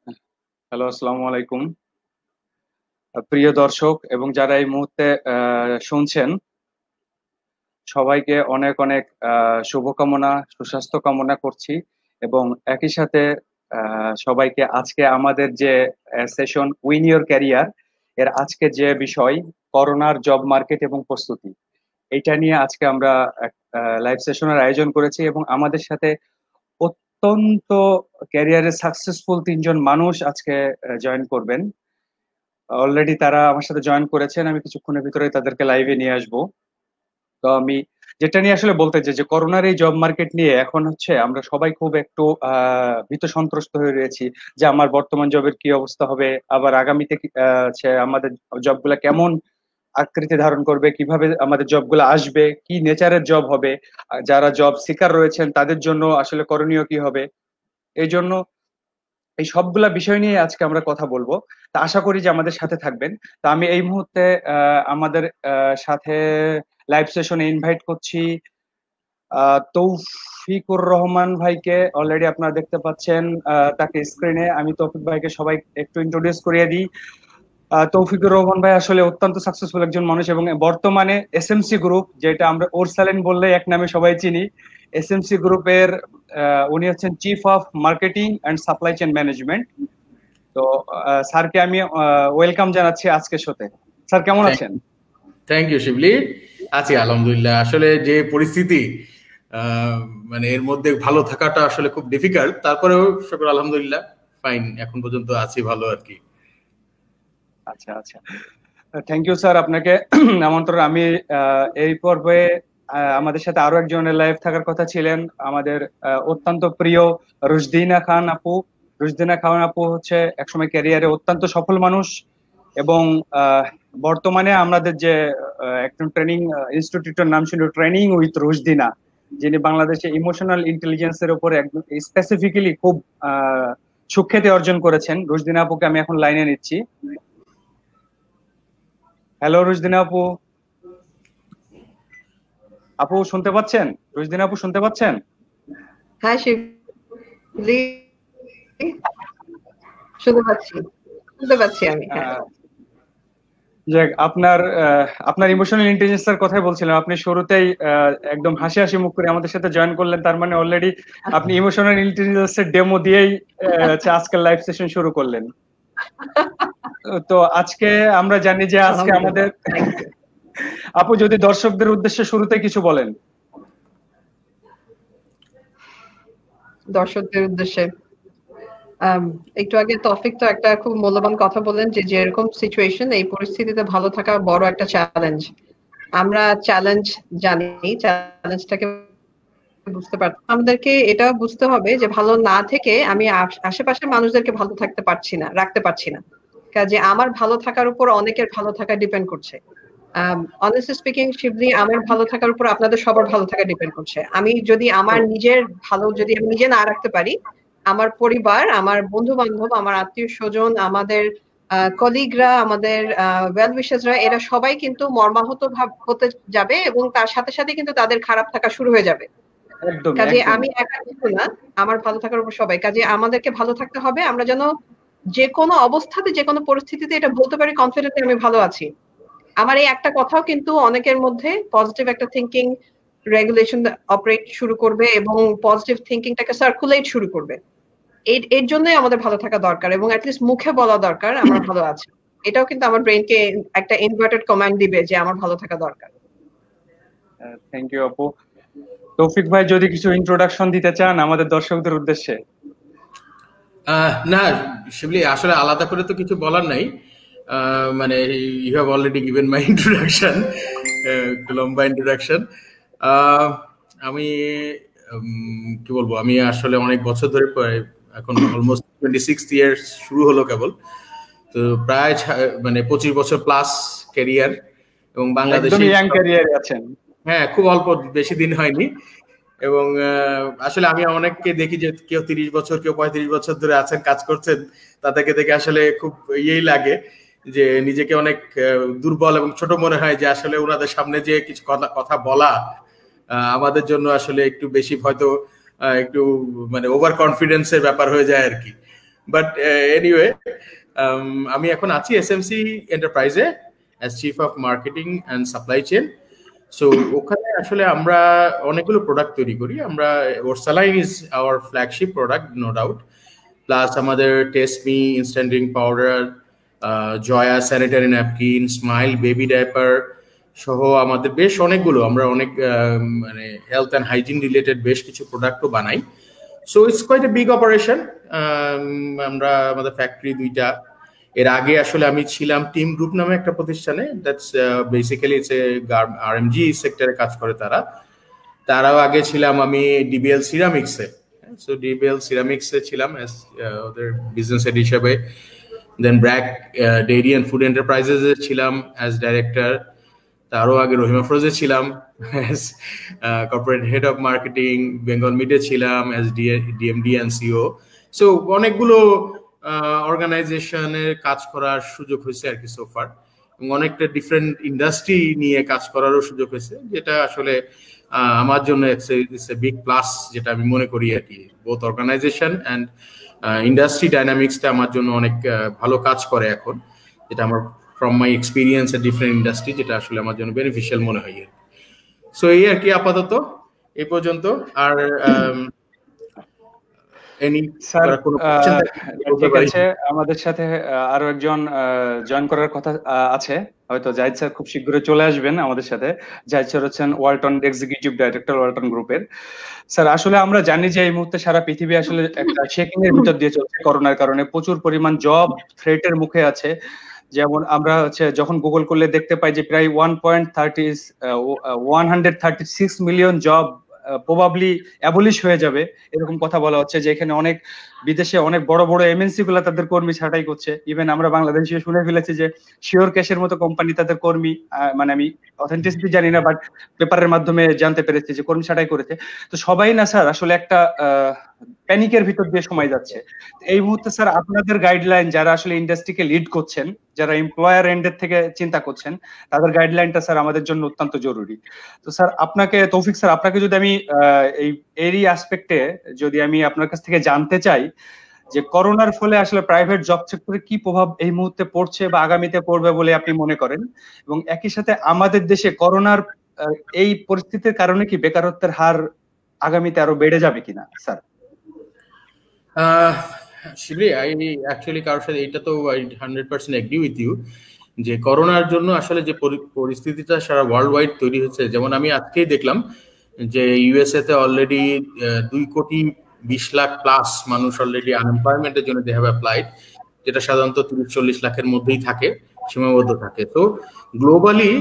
Hello, আসসালামু আলাইকুম। প্রিয় দর্শক এবং যারা এই মুহূর্তে শুনছেন, সবাইকে অনেক অনেক শুভকামনা, সুস্বাস্থ্য কামনা করছি এবং একই সাথে সবাইকে আজকে আমাদের যে সেশন উইন ইওর ক্যারিয়ার এর আজকে যে বিষয় করোনার জব মার্কেট এবং প্রস্তুতি, এইটা নিয়ে আজকে আমরা লাইভ সেশনের আয়োজন করেছি এবং আমাদের সাথে অত্যন্ত ক্যারিয়ারে সাকসেসফুল তিনজন মানুষ আজকে জয়েন করবেন। অলরেডি তারা আমার সাথে জয়েন করেছেন, আমি কিছুক্ষণের ভিতরে তাদেরকে লাইভে নিয়ে আসবো। তো আমি যেটা নিয়ে আসলে বলতে চাই যে করোনার এই জব মার্কেট নিয়ে এখন হচ্ছে আমরা সবাই খুব একটু ভীত সন্ত্রস্ত হয়ে রয়েছি যে আমার বর্তমান জবের কি অবস্থা হবে, আবার আগামীতে হচ্ছে আমাদের জবগুলা কেমন আকৃতি ধারণ করবে, কিভাবে আমাদের জবগুলো আসবে, কি নেচারের জব হবে, যারা জব সিকার রয়েছেন তাদের জন্য আসলে করণীয় কি হবে। এই জন্য এই সবগুলা বিষয় নিয়ে আজকে আমরা কথা বলবো। তা আশা করি যে আমাদের সাথে থাকবেন। তা আমি এই মুহূর্তে আমাদের সাথে লাইভ সেশনে ইনভাইট করছি তৌফিকুর রহমান ভাইকে। অলরেডি আপনারা দেখতে পাচ্ছেন তাকে স্ক্রিনে। আমি তৌফিক ভাইকে সবাই একটু ইন্ট্রোডিউস করিয়ে দিই। তৌফিকুর রহমান ভাই আসলে অত্যন্ত সাকসেসফুল একজন মানুষ এবং বর্তমানে এসএমসি গ্রুপ, যেটা আমরা ওরসালেন বললে এক নামে সবাই চিনি, এসএমসি গ্রুপের উনি হচ্ছেন chief of marketing and supply chain management. তো স্যারকে আমি ওয়েলকাম জানাচ্ছি আজকের শোতে। স্যার কেমন আছেন? থ্যাংক ইউ শিবলি। আছি আলহামদুলিল্লাহ। আসলে যে পরিস্থিতি, মানে এর মধ্যে ভালো থাকাটা আসলে খুব ডিফিকাল্ট, তারপরেও শুকর আলহামদুলিল্লাহ ফাইন, এখন পর্যন্ত আছি ভালো আর কি। আচ্ছা আচ্ছা, থ্যাংক ইউ স্যার আপনাকে আমন্ত্রণ। আমি এই পর্বে আমাদের সাথে আরো একজনের লাইভ থাকার কথা ছিলেন, আমাদের অত্যন্ত প্রিয় রুশদিনা খান আপু। রুশদিনা খান আপু হচ্ছে একসময় ক্যারিয়ারে অত্যন্ত সফল মানুষ এবং বর্তমানে আমাদের যে একজন ট্রেনিং ইনস্টিটিউটের নাম ছিল ট্রেনিং উইথ রুশদিনা, যিনি বাংলাদেশে ইমোশনাল ইন্টেলিজেন্সের উপরে একদম স্পেসিফিক্যালি খুব সুখ্যাতি অর্জন করেছেন। রুশদিনা আপুকে আমি এখন লাইনে নিচ্ছি। হ্যালো রুশদিনা আপু। আপু শুনতে পাচ্ছেন? রুশদিনা আপু শুনতে পাচ্ছেন? হ্যাঁ শিবলি, শুনতে পাচ্ছি আমি। যাক, আপনার ইমোশনাল ইন্টেলিজেন্সের কথাই বলছিলাম। আপনি শুরুতেই একদম হাসি হাসি মুখ করে আমাদের সাথে জয়েন করলেন, তার মানে অলরেডি আপনি ইমোশনাল ইন্টেলিজেন্সের ডেমো দিয়েই আজকের লাইভ সেশন শুরু করলেন। তো আজকে আমরা জানি যে আজকে আমাদের আপু যদি দর্শকদের উদ্দেশ্যে শুরুতে কিছু বলেন। দর্শকদের উদ্দেশ্যে একটু আগে তৌফিক তো একটা খুব মূল্যবান কথা বললেন যে যেরকম সিচুয়েশন, এই পরিস্থিতিতে ভালো থাকা বড় একটা চ্যালেঞ্জ। আমরা চ্যালেঞ্জ জানি, চ্যালেঞ্জটাকে বুঝতে পারছি। আমাদেরকে এটা বুঝতে হবে যে ভালো না থেকে আমি আশেপাশের মানুষদেরকে ভালো থাকতে পারছি না, রাখতে পারছি না, কাজে আমার ভালো থাকার উপর অনেকের ভালো থাকা ডিপেন্ড করছে। অনেস্টলি স্পিকিং শিবলি, আমার ভালো থাকার উপর আপনাদের সবার ভালো থাকা ডিপেন্ড করছে। আমি যদি আমার নিজের ভালো যদি আমি নিজে না রাখতে পারি, আমার পরিবার, আমার বন্ধু বান্ধব, আমার আত্মীয় স্বজন, আমাদের কলিগরা, আমাদের ওয়েল উইশার্সরা, এরা সবাই কিন্তু মর্মাহত হতে যাবে এবং তার সাথে সাথে কিন্তু তাদের খারাপ থাকা শুরু হয়ে যাবে। কাজে আমি একা কিছু না, আমার ভালো থাকার উপর সবাই। কাজে আমাদেরকে ভালো থাকতে হবে, আমরা যেন যে কোনো অবস্থাতে যে কোনো পরিস্থিতিতে এটা বলতে পারি কনফিডেন্টলি আমি ভালো আছি। আমার এই একটা কথাও কিন্তু অনেকের মধ্যে পজিটিভ একটা থিঙ্কিং রেগুলেশন অপারেট শুরু করবে এবং পজিটিভ থিঙ্কিংটাকে সার্কুলেট শুরু করবে। এর জন্যই আমাদের ভালো থাকা দরকার এবং অ্যাটলিস্ট মুখে বলা দরকার আমরা ভালো আছি। এটাও কিন্তু আমার ব্রেইনকে একটা ইনভার্টেড কমান্ড দিবে যে আমার ভালো থাকা দরকার। থ্যাংক ইউ আপু। তৌফিক ভাই যদি কিছু ইন্ট্রোডাকশন দিতে চান আমাদের দর্শকদের উদ্দেশ্যে। না শিবলি, আসলে আলাদা করে তো কিছু বলার নাই, মানে you have already given my introduction, লম্বা ইন্ট্রোডাকশন। আমি কি বলবো, আমি আসলে অনেক বছর ধরে, এখন অলমোস্ট 26 ইয়ার্স শুরু হলো কেবল, তো প্রায় মানে 25 বছর প্লাস ক্যারিয়ার এবং বাংলাদেশে আছেন। হ্যাঁ, খুব অল্প, বেশি দিন হয়নি। এবং আসলে আমি অনেককে দেখি যে কেউ 30 বছর, কেউ 35 বছর ধরে আছেন, কাজ করছেন। তাদেরকে দেখে আসলে খুব ইয়েই লাগে যে নিজেকে অনেক দুর্বল এবং ছোট মনে হয় যে আসলে ওনাদের সামনে যে কিছু কথা বলা আমাদের জন্য আসলে একটু বেশি হয়তো একটু মানে ওভার কনফিডেন্সের ব্যাপার হয়ে যায় আর কি। বাট এনিওয়ে আমি এখন আছি এসএমসি এন্টারপ্রাইজে as chief of marketing and supply chain. So ওখানে আসলে আমরা অনেকগুলো প্রোডাক্ট তৈরি করি। আমরা ORSaline is our flagship product, no doubt. Plus আমাদের Taste Me instant drink powder, Joya sanitary napkin, Smile baby diaper সহ আমাদের বেশ অনেকগুলো, আমরা অনেক মানে হেলথ অ্যান্ড হাইজিন রিলেটেড বেশ কিছু প্রোডাক্টও বানাই। So it's quite a big operation. আমরা আমাদের ফ্যাক্টরি 2টা। এর আগে আসলে আমি ছিলাম টিম গ্রুপ নামে একটা প্রতিষ্ঠানে, that's basically it's a RMG সেক্টরে কাজ করে তারা। তারাও আগে ছিলাম আমি ডিবিএল সিরামিক্সে। সো ডিবিএল সিরামিক্সে ছিলাম ওদের বিজনেস হেড হিসেবে। Then BRAC dairy and food এন্টারপ্রাইজেসে ছিলাম অ্যাজ ডাইরেক্টর। তারও আগে রহিমা ফ্রোজে ছিলাম as corporate head of marketing. Bengal মিডে ছিলাম as DMD and CEO. So অনেকগুলো অর্গানাইজেশনের কাজ করার সুযোগ হয়েছে আর কি সোফার, এবং অনেকটা ডিফারেন্ট ইন্ডাস্ট্রি নিয়ে কাজ করারও সুযোগ হয়েছে, যেটা আসলে আমার জন্য ইটস এ বিগ প্লাস, যেটা আমি মনে করি আর কি। বোথ অর্গানাইজেশন অ্যান্ড ইন্ডাস্ট্রি ডাইনামিক্সটা আমার জন্য অনেক ভালো কাজ করে এখন, যেটা আমার from my experience a different industry, যেটা আসলে আমার জন্য বেনিফিশিয়াল মনে হয়। সো এই আর কি আপাতত এই পর্যন্ত। আর স্যার ঠিক আছে, আমাদের সাথে আরো একজন জয়েন করার কথা আছে, হয়তো জাহিদ স্যার খুব শীঘ্রই চলে আসবেন আমাদের সাথে। জাহিদ স্যার হচ্ছেন ওয়ালটন এক্সিকিউটিভ ডাইরেক্টর ওয়ালটন গ্রুপের। স্যার আসলে আমরা জানি যে এই মুহূর্তে সারা পৃথিবী আসলে একটা শেকিং এর ভিতর দিয়ে চলছে করোনার কারণে, প্রচুর পরিমাণ জব থ্রেটের মুখে আছে। যেমন আমরা যখন গুগল করলে দেখতে পাই যে প্রায় 136 মিলিয়ন জব প্রবাবলি অ্যাবলিশ হয়ে যাবে, এরকম কথা বলা হচ্ছে। যে এখানে অনেক বিদেশে অনেক বড় বড় এমএনসি গুলা তাদের কর্মী ছাঁটাই করছে। ইভেন আমরা বাংলাদেশে শুনে ফেলেছি যে শিওর ক্যাশের মতো কোম্পানি তাদের কর্মী, মানে আমি অথেন্টিসিটি জানি না, বাট পেপারের মাধ্যমে জানতে পেরেছি যে কর্মী ছাঁটাই করেছে। তো সবাই না স্যার আসলে একটা প্যানিকের ভিতর দিয়ে সময় যাচ্ছে। এই মুহূর্তে স্যার আপনাদের গাইডলাইন, যারা আসলে ইন্ডাস্ট্রিকে লিড করছেন, যারা এমপ্লয়ার এন্ডের থেকে চিন্তা করছেন, তাদের গাইডলাইনটা স্যার আমাদের জন্য অত্যন্ত জরুরি। তো স্যার আপনাকে, তৌফিক স্যার, আপনাকে যদি আমি এই অ্যাসপেক্টে যদি আমি আপনার কাছ থেকে জানতে চাই যে করোনার ফলে আসলে প্রাইভেট জব সেক্টরে কি প্রভাব এই মুহূর্তে পড়ছে বা আগামীতে পড়বে বলে আপনি মনে করেন, এবং একই সাথে আমাদের দেশে করোনার এই পরিস্থিতির কারণে কি বেকারত্বের হার আগামীতে আরো বেড়ে যাবে কিনা স্যার? শিবলি, আই অ্যাকচুয়ালি কারোর সাথে এটা তো 100% এগ্রি উইথ ইউ যে করোনার জন্য আসলে যে পরিস্থিতিটা সারা ওয়ার্ল্ড ওয়াইড তৈরি হচ্ছে। যেমন আমি আজকেই দেখলাম যে ইউএসএ তে অলরেডি 2,20,00,000 প্লাস মানুষ অলরেডি আনএমপ্লয়মেন্টের জন্য দে হ্যাভ অ্যাপ্লাইড, যেটা সাধারণত 30-40 লাখের মধ্যেই থাকে, সীমাবদ্ধ থাকে। তো গ্লোবালি,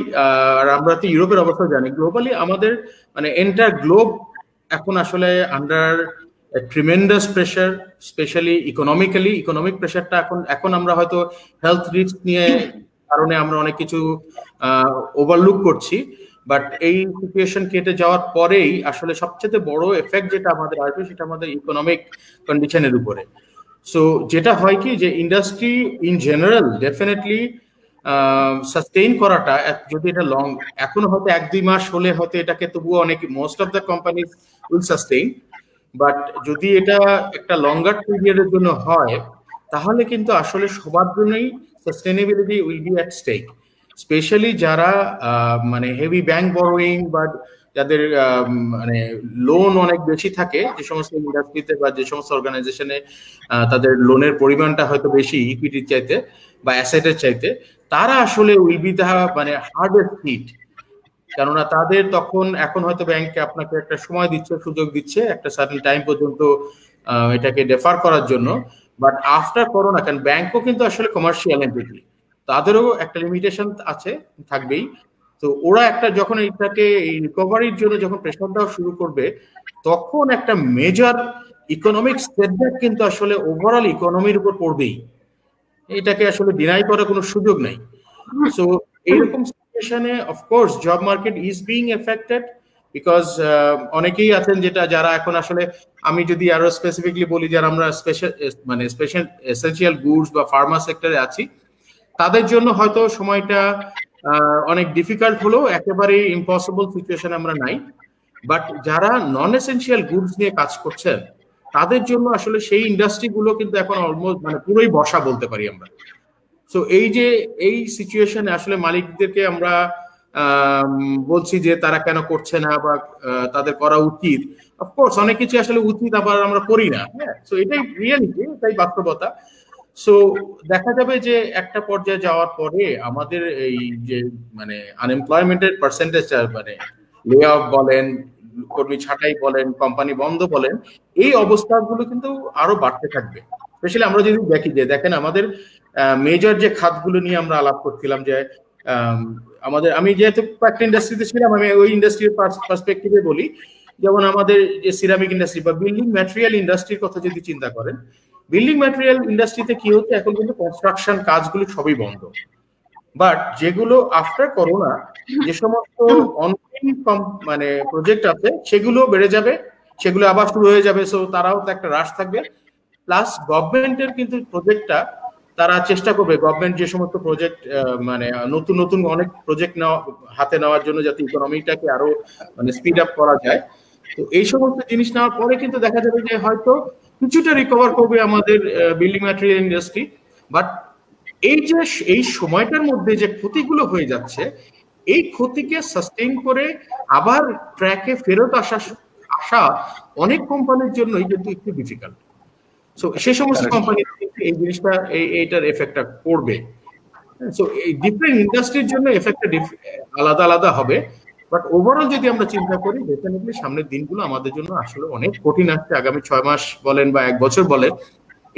আর আমরা তো ইউরোপের অবস্থা জানি, গ্লোবালি আমাদের মানে এন্টায়ার গ্লোব এখন আসলে under tremendous pressure, specially economic প্রেশারটা এখন আমরা হয়তো হেলথ রিস্ক নিয়ে কারণে আমরা অনেক কিছু ওভারলুক করছি, বাট এই সিচুয়েশন কেটে যাওয়ার পরেই আসলে সবচেয়ে বড় এফেক্ট যেটা আমাদের আসবে সেটা আমাদের ইকোনমিক কন্ডিশনের উপরে। সো যেটা হয় কি যে industry in general definitely sustain করাটা, যদি এটা লং, এখনো হয়তো 1-2 মাস হলে হয়তো এটাকে তবুও অনেক most of the companies will sustain, but যদি এটা একটা লঙ্গার পিরিয়ডের জন্য হয় তাহলে কিন্তু আসলে সবার জন্যই sustainability will be at stake. Specially যারা মানে হেভি ব্যাংক বরোয়িং বা যাদের মানে লোন অনেক বেশি থাকে, যে সমস্ত ইন্ডাস্ট্রিতে বা যে সমস্ত অর্গানাইজেশনে তাদের লোনের পরিমাণটা হয়তো বেশি ইকুইটির চাইতে বা অ্যাসেটের চাইতে, তারা আসলে উইল বি দা মানে হার্ডেস্ট হিট। কেননা তাদের তখন এখন হয়তো ব্যাংকে আপনাকে একটা সময় দিচ্ছে, সুযোগ দিচ্ছে একটা সার্টেন টাইম পর্যন্ত এটাকে ডেফার করার জন্য, বাট আফটার করোনা, কারণ ব্যাংকও কিন্তু আসলে কমার্শিয়াল এন্টিটি, তাদেরও একটা লিমিটেশন আছে, থাকবেই। তো ওরা একটা যখন এটাকে রিকভারির জন্য যখন প্রেশার দেওয়া শুরু করবে, তখন একটা মেজর ইকোনমিক সেটব্যাক কিন্তু আসলে ওভারঅল ইকোনমির উপর পড়বেই, এটাকে আসলে ডিনাই করার কোনো সুযোগ নাই। সো এইরকম সিচুয়েশনে of course job market is being affected, because অনেকেই আছেন যারা এখন আসলে, আমি যদি আরো স্পেসিফিকলি বলি, যারা আমরা স্পেশাল এসেনশিয়াল গুডস বা ফার্মা সেক্টরে আছি, তাদের জন্য হয়তো সময়টা অনেক ডিফিকাল্ট হলেও একেবারে ইম্পসিবল সিচুয়েশন আমরা নাই। বাট যারা নন এসেনশিয়াল গুডস নিয়ে কাজ করছেন তাদের জন্য আসলে সেই ইন্ডাস্ট্রিগুলো কিন্তু এখন অলমোস্ট মানে পুরোই বসা বলতে পারি আমরা। সো এই সিচুয়েশনে আসলে মালিকদেরকে আমরা বলছি যে তারা কেন করছে না বা তাদের করা উচিত। অফকোর্স অনেক কিছু আসলে উচিত আবার আমরা করি না, হ্যাঁ। সো এটাই রিয়েলিটি, এটাই বাস্তবতা। সো দেখা যাবে যে একটা পর্যায়ে যাওয়ার পরে আমাদের এই যে মানে আনএমপ্লয়মেন্টের পার্সেন্টেজ, মানে লে অফ বলেন, কর্মী ছাঁটাই বলেন, কোম্পানি বন্ধ বলেন, এই অবস্থাগুলো কিন্তু আরো বাড়তে থাকবে। স্পেশালি আমরা যদি দেখি যে দেখেন আমাদের মেজর যে খাতগুলো নিয়ে আমরা আলাপ করছিলাম, যে আমাদের, আমি যেহেতু একটা ইন্ডাস্ট্রিতে ছিলাম, আমি ওই ইন্ডাস্ট্রির পার্সপেক্টিভে বলি। যেমন আমাদের যে সিরামিক ইন্ডাস্ট্রি বা বিল্ডিং ম্যাটেরিয়াল ইন্ডাস্ট্রির কথা যদি চিন্তা করেন, বিল্ডিং ম্যাটেরিয়াল ইন্ডাস্ট্রিতে কি হচ্ছে, এখন কিন্তু কনস্ট্রাকশন কাজগুলো সবই বন্ধ। বাট যেগুলো আফটার করোনা যে সমস্ত অনলাইন মানে প্রজেক্ট আছে সেগুলো বেড়ে যাবে, সেগুলো আবার শুরু হয়ে যাবে। সো তারাও তো একটা রাশ থাকবে। প্লাস গভর্নমেন্টের কিন্তু প্রজেক্টটা তারা চেষ্টা করবে, গভর্নমেন্ট যে সমস্ত প্রজেক্ট মানে নতুন নতুন অনেক প্রজেক্ট হাতে নেওয়ার জন্য, যাতে ইকোনমিটাকে আরো মানে স্পিড আপ করা যায়। তো এই সমস্ত জিনিস নেওয়ার পরে কিন্তু দেখা যাবে যে হয়তো কিছুটা রিকভার করবে আমাদের বিল্ডিং ম্যাটেরিয়াল ইন্ডাস্ট্রি। বাট এই সময়টার মধ্যে যে ক্ষতিগুলো হয়ে যাচ্ছে, এই ক্ষতিকে সাস্টেইন করে আবার ট্র্যাকে ফেরত আসা অনেক কোম্পানির জন্যই কিন্তু একটু ডিফিকাল্ট। সো সেই সমস্ত কোম্পানি এই জিনিসটা এইটার এফেক্টটা পড়বে। সো এই ডিফারেন্ট ইন্ডাস্ট্রির জন্য এফেক্টটা আলাদা আলাদা হবে। বাট ওভারঅল যদি আমরা চিন্তা করি, ডেফিনেটলি সামনের দিনগুলো আমাদের জন্য আসলে অনেক কঠিন আসছে। আগামী 6 মাস বলেন বা 1 বছর বলেন,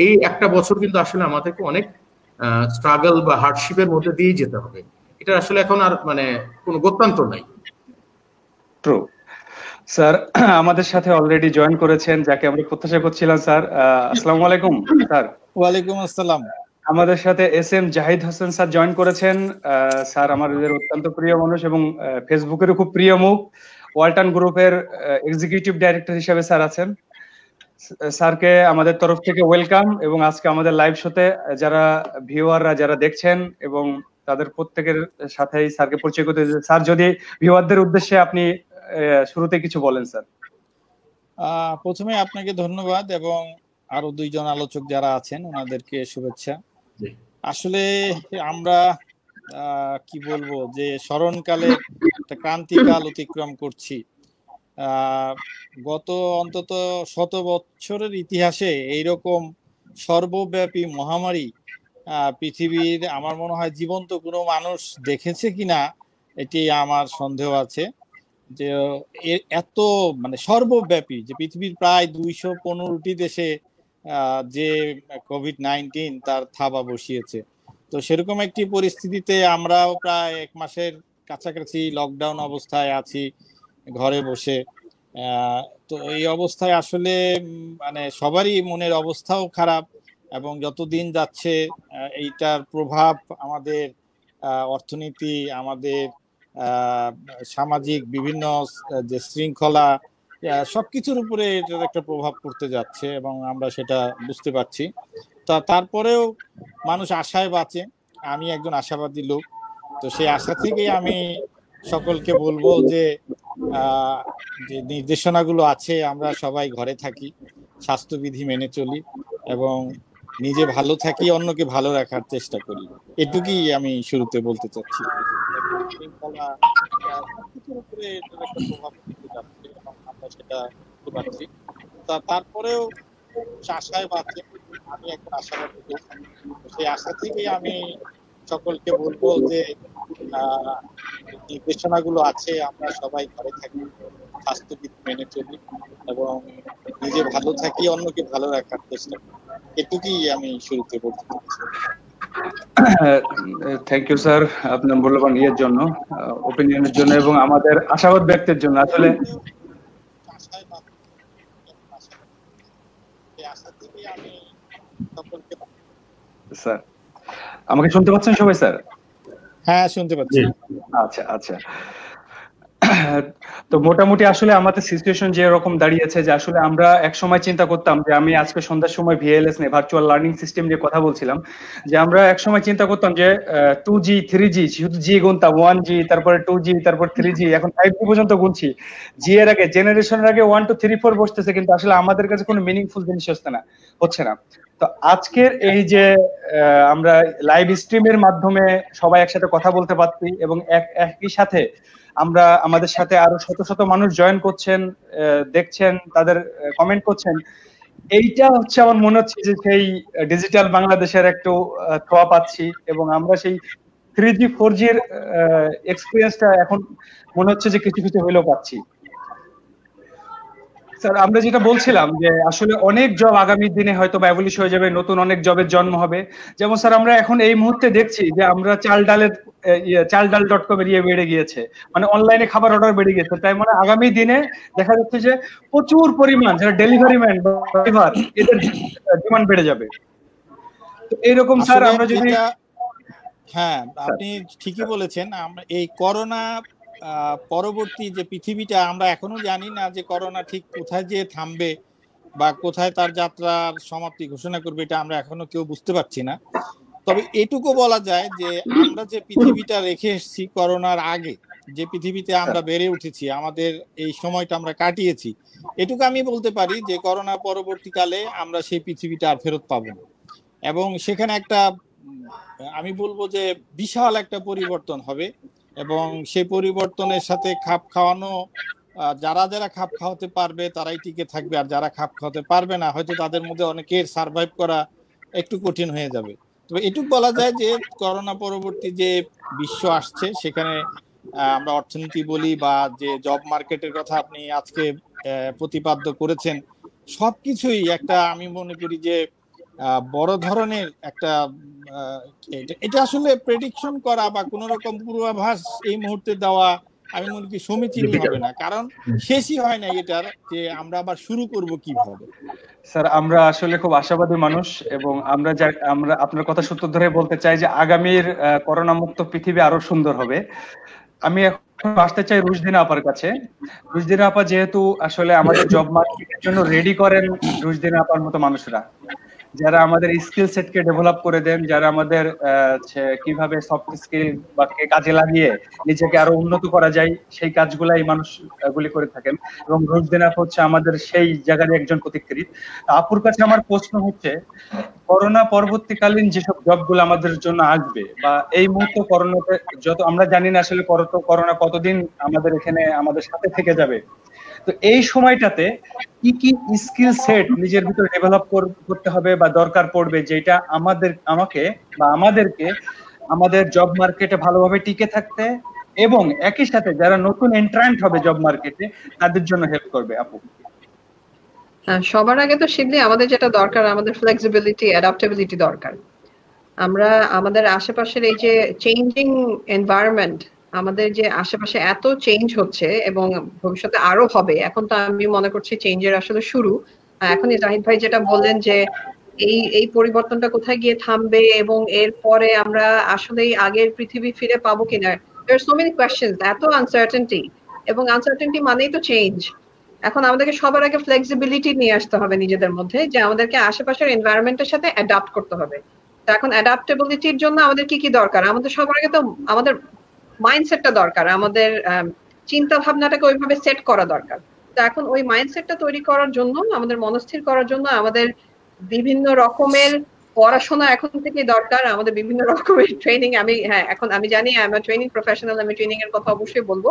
এই একটা বছর কিন্তু আসলে আমাদেরকে অনেক স্ট্রাগল বা হার্ডশিপের মধ্যে দিয়ে যেতে হবে। এটা আসলে এখন আর মানে কোনো গত্যন্তর নাই। ট্রু। স্যার আমাদের সাথে অলরেডি জয়েন করেছেন, যাকে আমরা প্রত্যাশা করছিলাম। স্যার আসসালামু আলাইকুম। স্যার ওয়ালাইকুম আসসালাম। আমাদের সাথে SM Zahid Hossain sir join করেছেন। স্যার আমাদের অত্যন্ত প্রিয় মানুষ এবং ফেসবুকেরও খুব প্রিয় মুখ। ওয়ালটন গ্রুপের এক্সিকিউটিভ ডাইরেক্টর হিসেবে স্যার আছেন। স্যারকে আমাদের তরফ থেকে ওয়েলকাম। এবং আজকে আমাদের লাইভ শোতে যারা ভিউয়াররা যারা দেখছেন এবং তাদের প্রত্যেকের সাথেই স্যারকে পরিচয় করতে, স্যার যদি ভিউয়ারদের উদ্দেশ্যে আপনি শুরুতে কিছু বলেন স্যার। প্রথমে আপনাকে ধন্যবাদ এবং আরো 2 জন আলোচক যারা আছেন ওনাদেরকে শুভেচ্ছা। আসলে আমরা কি বলবো যে স্মরণকালে একটা ক্রান্তিকাল অতিক্রম করছি। গত অন্তত 100 বছরের ইতিহাসে এইরকম সর্বব্যাপী মহামারী পৃথিবীর আমার মনে হয় জীবন্ত কোনো মানুষ দেখেছে কিনা এটি আমার সন্দেহ আছে। যে এত মানে সর্বব্যাপী, যে পৃথিবীর প্রায় 215টি দেশে যে কোভিড-19 তার থাবা বসিয়েছে। তো সেরকম একটি পরিস্থিতিতে আমরাও প্রায় 1 মাসের কাছাকাছি লকডাউন অবস্থায় আছি, ঘরে বসে। তো এই অবস্থায় আসলে মানে সবারই মনের অবস্থাও খারাপ এবং যত দিন যাচ্ছে এইটার প্রভাব আমাদের অর্থনীতি, আমাদের সামাজিক বিভিন্ন যে শৃঙ্খলা, সবকিছুর উপরে এটার একটা প্রভাব পড়তে যাচ্ছে এবং আমরা সেটা বুঝতে পারছি। তারপরেও মানুষ আশায় বাঁচে। আমি একজন আশাবাদী লোক। তো সেই আশা থেকেই আমি সকলকে বলবো যে যে নির্দেশনাগুলো আছে আমরা সবাই ঘরে থাকি, স্বাস্থ্যবিধি মেনে চলি এবং নিজে ভালো থাকি, অন্যকে ভালো রাখার চেষ্টা করি। এটুকুই আমি শুরুতে বলতে চাচ্ছি। তারপরেও আশায় বাঁচে। আমি একটা আশাবাদী লোক। সেই আশা থেকেই আমি সকলকে বলবো যে নির্দেশনাগুলো আছে আমরা সবাই ঘরে থাকি, স্বাস্থ্যবিধি মেনে চলি এবং নিজে ভালো থাকি, অন্যকে ভালো রাখার চেষ্টা করি। এটুকুই আমি শুরুতে বলতে চাচ্ছি। থ্যাংক ইউ স্যার আপনার মূল্যবান ইয়ের জন্য, ওপিনিয়নের জন্য এবং আমাদের আশাবাদ ব্যক্তের জন্য। আসলে স্যার আমাকে শুনতে পাচ্ছেন সবাই? স্যার হ্যাঁ শুনতে পাচ্ছি। আচ্ছা আচ্ছা তো মোটামুটি আসলে আমাদের সিচুয়েশন যে এরকম দাঁড়িয়েছে যে আসলে আমরা এক সময় চিন্তা করতাম যে আমি আজকে সন্ধ্যার সময় ভিএলএস নিয়ে ভার্চুয়াল লার্নিং সিস্টেম নিয়ে কথা বলছিলাম, যে আমরা এক সময় চিন্তা করতাম যে 2G 3G শুধু জি গুনতাম, 1G তারপরে 2G তারপর 3G, এখন 5G পর্যন্ত গুনছি। জি এর আগে জেনারেশনের আগে 1 2 3 4 বসতেছে, কিন্তু আসলে আমাদের কাছে কোনো মিনিংফুল জিনিস হচ্ছে না। তো আজকের এই যে আমরা লাইভ স্ট্রিমের মাধ্যমে সবাই একসাথে কথা বলতে পারছি এবং একই সাথে আমরা আমাদের সাথে আরো শত শত মানুষ জয়েন করছেন, দেখছেন, তাদের কমেন্ট করছেন, এইটা হচ্ছে আমার মনে হচ্ছে যে সেই ডিজিটাল বাংলাদেশের একটু ছোঁয়া পাচ্ছি এবং আমরা সেই 3G 4G এর এক্সপিরিয়েন্সটা এখন মনে হচ্ছে যে কিছু কিছু হইলেও পাচ্ছি। স্যার আমরা যেটা বলছিলাম যে আসলে অনেক জব আগামী দিনে হয়তো বা অ্যাবলিশ হয়ে যাবে, নতুন অনেক জবের জন্ম হবে। যেমন স্যার আমরা এখন এই মুহূর্তে দেখছি যে আমরা চালডাল.com এর বেড়ে গিয়েছে, মানে অনলাইনে খাবার অর্ডার বেড়ে গিয়েছে। তাই মানে আগামী দিনে দেখা যাচ্ছে যে প্রচুর পরিমাণ যারা ডেলিভারি ম্যান বা ড্রাইভার এদের ডিমান্ড বেড়ে যাবে। তো এইরকম স্যার আমরা যদি হ্যাঁ আপনি ঠিকই বলেছেন। আমরা এই করোনা পরবর্তী যে পৃথিবীটা আমরা এখনো জানি না যে করোনা ঠিক কোথায় যেয়ে থামবে বা কোথায় তার যাত্রার সমাপ্তি ঘোষণা করবে, এটা আমরা এখনো কেউ বুঝতে পারছি না। তবে এটুকু বলা যায় যে আমরা যে পৃথিবীটা রেখে এসেছি করোনার আগে, যে পৃথিবীতে আমরা বেড়ে উঠেছি, আমাদের এই সময়টা আমরা কাটিয়েছি, এটুকু আমি বলতে পারি যে করোনা পরবর্তীকালে আমরা সেই পৃথিবীটা আর ফেরত পাবো না। এবং সেখানে একটা আমি বলবো যে বিশাল একটা পরিবর্তন হবে এবং সেই পরিবর্তনের সাথে খাপ খাওয়ানো, যারা যারা খাপ খাওয়াতে পারবে তারাই টিকে থাকবে, আর যারা খাপ খাওয়াতে পারবে না হয়তো তাদের মধ্যে অনেকের সার্ভাইভ করা একটু কঠিন হয়ে যাবে। তবে এটুকু বলা যায় যে করোনা পরবর্তী যে বিশ্ব আসছে সেখানে আমরা অর্থনীতি বলি বা যে জব মার্কেটের কথা আপনি আজকে প্রতিপাদ্য করেছেন, সবকিছুই একটা আমি মনে করি যে বড় ধরনের একটা এটা আসলে প্রেডিকশন করা বা কোন রকম পূর্বাভাস এই মুহূর্তে দেওয়া আমি মনে করি সমীচীন হবে না, কারণ শেষই হয় না এটার যে আমরা আবার শুরু করব কিভাবে। স্যার আমরা আসলে খুব আশাবাদী মানুষ এবং আমরা আপনার কথা সূত্র ধরে বলতে চাই যে আগামীর করোনা মুক্ত পৃথিবী আরো সুন্দর হবে। আমি এখন আসতে চাই রুশদিনা আপার কাছে। রুশদিনা আপা যেহেতু আসলে আমাদের জব মার্কেটের জন্য রেডি করেন, রুশদিনা আপার মতো মানুষরা যারা আমাদের স্কিল সেটকে ডেভেলপ করে দেন, যারা আমাদের কিভাবে সফট স্কিল বা কাজে লাগিয়ে নিজেকে আরো উন্নত করা যায় সেই কাজগুলাই মানুষগুলি করে থাকেন এবং রুশদিনা আপা হচ্ছে আমাদের সেই জায়গার একজন পথিকৃৎ। আপুর কাছে আমার প্রশ্ন হচ্ছে, করোনা পরবর্তীকালীন যেসব জবগুলো আমাদের জন্য আসবে বা এই মুহূর্তে করোনাতে যত আমরা জানি না আসলে করোনা কতদিন আমাদের এখানে আমাদের সাথে থেকে যাবে, তো এই সময়টাতে কি কি স্কিল সেট নিজের ভিতরে ডেভেলপ করতে হবে বা দরকার পড়বে যেটা আমাকে বা আমাদেরকে আমাদের জব মার্কেটে ভালোভাবে টিকে থাকতে এবং একই সাথে যারা নতুন এন্ট্রান্ট হবে জব মার্কেটে তাদের জন্য হেল্প করবে? আপু সবার আগে তো শিবলি আমাদের যেটা দরকার, আমাদের ফ্লেক্সিবিলিটি, অ্যাডাপ্টেবিলিটি দরকার। আমরা আমাদের আশেপাশের এই যে চেঞ্জিং এনভায়রনমেন্ট, আমাদের যে আশেপাশে এত চেঞ্জ হচ্ছে এবং ভবিষ্যতে আরো হবে, এখন তো আমি মনে করছি চেঞ্জের আসলে শুরু। এখনই জাহিদ ভাই যেটা বললেন যে এই পরিবর্তনটা কোথায় গিয়ে থামবে এবং এরপরে আমরা আসলেই আগের পৃথিবী ফিরে পাবো কিনা, there are so many questions, এত আনসার্টেনটি, এবং আনসার্টেনটি মানেই তো চেঞ্জ। এখন আমাদেরকে সবার আগে ফ্লেক্সিবিলিটি নিয়ে আসতে হবে নিজেদের মধ্যে, যে আমাদেরকে আশেপাশের এনভায়রনমেন্টের সাথে অ্যাডাপ্ট করতে হবে। তো এখন অ্যাডাপ্টেবিলিটির জন্য আমাদের কি কি দরকার? আমাদের সবার আগে তো আমাদের মাইন্ডসেটটা দরকার, আমাদের চিন্তা ভাবনাটাকে ওইভাবে সেট করা দরকার। তো এখন ওই মাইন্ডসেটটা তৈরি করার জন্য, আমাদের মনস্থির করার জন্য আমাদের বিভিন্ন রকমের পড়াশোনা এখন থেকে দরকার, আমাদের বিভিন্ন রকমের ট্রেনিং। এখন আমি জানি আমি ট্রেনিং প্রফেশনাল, আমি ট্রেনিং এর কথা অবশ্যই বলবো।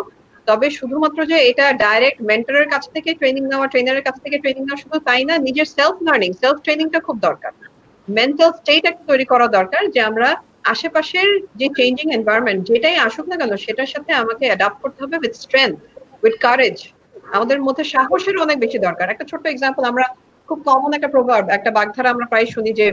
তবে শুধুমাত্র যে এটা ডাইরেক্ট মেন্টরের কাছ থেকে ট্রেনিং নেওয়া, ট্রেনারের কাছ থেকে ট্রেনিং নেওয়া শুধু তাই না, নিজের সেলফ লার্নিং, সেলফ ট্রেনিংটা খুব দরকার। মেন্টাল স্টেট একটা তৈরি করা দরকার যে আমরা আশেপাশের যে চেঞ্জিং এনভায়রনমেন্ট যেটাই আসুক না কেন সেটার সাথে আমাকে অ্যাডাপ্ট করতে হবে উইথ স্ট্রেংথ, উইথ কারেজ। আমাদের মধ্যে সাহসের অনেক বেশি দরকার। একটা ছোট্ট এক্সাম্পল, আমরা খুব কমন একটা প্রভাব, একটা বাগধারা আমরা প্রায় শুনি যে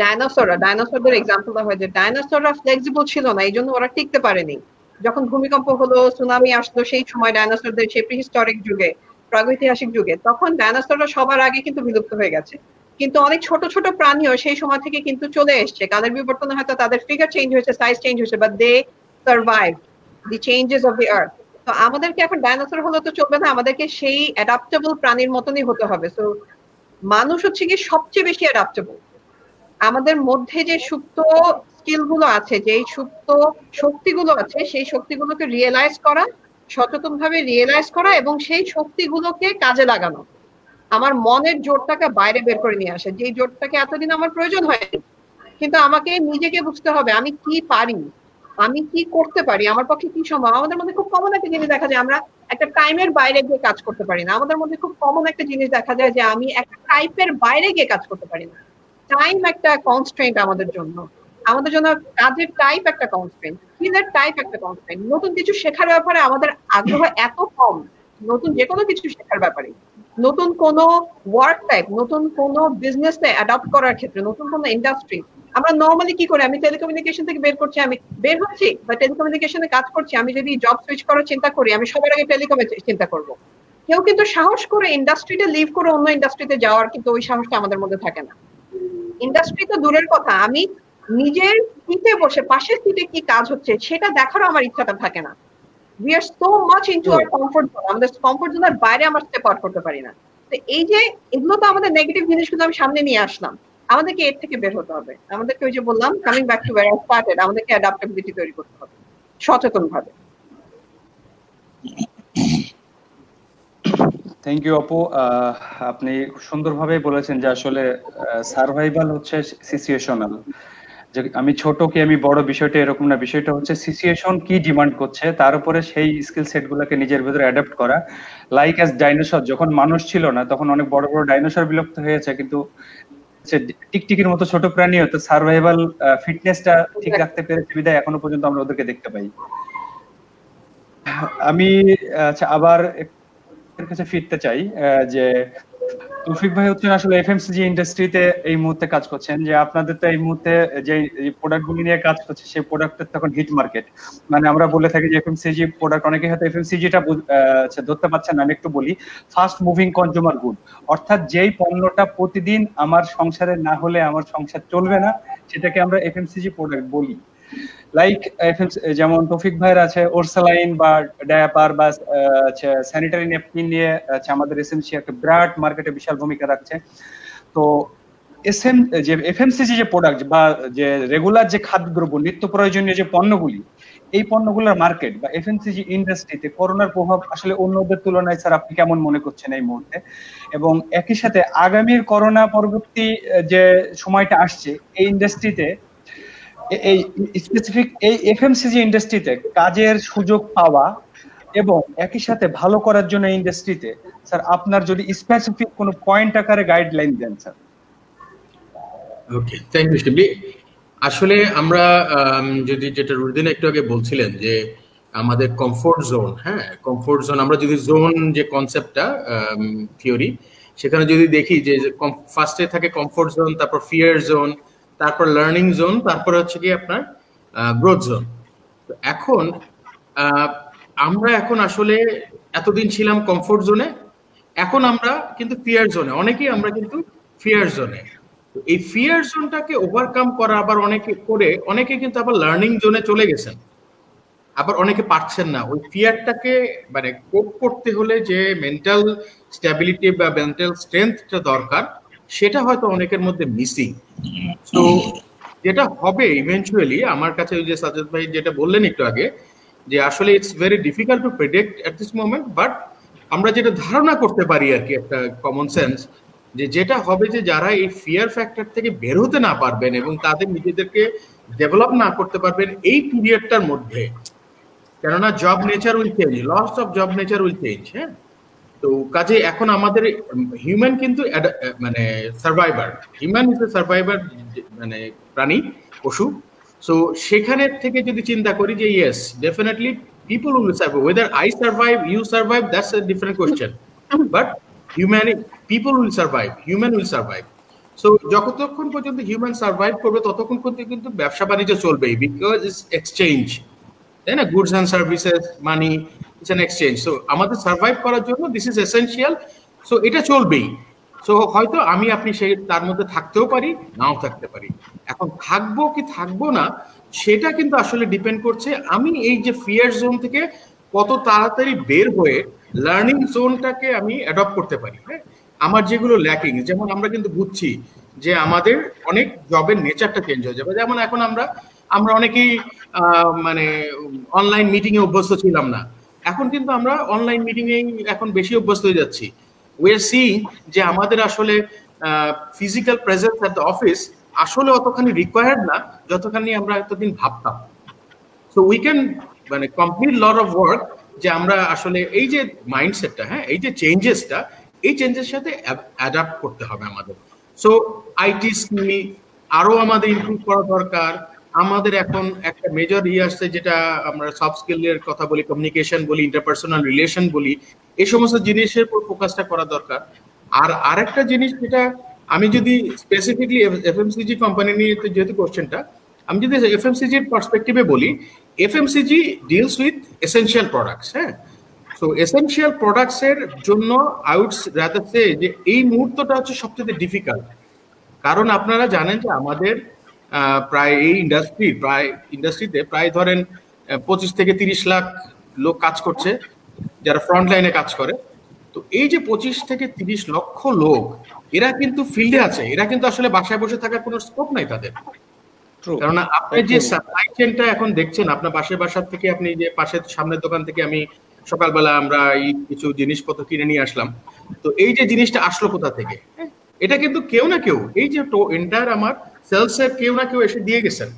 ডাইনোসরদের এক্সাম্পল দেওয়া হয় যে ডাইনোসররা ফ্লেক্সিবল ছিল না, এই জন্য ওরা টিকতে পারেনি। যখন ভূমিকম্প হলো, সুনামি আসলো, সেই সময় ডাইনোসরদের, সেই প্রিহিস্টরিক যুগে, প্রাগৈতিহাসিক যুগে, তখন ডাইনোসররা সবার আগে কিন্তু বিলুপ্ত হয়ে গেছে। কিন্তু অনেক ছোট ছোট প্রাণীও সেই সময় থেকে কিন্তু চলে এসছে। কালের বিবর্তনে হয়তো তাদের ফিগার চেঞ্জ হয়েছে, সাইজ চেঞ্জ হয়েছে, but they survive the changes of the earth. তো আমাদেরকে এখন ডাইনোসর হলে তো চলবে না, আমাদেরকে সেই অ্যাডাপ্টেবল প্রাণীর মতনই হতে হবে। তো মানুষ হচ্ছে কি সবচেয়ে বেশি অ্যাডাপ্টেবল। আমাদের মধ্যে যে সুপ্ত স্কিল গুলো আছে, যে সুপ্ত শক্তিগুলো আছে, সেই শক্তিগুলোকে রিয়েলাইজ করা, সচেতন ভাবে রিয়েলাইজ করা এবং সেই শক্তিগুলোকে কাজে লাগানো, আমার মনের জোরটাকে বাইরে বের করে নিয়ে আসে, যে জোরটাকে এতদিন আমার প্রয়োজন হয়নি। কিন্তু আমাকে নিজেকে বুঝতে হবে আমি কি পারি, আমি কি করতে পারি, আমার পক্ষে কি সম্ভব। আমাদের মধ্যে খুব কমন একটা জিনিস দেখা যায়, আমরা একটা টাইমের বাইরে গিয়ে কাজ করতে পারি না। আমাদের মধ্যে খুব কমন একটা জিনিস দেখা যায় যে আমি একটা টাইপের বাইরে গিয়ে কাজ করতে পারি না। টাইম একটা কনস্ট্রেন্ট আমাদের জন্য, আমাদের জন্য কাজের টাইপ একটা কনস্ট্রেন্ট, স্কিলের টাইপ একটা কনস্ট্রেন্ট। নতুন কিছু শেখার ব্যাপারে আমাদের আগ্রহ এত কম, নতুন যে কোনো কিছু শেখার ব্যাপারে, নতুন কোনো ওয়ার্ক টাইপ, নতুন কোনো বিজনেসে অ্যাডপ্ট করার ক্ষেত্রে, নতুন কোনো ইন্ডাস্ট্রি। আমরা নর্মালি কি করি, আমি টেলিকমিউনিকেশন থেকে বের হচ্ছি বা টেলিকমিউনিকেশনে কাজ করছি, আমি যদি জব সুইচ করার চিন্তা করি, আমি সবার আগে টেলিকমে চিন্তা করব। কেউ কিন্তু সাহস করে ইন্ডাস্ট্রিতে লিভ করে অন্য ইন্ডাস্ট্রিতে যাওয়ার কিন্তু ওই সাহসটা আমাদের মধ্যে থাকে না। ইন্ডাস্ট্রি তো দূরের কথা, আমি নিজের সিটে বসে পাশের সিটে কি কাজ হচ্ছে সেটা দেখারও আমার ইচ্ছাটা থাকে না। we are so much into our comfort zone, আমাদের কমফোর্ট জোনের বাইরে আমরা স্টেপ আউট করতে পারি না। তো এই যে এগুলো তো আমাদের নেগেটিভ জিনিসগুলো আমি সামনে নিয়ে আসলাম, আমাদেরকে এর থেকে বের হতে হবে। আমাদেরকে ওই যে বললাম, coming back to wire I started, আমাদেরকে অ্যাডাপ্টেবিলিটি তৈরি করতে হবে সচেতন ভাবে। থ্যাংক ইউ আপু, আপনি সুন্দরভাবে বলেছেন যে আসলে সার্ভাইভাল হচ্ছে সিচুয়েশনাল। যে আমি ছোট কি আমি বড়, বিষয়টা এরকম না, বিষয়টা হচ্ছে সিচুয়েশন কি ডিমান্ড করছে তার উপরে সেই স্কিল সেট গুলোকে নিজের ভিতরে অ্যাডাপ্ট করা। লাইক অ্যাজ ডাইনোসর, যখন মানুষ ছিল না তখন অনেক বড় বড় ডাইনোসর বিলুপ্ত হয়েছে, কিন্তু টিকটিকির মতো ছোট প্রাণী হতো সার্ভাইভাল ফিটনেসটা ঠিক রাখতে পেরেছে বিধায় এখনো পর্যন্ত আমরা ওদেরকে দেখতে পাই। আমি আচ্ছা আবার কাছে ফিরতে চাই, যে তৌফিক ভাই হচ্ছেন আসলে এফএমসিজি ইন্ডাস্ট্রিতে এই মুহূর্তে কাজ করছেন, যে আপনাদের তো এই মুহূর্তে যে প্রোডাক্টগুলি নিয়ে কাজ করছে সেই প্রোডাক্টের তখন হিট মার্কেট। মানে আমরা বলে থাকি যে এফএমসিজি প্রোডাক্ট, অনেকে হয়তো এফএমসিজিটা ধরতে পারছেন না, আমি একটু বলি ফাস্ট মুভিং কনজিউমার গুড, অর্থাৎ যেই পণ্যটা প্রতিদিন আমার সংসারে না হলে আমার সংসার চলবে না, সেটাকে আমরা এফএমসিজি প্রোডাক্ট বলি। লাইক যেমন তৌফিক ভাইয়ের আছে ওরসালাইন বা ডায়াপার বা স্যানিটারি ন্যাপকিন নিয়ে আমাদের এসএমসি একটা বিরাট মার্কেটে বিশাল ভূমিকা রাখছে। তো যে এফএমসিজি যে প্রোডাক্ট বা যে রেগুলার যে খাদ্যদ্রব্য, নিত্য প্রয়োজনীয় যে পণ্যগুলি, এই পণ্যগুলোর মার্কেট বা এফএমসিজি ইন্ডাস্ট্রিতে করোনার প্রভাব আসলে অন্যদের তুলনায় স্যার আপনি কেমন মনে করছেন এই মুহূর্তে? এবং একই সাথে আগামীর করোনা পরবর্তী যে সময়টা আসছে এই ইন্ডাস্ট্রিতে, এই স্পেসিফিক এই এফএমসিজি ইন্ডাস্ট্রিতে কাজের সুযোগ পাওয়া এবং একই সাথে ভালো করার জন্য ইন্ডাস্ট্রিতে স্যার আপনার যদি স্পেসিফিক কোনো পয়েন্ট আকারে গাইডলাইন দেন sir. Okay, thank you Shibli. আসলে আমরা যদি যেটা রুদিন একটু আগে বলছিলেন যে আমাদের কমফোর্ট জোন, হ্যাঁ কমফোর্ট জোন, আমরা যদি জোন যে কনসেপ্টটা থিওরি, সেখানে যদি দেখি যে ফার্স্টে থাকে কমফোর্ট জোন, তারপর ফিয়ার জোন, তারপর লার্নিং জোন, তারপর হচ্ছে কি আপনার গ্রোথ জোন। তো এখন আমরা এখন আসলে এতদিন ছিলাম কমফোর্ট জোনে, এখন আমরা কিন্তু ফিয়ার জোনে, অনেকেই আমরা কিন্তু ফিয়ার জোনে। এই ফিয়ার জোনটাকে ওভারকাম করা আবার অনেকে কিন্তু আবার লার্নিং জোনে চলে গেছেন, আবার অনেকে পারছেন না। ওই ফিয়ারটাকে মানে কোপ করতে হলে যে মেন্টাল স্ট্যাবিলিটি বা মেন্টাল স্ট্রেংথটা দরকার, সেটা হয়তো অনেকের মধ্যে মিসিং। তো যেটা হবে ইভেন্চুয়ালি, আমার কাছে ওই যে সাজেদ ভাই যেটা বললেন একটু আগে, যে আসলে it's very difficult to predict at this moment, but আমরা যেটা ধারণা করতে পারি আর কি, একটা কমন সেন্স, যে যেটা হবে যে যারা এই ফিয়ার ফ্যাক্টর থেকে বের হতে না পারবেন এবং তাদের নিজেদেরকে ডেভেলপ না করতে পারবেন এই পিরিয়ডটার মধ্যে, কেননা job nature will change, loss of job nature will change. হ্যাঁ, তো কাজে এখন আমাদের হিউম্যান কিন্তু মানে survivor, human is a survivor মানে প্রাণী, পশু। সো সেখানে থেকে যদি চিন্তা করি যে yes definitely people will survive, whether I survive you survive that's a different question, but people will survive, human will survive. So যতক্ষণ পর্যন্ত হিউম্যান সার্ভাইভ করবে ততক্ষণ পর্যন্ত কিন্তু ব্যবসা বাণিজ্য চলবেই, বিকজ ইটস এক্সচেঞ্জ, তাই না? Goods and services, money, it's an exchange. So আমাদের সার্ভাইভ করার জন্য দিস ইজ এসেনশিয়াল। সো এটা চলবেই। সো হয়তো আমি আপনি সেই তার মধ্যে থাকতেও পারি, নাও থাকতে পারি। এখন থাকবো কি থাকবো না সেটা কিন্তু আসলে ডিপেন্ড করছে আমি এই যে ফিয়ার জোন থেকে কত তাড়াতাড়ি বের হয়ে লার্নিং জোনটাকে আমি অ্যাডপ্ট করতে পারি। হ্যাঁ, আমার যেগুলো ল্যাকিং, যেমন আমরা কিন্তু বুঝছি যে আমাদের অনেক জবের নেচারটা চেঞ্জ হয়ে যাবে। যেমন এখন আমরা অনেকেই মানে অনলাইন মিটিং এ অভ্যস্ত ছিলাম না, এখন কিন্তু আমরা অনলাইন মিটিং এ এখন বেশি অভ্যস্ত হয়ে যাচ্ছি। উই আর সিইং যে আমাদের আসলে physical presence at the office আসলে অতখানি রিকোয়ার্ড না যতখানি আমরা এতদিন ভাবতাম। সো উই ক্যান মানে কমপ্লিট লট অফ ওয়ার্ক, যে আমরা আসলে এই যে মাইন্ডসেটটা, হ্যাঁ, এই যে চেঞ্জেসটা, এই চেঞ্জের সাথে অ্যাডাপ্ট করতে হবে আমাদের। সো আইটি স্কিল আরো আমাদের ইমপ্রুভ করা দরকার। আমাদের এখন একটা মেজর আসছে যেটা আমরা সফট স্কিলের কথা বলি, কমিউনিকেশন বলি, ইন্টারপার্সোনাল রিলেশন বলি, এই সমস্ত জিনিসের উপর ফোকাসটা করা দরকার। আর আরেকটা জিনিস যেটা আমি যদি স্পেসিফিকলি এফএমসিজি কোম্পানি নিয়ে, যেহেতু কোশ্চেনটা, আমি যদি এফএমসিজির পার্সপেক্টিভে বলি, FMCG deals with essential products. হ্যাঁ, সো এসেনশিয়াল প্রোডাক্টস এর জন্য আই উড রাদার সে যে এই মুহূর্তটা হচ্ছে সবচেয়ে ডিফিকাল্ট। কারণ আপনারা জানেন যে আমাদের প্রায় এই ইন্ডাস্ট্রিতে প্রায় ধরেন 25 থেকে 30 লাখ লোক কাজ করছে যারা ফ্রন্ট লাইনে কাজ করে। তো এই যে 25 থেকে 30 লক্ষ লোক, এরা কিন্তু ফিল্ডে আছে, এরা কিন্তু আসলে বাসায় বসে থাকার কোনো স্কোপ নাই তাদের। কারণ আপনি যে সাপ্লাই চেনটা এখন দেখছেন, আপনার বাসার থেকে, আপনি যে পাশের সামনের দোকান থেকে আমি সকালবেলা আমরা এই কিছু জিনিসপত্র কিনে নিয়ে আসলাম, তো এই যে জিনিসটা আসলো কোথা থেকে, এটা কিন্তু কেউ না কেউ, এই যে এন্টায়ার আমার সেলসের কেউ না কেউ এসে দিয়ে গেছেন।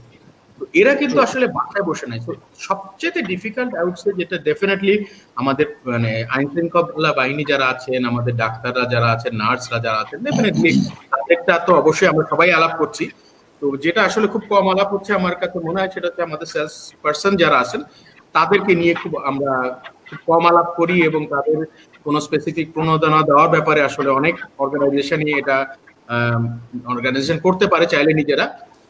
তো এরা কিন্তু আসলে বাসায় বসে নাই। তো সবচেয়ে ডিফিকাল্ট আউটসে যেটা ডেফিনেটলি আমাদের মানে আইন শৃঙ্খলা বাহিনী যারা আছেন, আমাদের ডাক্তাররা যারা আছেন, নার্সরা যারা আছেন, ডেফিনেটলি তাদেরটা তো অবশ্যই আমরা সবাই আলাপ করছি। তো যেটা আসলে খুব কম আলাপ হচ্ছে আমার কাছে মনে হয়, সেটা হচ্ছে আমাদের সেলস পার্সন যারা আছেন তাদেরকে নিয়ে খুব আমরা কম আলাপ করি, এবং তাদের কোনো স্পেসিফিক প্রণোদনা দেওয়ার ব্যাপারে আসলে অনেক অর্গানাইজেশনই এটা অর্গানাইজেশন করতে পারে চাইলে নিজেরা,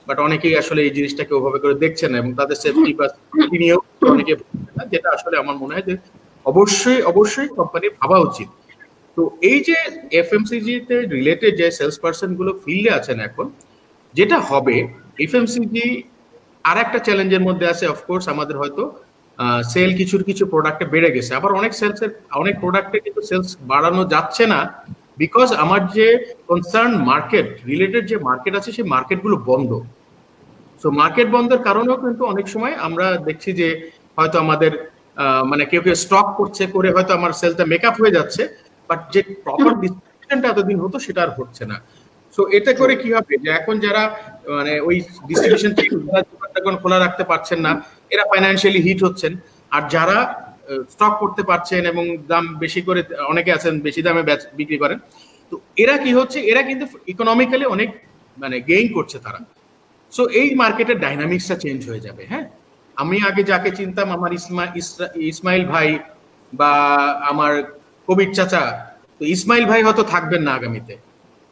বাট অনেকেই আসলে এই জিনিসটাকে ওভাবে করে দেখছে না, এবং তাদের সেফটি বা সেফটি নিয়েও অনেকে, যেটা আসলে আমার মনে হয় যে অবশ্যই কোম্পানির ভাবা উচিত। তো এই যে এফএমসিজি তে রিলেটেড যে সেলস পার্সন গুলো ফিল্ডে আছেন এখন, যেটা হবে এফএমসিজি আর একটা চ্যালেঞ্জের মধ্যে আছে। অফকোর্স আমাদের হয়তো সেল কিছু প্রোডাক্টে বেড়ে গেছে, আবার অনেক প্রোডাক্টে কিন্তু সেলস বাড়ানো যাচ্ছে না, বিকজ আমার যে কনসার্ন মার্কেট রিলেটেড যে মার্কেট আছে সেই মার্কেটগুলো বন্ধ। সো মার্কেট বন্ধের কারণেও কিন্তু অনেক সময় আমরা দেখছি যে হয়তো আমাদের মানে কেউ স্টক করছে, করে হয়তো আমার সেলটা মেকআপ হয়ে যাচ্ছে, বাট যে প্রপার ডিস্ট্রিবিউশনটা এতদিন হতো সেটা আর হচ্ছে না। সো এতে করে কি হবে যে এখন যারা মানে ওই ডিস্ট্রিবিউশন খোলা রাখতে পারছেন না, এরা ফাইন্যান্সিয়ালি হিট হচ্ছেন। আর যারা স্টক করতে পারছেন এবং দাম বেশি করে, অনেকে আছেন বেশি দামে বিক্রি করেন, তো এরা কি হচ্ছে, এরা কিন্তু ইকোনমিক্যালি অনেক মানে গেইন করছে তারা। সো এই মার্কেটের ডাইনামিক্সটা চেঞ্জ হয়ে যাবে। হ্যাঁ, আমি আগে যাকে চিনতাম, আমার ইসমাইল ভাই বা আমার কবির চাচা, তো ইসমাইল ভাই হয়তো থাকবেন না আগামীতে,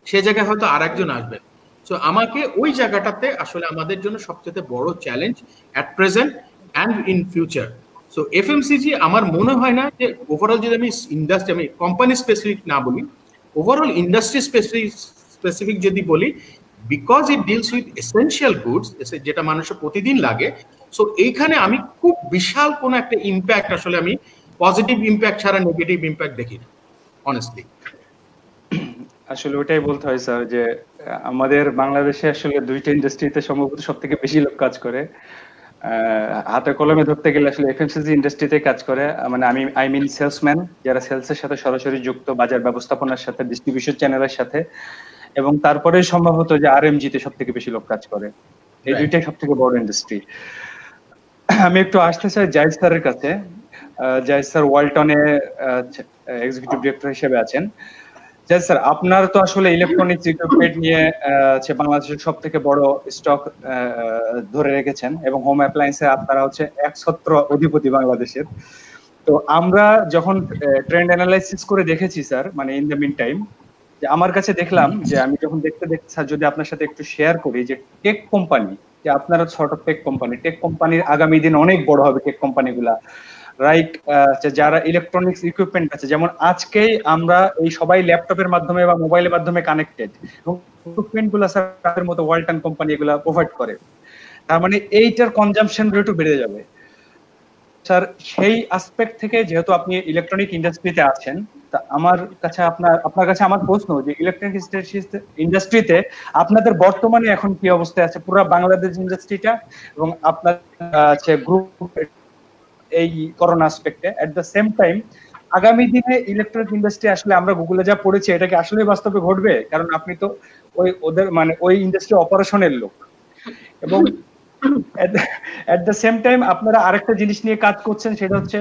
সে জায়গায় হয়তো আর একজন আসবেন। সো আমাকে ওই জায়গাটাতে আসলে আমাদের জন্য সবচেয়ে বড় challenge at present and in future. So FMCG আমার মনে হয় না যে ওভারঅল, যদি আমি ইন্ডাস্ট্রি, আমি কোম্পানি স্পেসিফিক না বলি, ওভারঅল ইন্ডাস্ট্রি স্পেসিফিক যদি বলি, because it deals with essential goods, যেটা মানুষের প্রতিদিন লাগে। সো এইখানে আমি খুব বিশাল কোন একটা ইম্প্যাক্ট, আসলে আমি পজিটিভ ইম্প্যাক্ট ছাড়া নেগেটিভ ইম্প্যাক্ট দেখি না অনেস্টলি। আসলে ওটাই বলতে হয় স্যার, যে আমাদের বাংলাদেশে আসলে দুইটা ইন্ডাস্ট্রিতে সম্ভবত সব থেকে বেশি লোক কাজ করে। হাতে কলমে ধরতে গেলে আসলে এফএমসিজি ইন্ডাস্ট্রিতে কাজ করে, মানে আই মিন সেলসম্যান, যারা সেলসের সাথে সরাসরি যুক্ত, বাজার ব্যবস্থাপনার সাথে, ডিস্ট্রিবিউশন চ্যানেলের সাথে, এবং তারপরে সম্ভবত যে আরএমজি তে সব থেকে বেশি লোক কাজ করে। এই দুইটাই সব থেকে বড় ইন্ডাস্ট্রি। আমি একটু আসতে চাই জাহিদ স্যারের কাছে। জাহিদ স্যার ওয়ালটনে এক্সিকিউটিভ ডিরেক্টর হিসেবে আছেন। জাহিদ স্যার, আপনার তো আসলে ইলেকট্রনিক্স ইকুইপমেন্ট নিয়ে বাংলাদেশের সব থেকে বড় স্টক ধরে রেখেছেন, এবং হোম অ্যাপ্লায়েন্সে আপনারা হচ্ছে একছত্র অধিপতি বাংলাদেশের। তো আমরা যখন ট্রেন্ড অ্যানালাইসিস করে দেখেছি স্যার, মানে ইন দ্য মিন টাইম, যে আমার কাছে দেখলাম যে আমি যখন দেখতে স্যার, যদি আপনার সাথে একটু শেয়ার করি, যে টেক কোম্পানি, যে আপনারা সর্ট অফ টেক কোম্পানির আগামী দিন অনেক বড় হবে টেক কোম্পানিগুলা, রাইট? যারা ইলেকট্রনিক্স ইকুইপমেন্ট আছে, যেমন আজকেই আমরা এই সবাই ল্যাপটপের মাধ্যমে বা মোবাইলের মাধ্যমে কানেক্টেড, এবং ইকুইপমেন্ট গুলা স্যার মতো ওয়ালটন কোম্পানি এগুলা প্রোভাইড করে। তার মানে এইটার কনজাম্পশন রেটও বেড়ে যাবে। স্যার সেই আসপেক্ট থেকে যেহেতু আপনি ইলেকট্রনিক ইন্ডাস্ট্রিতে আছেন, তা আপনার কাছে আমার প্রশ্ন যে ইলেকট্রনিক ইন্ডাস্ট্রিতে আপনাদের বর্তমানে এখন কি অবস্থায় আছে পুরো বাংলাদেশ ইন্ডাস্ট্রিটা, এবং আপনার গ্রুপ এই করোনা আসপেক্টে এট দ্য সেম টাইম আগামী দিনে ইলেকট্রনিক ইন্ডাস্ট্রি আসলে আমরা গুগলে যা পড়েছি এটা কি আসলে বাস্তবে ঘটবে? কারণ আপনি তো ওদের মানে ওই ইন্ডাস্ট্রি অপারেশনের লোক, এবং এট দ্য সেম টাইম আপনারা আরেকটা জিনিস নিয়ে কাজ করছেন, সেটা হচ্ছে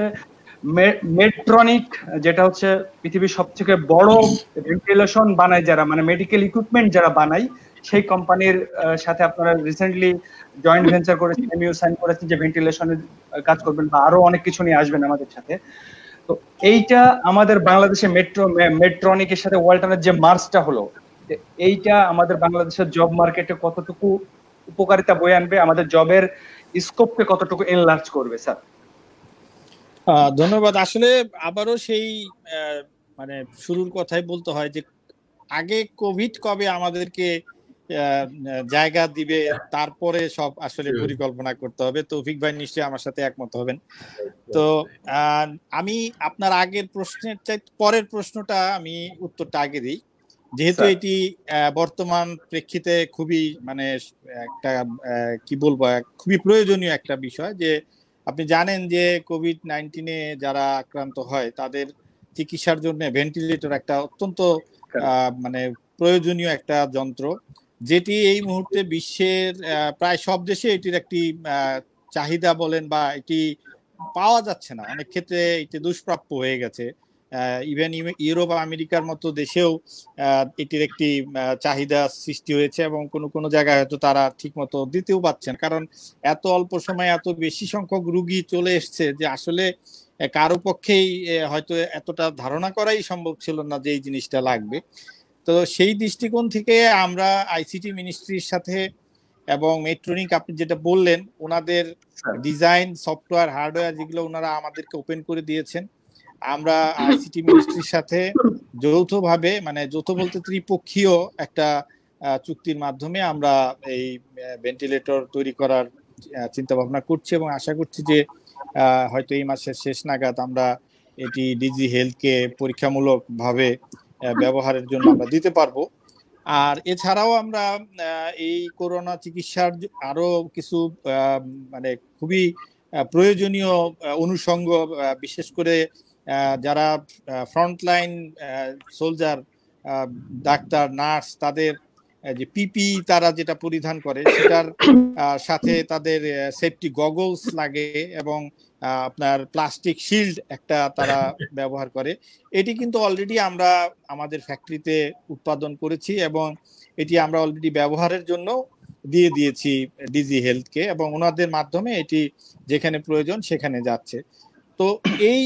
মেডট্রনিক, যেটা হচ্ছে পৃথিবীর সবথেকে বড় ভেন্টিলেশন বানায় যারা, মানে মেডিকেল ইকুইপমেন্ট যারা বানায়, সেই কোম্পানির সাথে আপনারা রিসেন্টলি জয়েন্ট ভেঞ্চার করেছেন, এমইউ সাইন করেছেন যে ভেন্টিলেশনের কাজ করবেন, বা আরো অনেক কিছু নিয়ে আসবেন আমাদের সাথে। তো এইটা আমাদের বাংলাদেশে মেডট্রনিকের সাথে ওয়ালটনের যে মার্জটা হলো, এইটা আমাদের বাংলাদেশের জব মার্কেটে কতটুকু উপকারিতা বয়ে আনবে, আমাদের জবের স্কোপকে কতটুকু এনলার্জ করবে স্যার? ধন্যবাদ। আসলে আবারও সেই মানে শুরুর কথাই বলতে হয় যে আগে কোভিড কবে আমাদেরকে জায়গা দিবে, তারপরে সব আসলে পরিকল্পনা করতে হবে। তৌফিক ভাই নিশ্চয়ই আমার সাথে একমত হবেন। তো আমি আপনার আগের প্রশ্নের পরের প্রশ্নটা আমি উত্তরটা আগে দিই, যেহেতু এটি বর্তমান প্রেক্ষিতে খুবই মানে একটা কি বলবো খুবই প্রয়োজনীয় একটা বিষয়। যে আপনি জানেন যে কোভিড-19 যারা আক্রান্ত হয় তাদের চিকিৎসার জন্য ভেন্টিলেটর একটা অত্যন্ত মানে প্রয়োজনীয় একটা যন্ত্র, যেটি এই মুহূর্তে বিশ্বের প্রায় সব দেশে এটির একটি চাহিদা বলেন বা এটি পাওয়া যাচ্ছে না, অনেক ক্ষেত্রে এটি দুষ্প্রাপ্য হয়ে গেছে। ইভেন ইউরোপ আমেরিকার মতো দেশেও এটির একটি চাহিদা সৃষ্টি হয়েছে, এবং কোনো জায়গায় হয়তো তারা ঠিক মতো দিতেও পাচ্ছেন, কারণ এত অল্প সময়ে এত বেশি সংখ্যক রুগী চলে এসছে যে আসলে কারো পক্ষেই হয়তো এতটা ধারণা করাই সম্ভব ছিল না যে এই জিনিসটা লাগবে। তো সেই দৃষ্টিকোণ থেকে আমরা আইসিটি মিনিস্ট্রির সাথে এবং মেডট্রনিক আপনি যেটা বললেন ওনাদের ডিজাইন সফটওয়্যার হার্ডওয়্যার যেগুলো ওনারা আমাদেরকে ওপেন করে দিয়েছেন, আমরা আইসিটি মিনিস্ট্রির সাথে যৌথভাবে, মানে যৌথ বলতে ত্রিপক্ষীয় একটা চুক্তির মাধ্যমে আমরা এই ভেন্টিলেটর তৈরি করার চিন্তা ভাবনা করছি, এবং আশা করছি যে হয়তো এই মাসের শেষ নাগাদ আমরা এটি ডিজি হেলথকে পরীক্ষামূলক ভাবে ব্যবহারের জন্য আমরা দিতে পারবো। আর এছাড়াও আমরা এই করোনা চিকিৎসার আরো কিছু মানে খুবই প্রয়োজনীয় অনুষঙ্গ, বিশেষ করে যারা ফ্রন্টলাইন সোলজার, ডাক্তার, নার্স, তাদের যে পিপি তারা যেটা পরিধান করে সেটার সাথে তাদের সেফটি গগলস লাগে, এবং আপনার প্লাস্টিক শিল্ড একটা তারা ব্যবহার করে। এটি কিন্তু অলরেডি আমরা আমাদের ফ্যাক্টরিতে উৎপাদন করেছি, এবং এটি আমরা অলরেডি ব্যবহারের জন্য দিয়ে দিয়েছি ডিজি হেলথকে, এবং ওনাদের মাধ্যমে এটি যেখানে প্রয়োজন সেখানে যাচ্ছে। তো এই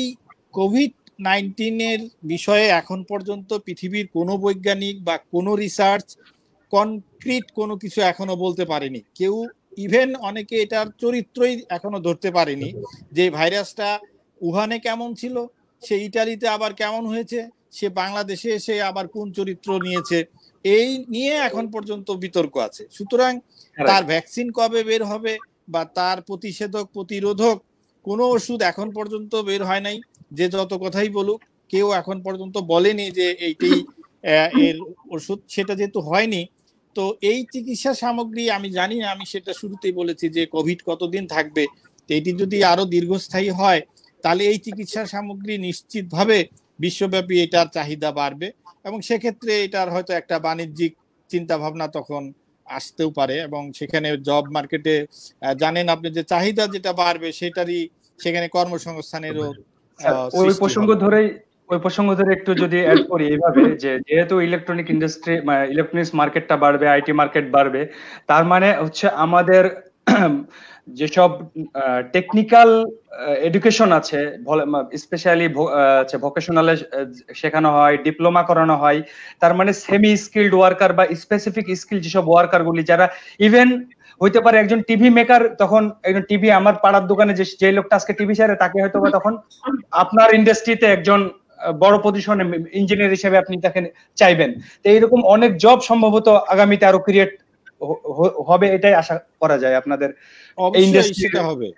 কোভিড-19 বিষয়ে এখন পর্যন্ত পৃথিবীর কোনো বৈজ্ঞানিক বা কোনো রিসার্চ কনক্রিট কোনো কিছু এখনো বলতে পারেনি কেউ। ইভেন অনেকে এটার চরিত্রই এখনো ধরতে পারেনি, যে ভাইরাসটা উহানে কেমন ছিল, সে ইটালিতে আবার কেমন হয়েছে, সে বাংলাদেশে এসে আবার কোন চরিত্র নিয়েছে, এই নিয়ে এখন পর্যন্ত বিতর্ক আছে। সুতরাং তার ভ্যাকসিন কবে বের হবে বা তার প্রতিষেধক প্রতিরোধক কোনো ওষুধ এখন পর্যন্ত বের হয় নাই। যে যত কথাই বলুক, কেউ এখন পর্যন্ত বলেনি যে এইটি এর ওষুধ, সেটা যেহেতু হয়নি। তো এই চিকিৎসা সামগ্রী আমি জানি না, আমি সেটা শুরুতেই বলেছি যে কোভিড কতদিন থাকবে, এটি যদি আরো দীর্ঘস্থায়ী হয় তাহলে এই চিকিৎসা সামগ্রী নিশ্চিতভাবে বিশ্বব্যাপী এটার চাহিদা বাড়বে, এবং সেক্ষেত্রে এটার হয়তো একটা বাণিজ্যিক চিন্তা ভাবনা তখন আসতেও পারে, এবং সেখানে জব মার্কেটে জানেন আপনি যে চাহিদা যেটা বাড়বে সেটারই সেখানে কর্মসংস্থানেরও ওই প্রসঙ্গ ধরে একটু যদি অ্যাড করি এইভাবে, যে যেহেতু ইলেকট্রনিক ইন্ডাস্ট্রি ইলেকট্রনিক্স মার্কেটটা বাড়বে, আইটি মার্কেট বাড়বে, তার মানে হচ্ছে আমাদের যেসব টেকনিক্যাল এডুকেশন আছে, স্পেশালি ভোকেশনালে শেখানো হয়, ডিপ্লোমা করানো হয়, তার মানে সেমি স্কিলড ওয়ার্কার বা স্পেসিফিক স্কিল যেসব ওয়ার্কার গুলি, যারা ইভেন হইতে পারে একজন টিভি মেকার, তখন একজন টিভি আমার পাড়ার দোকানে যে লোকটা আজকে টিভি সারে, তাকে হয়তো বা তখন আপনার ইন্ডাস্ট্রিতে একজন বড় পজিশনে ইঞ্জিনিয়ার হিসেবে আপনি তাকে চাইবেন। তো এইরকম অনেক জব সম্ভবত আগামীতে আরো ক্রিয়েট হবে, এটাই আশা করা যায় আপনাদের অবশ্যই সেটা হবে।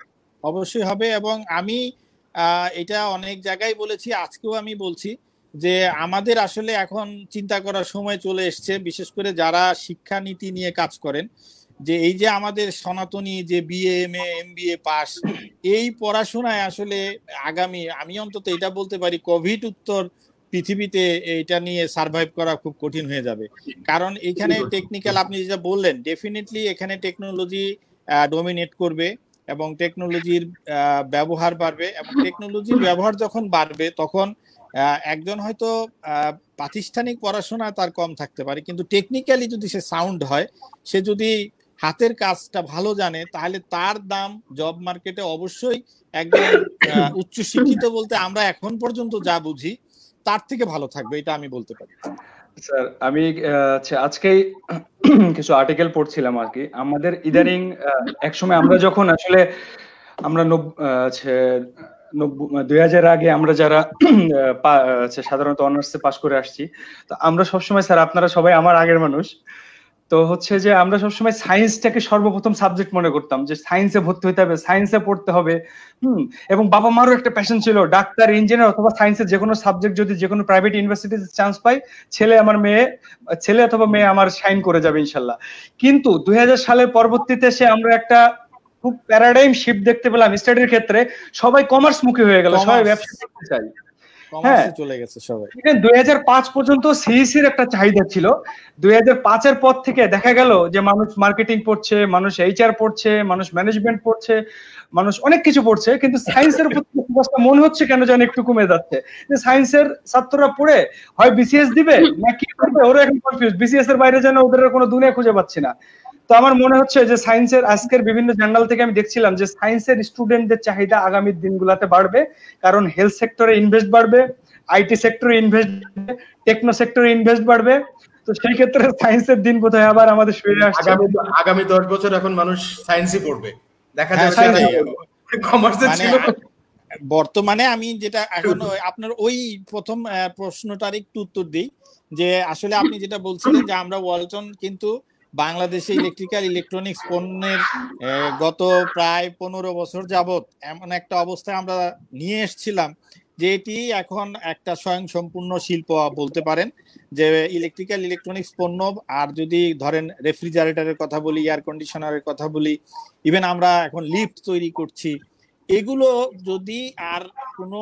অবশ্যই হবে। এবং আমি এটা অনেক জায়গায় বলেছি, আজকেও আমি বলছি যে আমাদের আসলে এখন চিন্তা করার সময় চলে এসছে, বিশেষ করে যারা শিক্ষানীতি নিয়ে কাজ করেন, যে এই যে আমাদের সনাতনী যে বিএ এমএ এমবিএ পাস, এই পড়াশোনায় আসলে আগামী, আমি অন্তত এটা বলতে পারি, কোভিড উত্তর পৃথিবীতে এটা নিয়ে সার্ভাইভ করা খুব কঠিন হয়ে যাবে। কারণ এখানে টেকনিক্যাল, আপনি যেটা বললেন, ডেফিনেটলি এখানে টেকনোলজি ডমিনেট করবে এবং টেকনোলজির ব্যবহার বাড়বে, এবং টেকনোলজির ব্যবহার যখন বাড়বে তখন একজন হয়তো প্রাতিষ্ঠানিক পড়াশোনা তার কম থাকতে পারে, কিন্তু টেকনিক্যালি যদি সে সাউন্ড হয়, সে যদি হাতের কাজটা ভালো জানে, তাহলে তার দাম জব মার্কেটে অবশ্যই একজন উচ্চ শিক্ষিত বলতে আমরা এখন পর্যন্ত যা বুঝি তার থেকে ভালো থাকবে, এটা আমি বলতে পারি। স্যার আমি আজকেই কিছু আর্টিকেল পড়ছিলাম আর কি। আমাদের ইদানিং একসময় আমরা যখন আসলে আমরা 2000 আগে আমরা যারা সাধারণত অনার্সে পাশ করে আসছি, তো আমরা সবসময়, স্যার আপনারা সবাই আমার আগের মানুষ, তো হচ্ছে যে আমরা সবসময় সায়েন্সটাকে সর্বপ্রথম সাবজেক্ট মনে করতাম, যে সায়েন্সে ভর্তি হতে হবে, সায়েন্সে পড়তে হবে। এবং বাবা মারও একটা প্যাশন ছিল, ডাক্তার ইঞ্জিনিয়ার অথবা সায়েন্সের যে কোনো সাবজেক্ট, যদি যে কোনো প্রাইভেট ইউনিভার্সিটিতে চান্স পাই, ছেলে অথবা মেয়ে আমার শাইন করে যাবে ইনশাল্লাহ। কিন্তু 2000 সালের পরবর্তীতে সে আমরা একটা খুব প্যারাডাইম শিফট দেখতে পেলাম স্টাডির ক্ষেত্রে। সবাই কমার্স মুখী হয়ে গেল, সবাই ব্যবসা করতে চাই। হ্যাঁ, চলে গেছে সবাই। 2005 পর্যন্ত সিইসির একটা চাহিদা ছিল। 2005 এর পর থেকে দেখা গেল যে মানুষ মার্কেটিং পড়ছে, মানুষ এইচআর পড়ছে, মানুষ ম্যানেজমেন্ট পড়ছে, মানুষ অনেক কিছু পড়ছে, কিন্তু সায়েন্সের প্রতি ফোকাসটা মনে হচ্ছে কেন যেন একটু কমে যাচ্ছে। যে সায়েন্সের ছাত্ররা পড়ে হয় বিসিএস দিবে না কি করবে, ওরা এখন কনফিউজ। বিসিএস এর বাইরে যেন ওদের কোনো দুনিয়া খুঁজে পাচ্ছি না। তো আমার মনে হচ্ছে যে সায়েন্সের আজকের বিভিন্ন জার্নাল থেকে আমি দেখছিলাম যে সায়েন্সের স্টুডেন্টদের চাহিদা আগামী দিনগুলোতে বাড়বে, কারণ হেলথ সেক্টরে ইনভেস্ট বাড়বে, আইটি সেক্টরে ইনভেস্ট বাড়বে, টেকনো সেক্টরে ইনভেস্ট বাড়বে। তো সেই ক্ষেত্রে সায়েন্সের দিন বোধহয় আবার আমাদের ফিরে আসছে। আগামী 10 বছর এখন মানুষ সায়েন্সই পড়বে, দেখা যাচ্ছে কমার্সে ছিল। বর্তমানে আমি যেটা এখন আপনার ওই প্রথম প্রশ্নটার একটু উত্তর দিই, যে আসলে আপনি যেটা বলছিলেন যে আমরা ওয়ালটন কিন্তু বাংলাদেশে ইলেকট্রনিক্স পণ্যের গত প্রায় 15 বছর যাবত এমন একটা অবস্থায় আমরা নিয়ে এসেছিলাম যে এটি এখন একটা স্বয়ংসম্পূর্ণ শিল্প বলতে পারেন। যে ইলেকট্রনিক্স পণ্য, আর যদি ধরেন রেফ্রিজারেটরের কথা বলি, এয়ার কন্ডিশনারের কথা বলি, ইভেন আমরা এখন লিফট তৈরি করছি, এগুলো যদি আর কোনো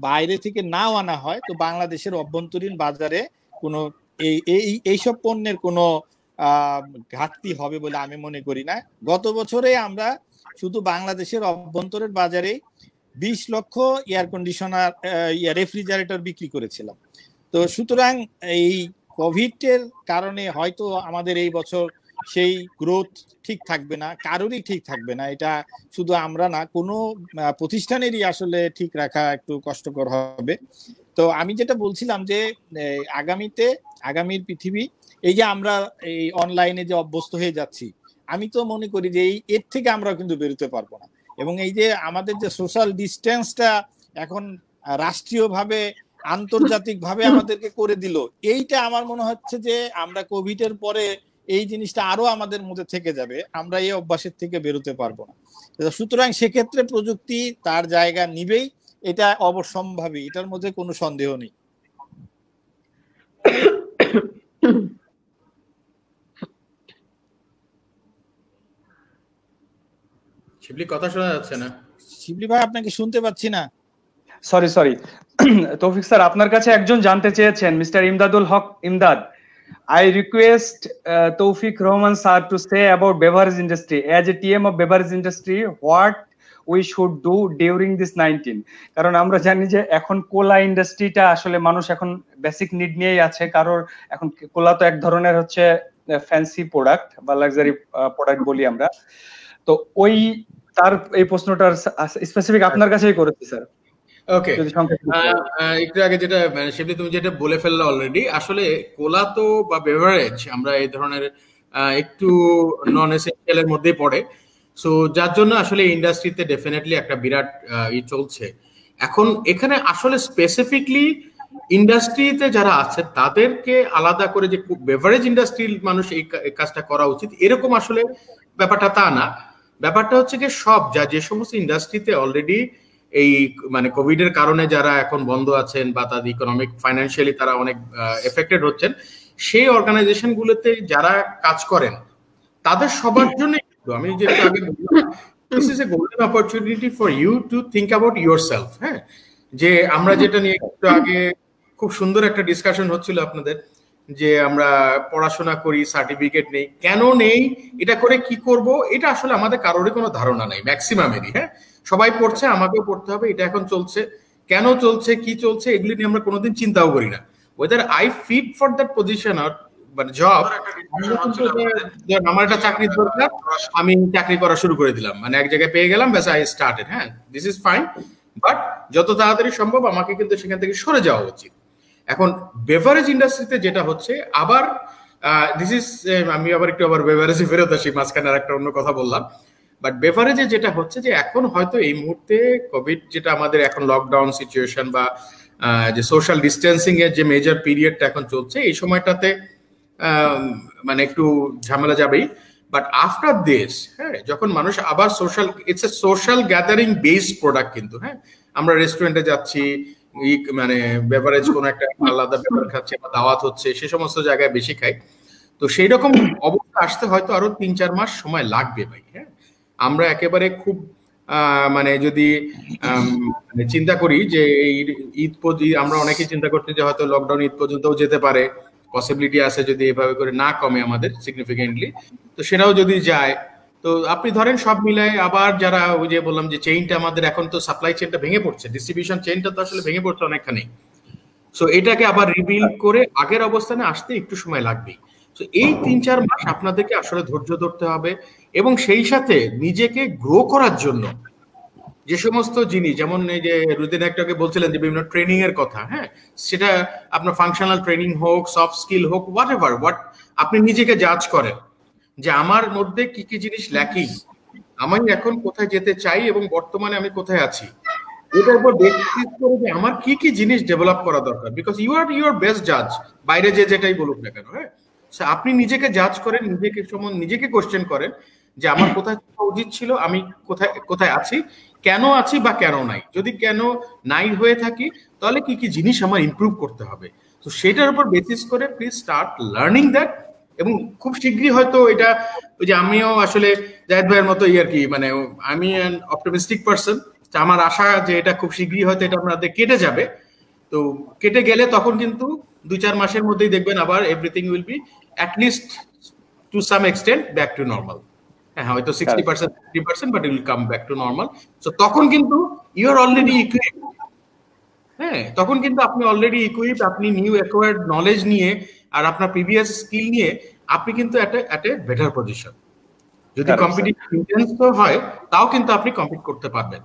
বাইরে থেকে নাও আনা হয়, তো বাংলাদেশের অভ্যন্তরীণ বাজারে কোনো এইসব পণ্যের কোনো ঘাটতি হবে বলে আমি মনে করি না। গত বছরে আমরা শুধু বাংলাদেশের অভ্যন্তরের বাজারে 20 লক্ষ এয়ার কন্ডিশনার রেফ্রিজারেটর বিক্রি করেছিলাম। তো সুতরাং এই কোভিড এর কারণে হয়তো আমাদের এই বছর সেই গ্রোথ ঠিক থাকবে না, কারোরই ঠিক থাকবে না। এটা শুধু আমরা না, কোনো প্রতিষ্ঠানেরই আসলে ঠিক রাখা একটু কষ্টকর হবে। তো আমি যেটা বলছিলাম যে আগামীর পৃথিবী, এই যে আমরা এই অনলাইনে যে অভ্যস্ত হয়ে যাচ্ছি, আমি তো মনে করি যে এর থেকে আমরা কিন্তু বেরোতে পারবো না। এবং এই যে আমাদের যে সোশ্যাল ডিস্টেন্সটা এখন রাষ্ট্রীয়ভাবে আন্তর্জাতিকভাবে আমাদেরকে করে দিল, এইটা আমার মনে হচ্ছে যে আমরা কোভিড এর পরে এই জিনিসটা আরো আমাদের মধ্যে থেকে যাবে, আমরা এই অভ্যাসের থেকে বেরোতে পারবো না। সুতরাং সেক্ষেত্রে প্রযুক্তি তার জায়গা নিবেই, এটা অবশ্যম্ভাবী, এটার মধ্যে কোনো সন্দেহ নেই। শিবলি কথা শোনা যাচ্ছে না। শিবলি ভাই, আপনাকে শুনতে পাচ্ছি না। সরি তৌফিক স্যার, আপনার কাছে একজন জানতে চেয়েছেন, mister Imdadul Haque Imdad. I request Tawfiq Rahman sir to say about beverage industry. As a TM of beverage industry, what we should do during this 19? কারণ আমরা জানি যে এখন কোলা ইন্ডাস্ট্রিটা আসলে মানুষ এখন বেসিক নিড নিয়েই আছে। কারণ এখন কোলা তো এক ধরনের হচ্ছে ফ্যান্সি প্রোডাক্ট বা লাক্সারি প্রোডাক্ট বলি আমরা। তো ওই তার এই প্রশ্নটার স্পেসিফিক আপনার কাছেই করেছি স্যার। ওকে, একটু আগে যেটা শিবলি তুমি যেটা বলে ফেললে অলরেডি, আসলে কোলা তো বা বেভারেজ আমরা এই ধরনের একটু নন এসেনশিয়ালের মধ্যেই পড়ে। সো যার জন্য আসলে ইন্ডাস্ট্রিতে ডেফিনেটলি একটা বিরাট চলছে। এখন এখানে আসলে স্পেসিফিকলি ইন্ডাস্ট্রিতে যারা আছে তাদেরকে আলাদা করে যে বেভারেজ ইন্ডাস্ট্রির মানুষ এই কাজটা করা উচিত এরকম আসলে ব্যাপারটা তা না। ব্যাপারটা হচ্ছে কি সব যে সমস্ত ইন্ডাস্ট্রিতে অলরেডি এই মানে কোভিড এর কারণে যারা এখন বন্ধ আছেন বা তাদের ইকোনমিক ফাইন্যান্সিয়ালি তারা অনেক এফেক্টেড হচ্ছেন, সেই অর্গানাইজেশন গুলোতে যারা কাজ করেন তাদের সবার জন্য আমি যেটা আগে বললাম, this is a golden opportunity for you to think about yourself. হ্যাঁ, যে আমরা যেটা নিয়ে একটু আগে খুব সুন্দর একটা ডিসকাশন হচ্ছিল আপনাদের, যে আমরা পড়াশোনা করি সার্টিফিকেট নেই, কেন নেই, এটা করে কি করব, এটা আসলে আমাদের কারোরই কোনো ধারণা নেই ম্যাক্সিমামেরই। হ্যাঁ, সবাই পড়ছে, আমাকেও পড়তে হবে, এটা এখন চলছে, কেন চলছে, কি চলছে, এগুলি নিয়ে আমরা কোনোদিন চিন্তাও করি না। Whether I fit for that position আর মানে জব, আমার একটা চাকরির দরকার, আমি চাকরি করা শুরু করে দিলাম, মানে এক জায়গায় পেয়ে গেলাম, ব্যাস আই স্টার্টেড। হ্যাঁ, দিস ইজ ফাইন, বাট যত তাড়াতাড়ি সম্ভব আমাকে কিন্তু সেখান থেকে সরে যাওয়া উচিত। এখন বেভারেজ ইন্ডাস্ট্রিতে যেটা হচ্ছে আবার দিস ইজ, আমি আবার একটু আবার বেভারেজে ফেরত আসি, মাঝখানে আর একটা অন্য কথা বললাম, বাট বেভারেজে যেটা হচ্ছে যে এখন হয়তো এই মুহূর্তে কোভিড যেটা আমাদের এখন লকডাউন সিচুয়েশন বা যে সোশ্যাল ডিস্টেন্সিং এর যে মেজর পিরিয়ডটা এখন চলছে, এই সময়টাতে মানে একটু ঝামেলা যাবেই। বাট আফটার দিস, হ্যাঁ, যখন মানুষ আবার social, it's a social gathering based product কিন্তু। হ্যাঁ, আমরা রেস্টুরেন্টে যাচ্ছি, মানে বেভারেজ কোনো একটা আলাদা বেভারেজ খাচ্ছে বা দাওয়াত হচ্ছে, সে সমস্ত জায়গায় বেশি খাই। তো সেই রকম অবস্থা আসতে হয়তো আরো 3-4 মাস সময় লাগবে ভাই। হ্যাঁ, আমরা একেবারে খুব মানে যদি চিন্তা করি যে এই ঈদ আমরা অনেকেই চিন্তা করছি যে হয়তো লকডাউন ঈদ পর্যন্তও যেতে পারে, পসিবিলিটি আছে যদি এভাবে করে না কমে আমাদের সিগনিফিকেন্টলি, তো সেটাও যদি যায়, তো আপনি ধরেন সব মিলায় আবার যারা ওই যে বললাম যে চেইনটা আমাদের এখন তো সাপ্লাই চেইনটা ভেঙে পড়ছে, ডিস্ট্রিবিউশন চেইনটা তো আসলে ভেঙে পড়ছে অনেকখানি, সো এটাকে আবার রিবিল্ড করে আগের অবস্থানে আসতে একটু সময় লাগবেই। তো এই 3-4 মাস আপনাদেরকে আসলে ধৈর্য ধরতে হবে, এবং সেই সাথে নিজেকে গ্রো করার জন্য যে সমস্ত জিনিস, যেমন এই যে রুদিন একটাকে বলছিলেন যে বিভিন্ন ট্রেনিং এর কথা, হ্যাঁ, সেটা আপনার ফাংশনাল ট্রেনিং হোক, সফট স্কিল হোক, হোয়াট আপনি নিজেকে জাজ করেন যে আমার মধ্যে কি কি জিনিস ল্যাকিং, আমি এখন কোথায় যেতে চাই এবং বর্তমানে আমি কোথায় আছি, এটার উপর বেসিস করে যে আমার কি কি জিনিস ডেভেলপ করা দরকার, because you are your best জাজ, বাইরে যে যেটাই বলুক না কেন। হ্যাঁ, আপনি নিজেকে জাজ করেন, নিজেকে কোশ্চেন করেন যে আমার কোথায় উচিত ছিল, আমি কোথায় কোথায় আছি, কেন আছি বা কেন নাই, যদি কেন নাই হয়ে থাকি তাহলে কি কি জিনিস আমার ইমপ্রুভ করতে হবে। তো সেটার উপর বেসিস করে প্লিজ স্টার্ট লার্নিং দ্যাট, এবং খুব শীঘ্রই হয়তো এটা, ওই যে আমিও আসলে জাহিদ ভাইয়ের মতো আর কি, মানে আমি অ্যান অপটিমিস্টিক পারসন, আমার আশা যে এটা খুব শীঘ্রই হয়তো এটা আমাদের কেটে যাবে। তো কেটে গেলে তখন কিন্তু 2-4 মাসের মধ্যেই দেখবেন আবার everything will be at least to some extent back to normal. হ্যাঁ, হয়তো 60%, 50%, but it will come back to normal. So তখন কিন্তু ইউ আর অলরেডি ইকুইপড। হ্যাঁ, তখন কিন্তু আপনি অলরেডি ইকুইপড, আপনি নিউ অ্যাকোয়ার্ড নলেজ নিয়ে আর আপনার প্রিভিয়াস স্কিল নিয়ে আপনি কিন্তু এট এ বেটার পজিশন। যদি কম্পিটিশন ইন্টেন্স হয় তাও কিন্তু আপনি কম্পিট করতে পারবেন।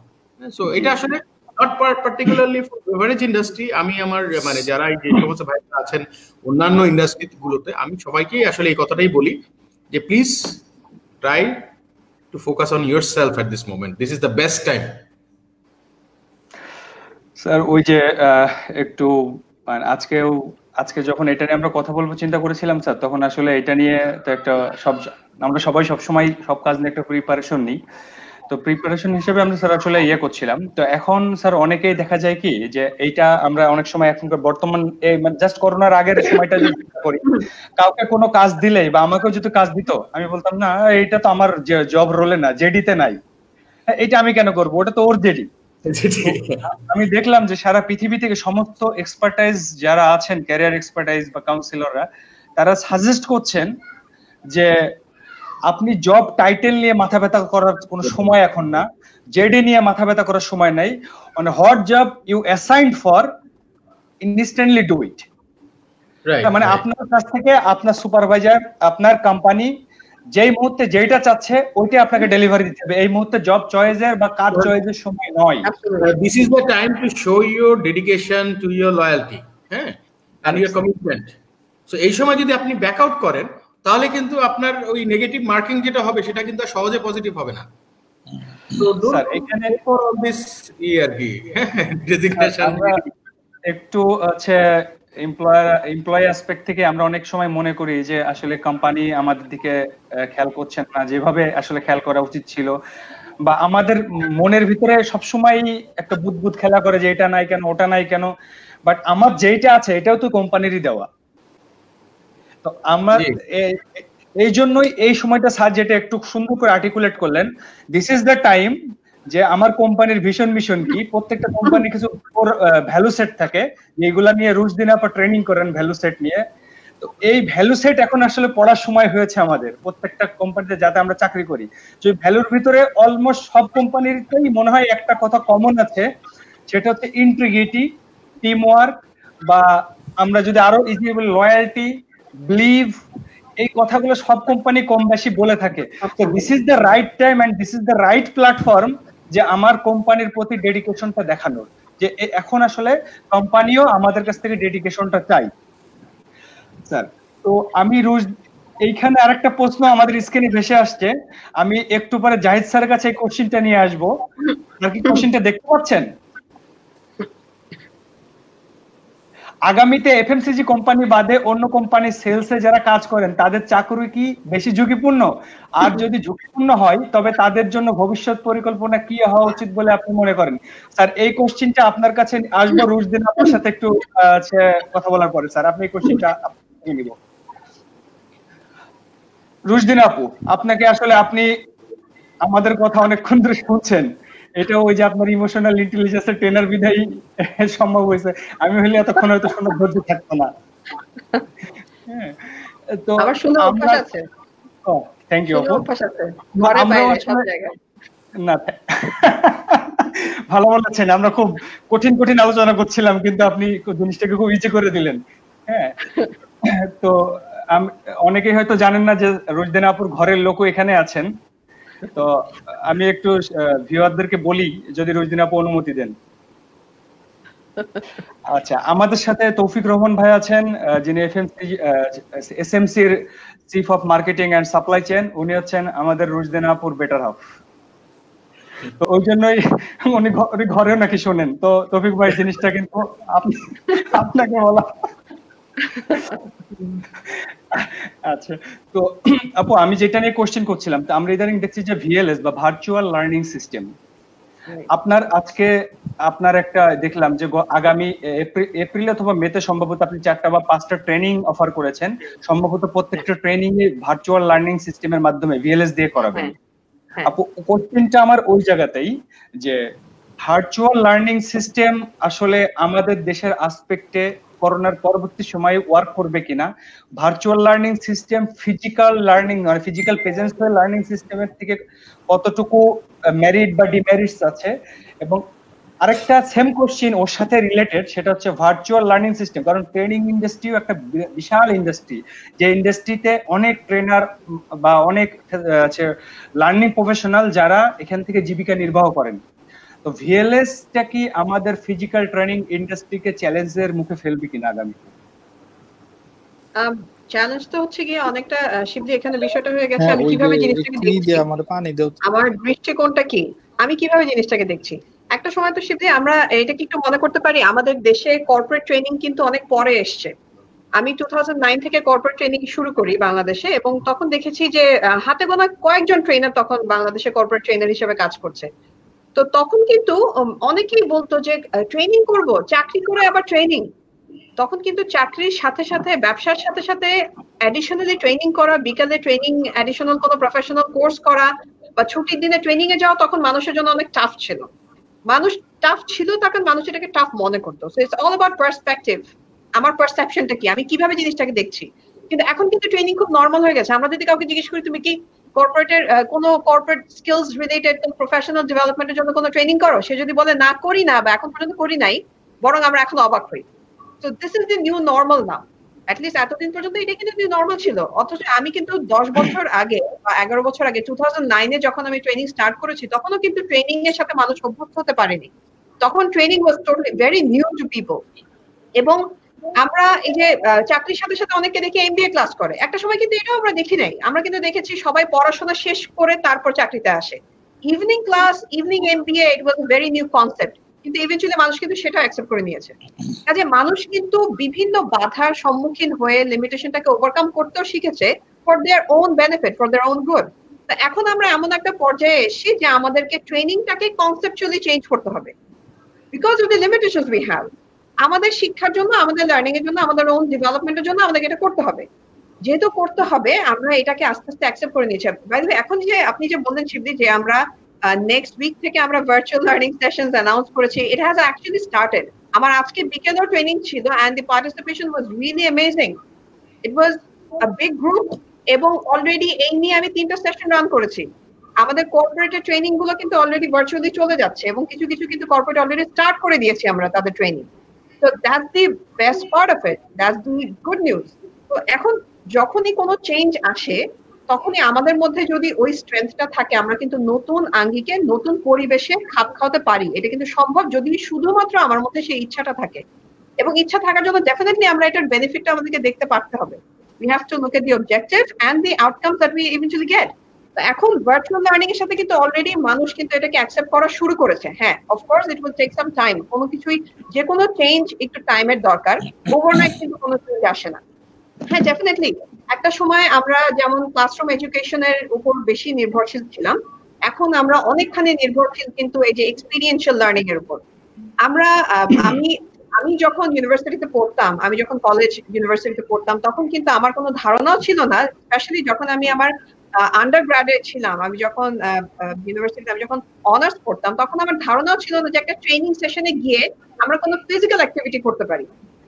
সো এটা আসলে not particularly for beverage industry, আমি আমার মানে যারা এই যে সমস্ত ভাইরা আছেন অন্যান্য ইন্ডাস্ট্রি গুলোতে, আমি সবাইকেই আসলে এই কথাটাই বলি যে please try to focus on yourself at this moment. This is the best time. Sir, ওই যে একটু মানে আজকে যখন এটা নিয়ে আমরা কথা বলবো চিন্তা করেছিলাম স্যার, তখন আসলে এটা নিয়ে তো একটা আমরা সবাই সবসময় সব কাজ নিয়ে একটা প্রিপারেশন নিই, তো প্রিপারেশন হিসেবে আমরা স্যার আসলে করছিলাম। তো এখন স্যার অনেকেই দেখা যায় কি যে এইটা আমরা অনেক সময় এখনকার বর্তমান জাস্ট করোনার আগের সময়টা যদি করি, কাউকে কোনো কাজ দিলেই বা আমাকেও যদি কাজ দিত, আমি বলতাম না এইটা তো আমার জব রোলে না, জেডিতে নাই, এটা আমি কেন করবো, ওটা তো ওর জেডি। আমি দেখলাম যে সারা পৃথিবী থেকে সমস্ত এক্সপার্টাইজ যারা আছেন, ক্যারিয়ার এক্সপার্টাইজ বা কাউন্সিলররা, তারা সাজেস্ট করছেন যে আপনি জব টাইটেল নিয়ে মাথা ব্যথা করার কোনো সময় এখন না, জেডি নিয়ে মাথা ব্যথা করার সময় নাই, on what job you assigned for instantly do it. মানে আপনার কাছ থেকে আপনার সুপারভাইজার, আপনার কোম্পানি যেই মুহূর্তে যেটা চাচ্ছে ওইটা আপনাকে ডেলিভারি দিতে হবে, এই মুহূর্তে জব চয়েসের বা কাজ চয়েসের সময় নয়। This is the time to show your dedication to your loyalty, হ্যাঁ, এন্ড ইউর কমিটমেন্ট। সো এই সময় যদি আপনি ব্যাক আউট করেন তাহলে কিন্তু আপনার ওই নেগেটিভ মার্কিং যেটা হবে সেটা কিন্তু সহজে পজিটিভ হবে না। তো স্যার এখানে ফর অল দিস আর কি রেজিগনেশন একটু এমপ্লয় অ্যাসপেক্ট থেকে আমরা অনেক সময় মনে করি যে আসলে কোম্পানি আমাদের দিকে খেয়াল করছেন না যেভাবে আসলে খেয়াল করা উচিত ছিল, বা আমাদের মনের ভিতরে সবসময় একটা বুদবুদ খেলা করে যে এটা নাই কেন, ওটা নাই কেন, বাট আমার যেটা আছে এটাও তো কোম্পানিরই দেওয়া। তো আমার এই জন্যই এই সময়টা স্যার যেটা একটু সুন্দর করে আর্টিকুলেট করলেন, দিস ইজ দ্য টাইম যে আমার কোম্পানির ভিশন মিশন কি। প্রত্যেকটা কোম্পানির কিছু ভ্যালু সেট থাকে, এইগুলা নিয়ে রুশদিন আপা ট্রেনিং করেন ভ্যালু সেট নিয়ে। তো এই ভ্যালু সেট এখন আসলে পড়ার সময় হয়েছে আমাদের প্রত্যেকটা কোম্পানিতে যাতে আমরা চাকরি করি। যে ভ্যালুর ভিতরে অলমোস্ট সব কোম্পানিতেই মনে হয় একটা কথা কমন আছে, সেটা হচ্ছে ইন্টিগ্রিটি, টিম ওয়ার্ক, বা আমরা যদি আরো ইজি বলি লয়্যালটি, বিলিভ, এই কথাগুলো সব কোম্পানি কম বেশি বলে থাকে। তো this is the right time and this is the right platform যে আমার কোম্পানির প্রতি ডেডিকেশনটা দেখানোর, যে এখন আসলে কোম্পানিও আমাদের কাছ থেকে ডেডিকেশনটা চাই। স্যার, তো আমি এইখানে আরেকটা প্রশ্ন আমাদের স্ক্রিনে ভেসে আসছে, আমি একটু পরে জাহিদ স্যারের কাছে এই কোশ্চেনটা নিয়ে আসবো। আর কি কোশ্চেনটা দেখতে পাচ্ছেন? আগামীতে এফএমসিজি কোম্পানি বাদে অন্য কোম্পানি সেলসে যারা কাজ করেন তাদের চাকরি কি বেশি ঝুঁকিপূর্ণ? আর যদি ঝুঁকিপূর্ণ হয় তবে তাদের জন্য ভবিষ্যৎ পরিকল্পনা কি হওয়া উচিত বলে আপনি মনে করেন? স্যার, এই কোশ্চেনটা আপনার কাছে আসবো রুশদিন আপনার সাথে একটু কথা বলার পরে। স্যার, আপনি এই কোশ্চেনটা নিব। রুশদিন আপু, আপনাকে আসলে আপনি আমাদের কথা অনেকক্ষণ ধরে শুনছেন, এটা ওই যে আপনার ইমোশনাল ইন্টেলিজেন্সের ট্রেনার বিধাই সম্ভব হয়েছে। আমি হলে এতক্ষণ হয়তো শোনার ধৈর্য থাকতো না। তো আমার শুনে অভ্যাস আছে। থ্যাংক ইউ আপু। অভ্যাস আছে, ঘরে বাইরে সব জায়গায়। না, ভালো বলেছেন। আমরা খুব কঠিন কঠিন আলোচনা করছিলাম, কিন্তু আপনি জিনিসটাকে খুব ইজি করে দিলেন। হ্যাঁ, তো অনেকেই হয়তো জানেন না যে রুশদিন আপুর ঘরের লোকও এখানে আছেন। তো আমি একটু ভিউয়ারদেরকে বলি যদি রুশদিন আপু অনুমতি দেন। আচ্ছা, আমাদের সাথে তৌফিক রহমান ভাই আছেন, যিনি এসএমসি এর chief of marketing and supply chain. উনি হচ্ছেন আমাদের রুশদিন আপুর বেটার হাফ। তো ওই জন্যই উনি ঘরেও নাকি শোনেন। তো তৌফিক ভাই, জিনিসটা কিন্তু আপনাকে বলা। আচ্ছা, তো আপু আমি যেটা নিয়ে কোশ্চেন করছিলাম, আমরা ইদানিং দেখছি যে ভিএলএস বা ভার্চুয়াল লার্নিং সিস্টেম, আপনার আজকে আপনার একটা দেখলাম যে আগামী এপ্রিল অথবা মেতে সম্ভবত আপনি 4টা বা 5টা ট্রেনিং অফার করেছেন, সম্ভবত প্রত্যেকটা ট্রেনিং এ ভার্চুয়াল লার্নিং সিস্টেমের মাধ্যমে ভিএলএস দিয়ে করাবেন। আপু, কোশ্চেনটা আমার ওই জায়গাতেই যে ভার্চুয়াল লার্নিং সিস্টেম আসলে আমাদের দেশের আসপেক্টে করোনার পরবর্তী সময়ে ওয়ার্ক করবে কিনা, virtual learning system physical learning মানে ফিজিক্যাল প্রেজেন্স লার্নিং সিস্টেমের থেকে কতটুকু মেরিট বা ডিমেরিটস আছে, এবং আরেকটা সেম কোশ্চেন ওর সাথে রিলেটেড, সেটা হচ্ছে ভার্চুয়াল লার্নিং সিস্টেম। কারণ ট্রেনিং ইন্ডাস্ট্রিও একটা বিশাল ইন্ডাস্ট্রি, যে ইন্ডাস্ট্রিতে অনেক ট্রেনার বা অনেক লার্নিং প্রফেশনাল যারা এখান থেকে জীবিকা নির্বাহ করেন। তো ভিএলএসটা কি আমাদের ফিজিক্যাল ট্রেনিং ইন্ডাস্ট্রিকে চ্যালেঞ্জের মুখে ফেলবে কিনা আগামীতে? চ্যালেঞ্জ তো হচ্ছে গিয়ে অনেকটা শিবলি এখানে বিষয়টা হয়ে গেছে আমি কিভাবে জিনিসটাকে দেখছি, আমার দৃষ্টিকোণটা কি, আমি কিভাবে জিনিসটাকে দেখছি। একটা সময় তো শিবলি আমরা এটা কি একটু মনে করতে পারি, আমাদের দেশে কর্পোরেট ট্রেনিং কিন্তু অনেক পরে এসছে। আমি 2009 থেকে কর্পোরেট ট্রেনিং শুরু করি বাংলাদেশে, এবং তখন দেখেছি যে হাতে গোনা কয়েকজন ট্রেনার তখন বাংলাদেশে কর্পোরেট ট্রেনার হিসেবে কাজ করছে। তো তখন কিন্তু অনেকেই বলতো যে ট্রেনিং করব, চাকরি করে আবার ট্রেনিং। তখন কিন্তু চাকরির সাথে সাথে ব্যবসার সাথে সাথে অ্যাডিশনালি ট্রেনিং করা, বিকালে ট্রেনিং অ্যাডিশনাল কোনো প্রফেশনাল কোর্স করা বা ছুটির দিনে ট্রেনিং এ যাওয়া তখন মানুষের জন্য অনেক টাফ ছিল। মানুষ টাফ ছিল, তখন মানুষ এটাকে টাফ মনে করতো। So it's all about perspective, আমার পারসেপশনটা কি, আমি কিভাবে জিনিসটাকে দেখছি। কিন্তু এখন কিন্তু ট্রেনিং খুব নর্মাল হয়ে গেছে। আমরা যদি কাউকে জিজ্ঞেস করি তুমি কি কর্পোরেটের কোনো কর্পোরেট স্কিলস রিলেটেড কোনো প্রফেশনাল ডেভেলপমেন্টের জন্য কোনো ট্রেনিং করো, সে যদি বলে না করি না বা এখন পর্যন্ত করি নাই, বরং আমরা এখন অবাক হই। So this is the new normal now. At least এতদিন পর্যন্ত এটা কিন্তু নিউ নর্মাল ছিল। অথচ আমি কিন্তু 10 বছর আগে বা 11 বছর আগে 2009 এ যখন আমি ট্রেনিং স্টার্ট করেছি, তখনও কিন্তু ট্রেনিং এর সাথে মানুষ অভ্যস্ত হতে পারেনি। তখন training was totally very new to people. এবং আমরা এই যে চাকরির সাথে সাথে অনেকে দেখি এমবিএ ক্লাস করে, একটা সময় কিন্তু এটাও আমরা দেখি নাই। আমরা কিন্তু দেখেছি সবাই পড়াশোনা শেষ করে তারপর চাকরিতে আসে। Evening class, evening MBA, it was very new concept. কিন্তু ইভেন্চুয়ালি মানুষ কিন্তু সেটাও অ্যাকসেপ্ট করে নিয়েছে। কাজে মানুষ কিন্তু বিভিন্ন বাধার সম্মুখীন হয়ে লিমিটেশনটাকে ওভারকাম করতেও শিখেছে for their own benefit, for their own good. এখন আমরা এমন একটা পর্যায়ে এসেছি যে আমাদেরকে ট্রেনিংটাকে কনসেপচুয়ালি চেঞ্জ করতে হবে because of the limitations we have. আমাদের শিক্ষার জন্য, আমাদের লার্নিং এর জন্য, আমাদের ওন ডেভেলপমেন্টের জন্য আমাদেরকে এটা করতে হবে। যেহেতু করতে হবে, আমরা এটাকে আস্তে আস্তে অ্যাকসেপ্ট করে নিয়েছি। বাই দ্য ওয়ে, এখন যে আপনি যে বললেন শিবলি যে আমরা নেক্সট উইক থেকে আমরা ভার্চুয়াল লার্নিং সেশনস অ্যানাউন্স করেছি, ইট হ্যাজ অ্যাকচুয়ালি স্টার্টেড। আমার আজকে বিকেলেও ট্রেনিং ছিল and the participation was really amazing. It was a big group এবং অলরেডি এই নিয়ে আমি 3টা সেশন রান করেছি। আমাদের কর্পোরেটের ট্রেনিং গুলো কিন্তু অলরেডি ভার্চুয়ালি চলে যাচ্ছে এবং কিছু কিছু কিন্তু কর্পোরেট অলরেডি স্টার্ট করে দিয়েছি আমরা তাদের ট্রেনিং। তো that's the best part of it, that's the good news. তো এখন যখনই কোনো চেঞ্জ আসে তখনই আমাদের মধ্যে যদি ওই স্ট্রেংথটা থাকে, আমরা কিন্তু নতুন আঙ্গিকে নতুন পরিবেশে খাপ খাওয়াতে পারি। এটা কিন্তু সম্ভব যদি শুধুমাত্র আমার মধ্যে সেই ইচ্ছাটা থাকে। এবং ইচ্ছা থাকার জন্য ডেফিনেটলি আমরা এটার বেনিফিটটা আমাদেরকে দেখতে পারতে হবে। We have to look at the objectives and the outcomes that we eventually get. এখন ভার্চুয়াল লার্নিং এর সাথে কিন্তু অলরেডি মানুষ কিন্তু এটাকে অ্যাকসেপ্ট করা শুরু করেছে। হ্যাঁ, of course it will take some time. কোনো কিছুই, যে কোনো চেঞ্জ একটু টাইমের দরকার, ওভারনাইট কিন্তু কোনো চেঞ্জ আসে না। হ্যাঁ, ডেফিনেটলি একটা সময় আমরা যেমন ক্লাসরুম এডুকেশনের উপর বেশি নির্ভরশীল ছিলাম, এখন আমরা অনেকখানি নির্ভরশীল কিন্তু এই যে এক্সপেরিয়েন্সিয়াল লার্নিং এর উপর। আমরা আমি যখন ইউনিভার্সিটিতে পড়তাম, আমি যখন কলেজ ইউনিভার্সিটিতে পড়তাম, তখন কিন্তু আমার কোনো ধারণাও ছিল না, স্পেশালি যখন আমি আমার আন্ডার গ্রাজুয়েট ছিলাম, আমি যখন ইউনিভার্সিটিতে আমি যখন অনার্স পড়তাম, তখন আমার ধারণাও ছিল না যে একটা ট্রেনিং সেশনে গিয়ে আমরা কোনো ফিজিক্যাল অ্যাক্টিভিটি করতে পারি,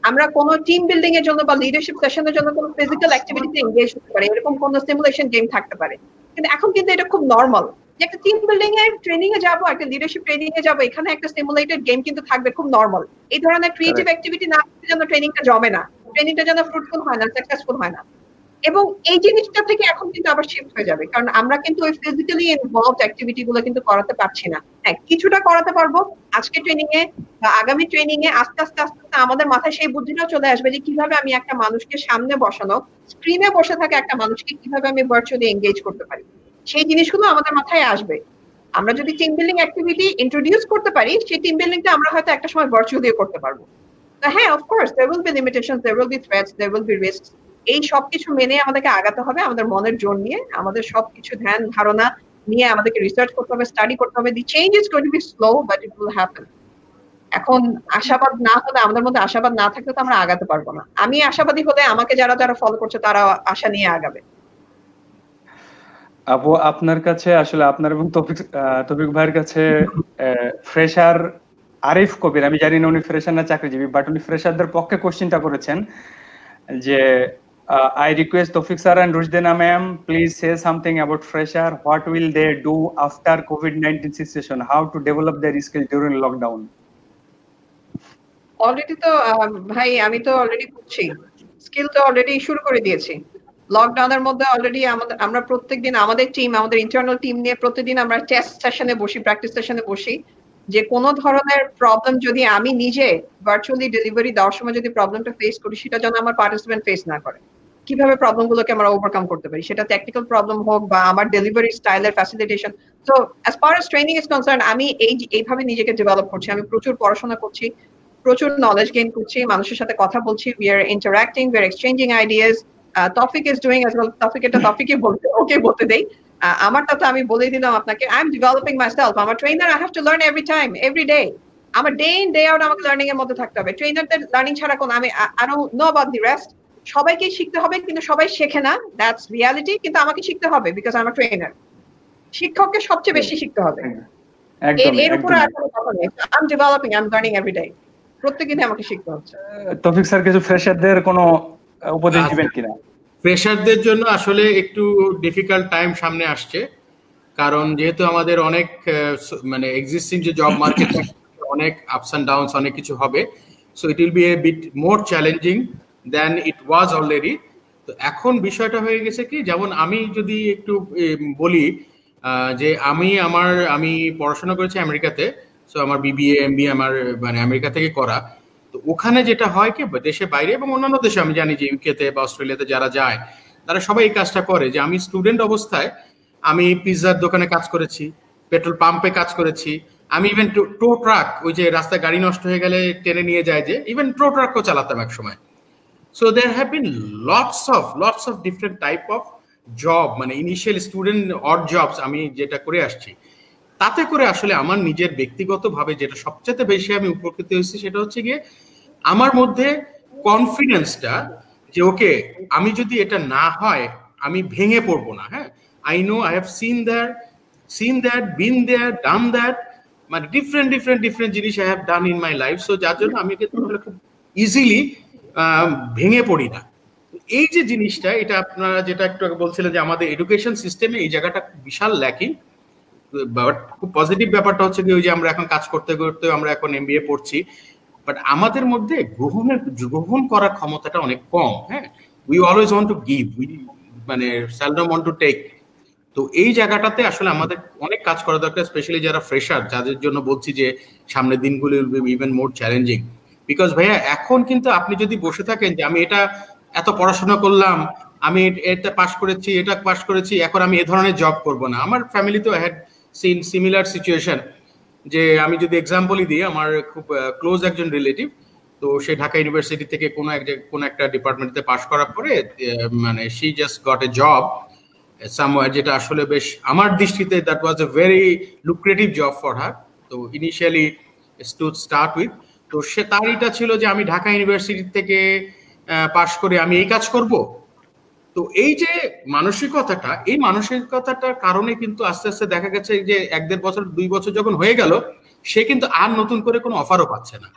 আমরা কোনো টিম বিল্ডিং এর জন্য বা লিডারশিপ সেশনের জন্য কোনো ফিজিক্যাল অ্যাক্টিভিটিতে এঙ্গেজ হতে পারি, এরকম কোনো সিমুলেশন গেম থাকতে পারে। কিন্তু এখন কিন্তু এটা খুব নর্মাল যে একটা টিম বিল্ডিং এর ট্রেনিং এ যাবো, একটা লিডারশিপ ট্রেনিং এ যাবো, এখানে একটা সিমুলেটেড গেম কিন্তু থাকবে, খুব নর্মাল। এই ধরনের ক্রিয়েটিভ অ্যাক্টিভিটি না থাকলে যেন ট্রেনিংটা জমে না, ট্রেনিংটা যেন ফ্রুটফুল হয় না, সাকসেসফুল হয় না। এবং এই জিনিসটা থেকে এখন কিন্তু আবার শিফট হয়ে যাবে, কারণ আমরা কিন্তু ওই ফিজিক্যালি ইনভলভড অ্যাক্টিভিটি গুলো কিন্তু করাতে পারছি না। হ্যাঁ, কিছুটা করাতে পারবো আজকে ট্রেনিং এ বা আগামী ট্রেনিং এ। আস্তে আস্তে আস্তে আমাদের মাথায় সেই বুদ্ধিটাও চলে আসবে যে কিভাবে আমি একটা মানুষকে সামনে বসানো, স্ক্রিনে বসে থাকা একটা মানুষকে কিভাবে আমি ভার্চুয়ালি এঙ্গেজ করতে পারি, সেই জিনিসগুলো আমাদের মাথায় আসবে। আমরা যদি টিম বিল্ডিং অ্যাক্টিভিটি ইন্ট্রোডিউস করতে পারি, সেই টিম বিল্ডিংটা আমরা হয়তো একটা সময় ভার্চুয়ালিও করতে পারবো। হ্যাঁ, of course there will be limitations, there will be threats, there will be risks. এই সবকিছু মেনে আমাদেরকে আগাতে হবে, আমাদের মনের জোর নিয়ে, আমাদের সবকিছু ধ্যান ধারণা নিয়ে আমাদেরকে রিসার্চ করতে হবে, স্টাডি করতে হবে। The change is going to be slow but it will happen. এখন আশাবাদ না হলে, আমাদের মধ্যে আশাবাদ না থাকলে তো আমরা আগাতে পারবো না। আমি আশাবাদী হলে আমাকে যারা যারা ফলো করছে তারা আশা নিয়ে আগাবে। আপু, আপনার কাছে আসলে আপনার এবং তৌফিক ভাইয়ের কাছে ফ্রেশার আরিফ কবির, আমি জানি না উনি ফ্রেশার না চাকরিজীবী, বাট উনি ফ্রেশারদের পক্ষে কোশ্চেনটা করেছেন যে I request Tawfiq sir and Rushdana ma'am, please say something about fresher. What will they do after COVID-19 situation? How to develop their skill during lockdown? Already তো ভাই আমি তো অলরেডি করছি, স্কিল তো অলরেডি শুরু করে দিয়েছি। লকডাউনের মধ্যে অলরেডি আমরা প্রত্যেকদিন আমাদের টিম, আমাদের ইন্টারনাল টিম নিয়ে প্রতিদিন আমরা টেস্ট সেশনে বসি, প্র্যাকটিস সেশনে বসি, যে কোনো ধরনের প্রবলেম যদি আমি নিজে ভার্চুয়ালি ডেলিভারি দেওয়ার সময় যদি প্রবলেমটা ফেস করি, সেটা যেন আমার পার্টিসিপেন্ট ফেস না করে। কিভাবে প্রবলেমগুলোকে আমরা ওভারকাম করতে পারি, সেটা টেকনিক্যাল প্রবলেম হোক বা আমার ডেলিভারি স্টাইলের facilitation. So as far as training is concern, আমি এইভাবে নিজেকে ডেভেলপ করছি। আমি প্রচুর পড়াশোনা করছি, প্রচুর নলেজ গেইন করছি, মানুষের সাথে কথা বলছি, we are interacting, we are exchanging ideas. Topic is doing as well. টপিকই বলতে ওকে বলতে দেই, আমারটা তো আমি বলেই দিলাম আপনাকে। I am developing myself. আমার trainer, I have to learn every time, every day. আমার ডে ইন ডে আউট আমাকে লার্নিং এর মধ্যে থাকতে হবে। ট্রেনারদের লার্নিং ছাড়া কোন I don't know about the rest. সবাইকে শিখতে হবে, কিন্তু সবাই শেখে না, দ্যাটস রিয়ালিটি। কিন্তু আমাকে শিখতে হবে because I am a trainer. শিক্ষককে সবচেয়ে বেশি শিখতে হবে, এর উপরে আর কোনো কথা নেই। I am developing, I am learning every day. প্রত্যেকদিন আমাকে শিখতে হচ্ছে। তৌফিক স্যার কিছু ফ্রেশারদের কোনো উপদেশ দিবেন কিনা? ফ্রেশারদের জন্য আসলে একটু ডিফিকাল্ট টাইম সামনে আসছে, কারণ যেহেতু আমাদের অনেক মানে এক্সিস্টিং যে জব মার্কেট অনেক আপস এন্ড ডাউনস, অনেক কিছু হবে। So it will be a bit more challenging than it was already. তো এখন বিষয়টা হয়ে গেছে কি, যেমন আমি যদি একটু বলি যে আমি পড়াশোনা করেছি আমেরিকাতে। সো আমার বিবিএ এমবিএ আমার মানে আমেরিকা থেকে করা। তো ওখানে যেটা হয় কি, দেশে বাইরে এবং অন্যান্য দেশে আমি জানি যে ইউকেতে বা অস্ট্রেলিয়াতে যারা যায় তারা সবাই এই কাজটা করে, যে আমি স্টুডেন্ট অবস্থায় আমি পিৎজার দোকানে কাজ করেছি, পেট্রোল পাম্পে কাজ করেছি, আমি ইভেন টো ট্রাক, ওই যে রাস্তায় গাড়ি নষ্ট হয়ে গেলে টেনে নিয়ে যায়, যে ইভেন টো ট্রাকও চালাতাম এক সময়। So there have been lots of different type of job, মানে ইনিশিয়াল স্টুডেন্ট অড জবস আমি যেটা করে আসছি, তাতে করে আসলে আমার নিজের ব্যক্তিগতভাবে যেটা সবচেয়ে বেশি আমি উপকৃত হয়েছি সেটা হচ্ছে গিয়ে আমার মধ্যে কনফিডেন্সটা, যে ওকে আমি যদি এটা না হয় আমি ভেঙে পড়বো না। হ্যাঁ, I know I have seen that been there done that, মানে ডিফারেন্ট জিনিস I have done in my life. So যার জন্য আমি কিন্তু খুব ইজিলি ভেঙে পড়ি না। এই যে জিনিসটা, এটা আপনারা যেটা একটু আগে বলছিলেন যে আমাদের এডুকেশন সিস্টেমে এই জায়গাটা বিশাল ল্যাকিং। বাট খুব পজিটিভ ব্যাপারটা হচ্ছে কি, ওই যে আমরা এখন কাজ করতে করতে আমরা এখন এমবিএ পড়ছি, বাট আমাদের মধ্যে গ্রহণ করার ক্ষমতাটা অনেক কম। হ্যাঁ, we always want to give, we মানে সেলডম ওয়ান্ট টু টেক। তো এই জায়গাটাতে আসলে আমাদের অনেক কাজ করা দরকার, স্পেশালি যারা ফ্রেশার, যাদের জন্য বলছি যে সামনের দিনগুলো will be even more challenging. Because ভাইয়া এখন কিন্তু আপনি যদি বসে থাকেন যে আমি এটা এত পড়াশোনা করলাম, আমি এটা পাশ করেছি, এটা পাশ করেছি, এখন আমি এ ধরনের জব করব না। আমার ফ্যামিলিতেও হ্যাড সিন সিমিলার সিচুয়েশন, যে আমি যদি এক্সাম্পলই দিই, আমার খুব ক্লোজ একজন রিলেটিভ, তো সে ঢাকা ইউনিভার্সিটি থেকে কোনো একটা ডিপার্টমেন্টে পাশ করার পরে মানে she just got a job somewhere, যেটা আসলে বেশ আমার দৃষ্টিতে that was a very lucrative job for her. তো ইনিশিয়ালি টু স্টার্ট উইথ, তো সে তার এটা ছিল যে আমি ঢাকা ইউনিভার্সিটি থেকে পাশ করে আমি এই কাজ করব। তো এই যে মানসিকতাটা, এই মানসিকতাটার কারণে কিন্তু আস্তে আস্তে দেখা গেছে যে 1-1.5 বছর 2 বছর যখন হয়ে গেল, সে কিন্তু আর নতুন করে কোনো অফারও পাচ্ছে না।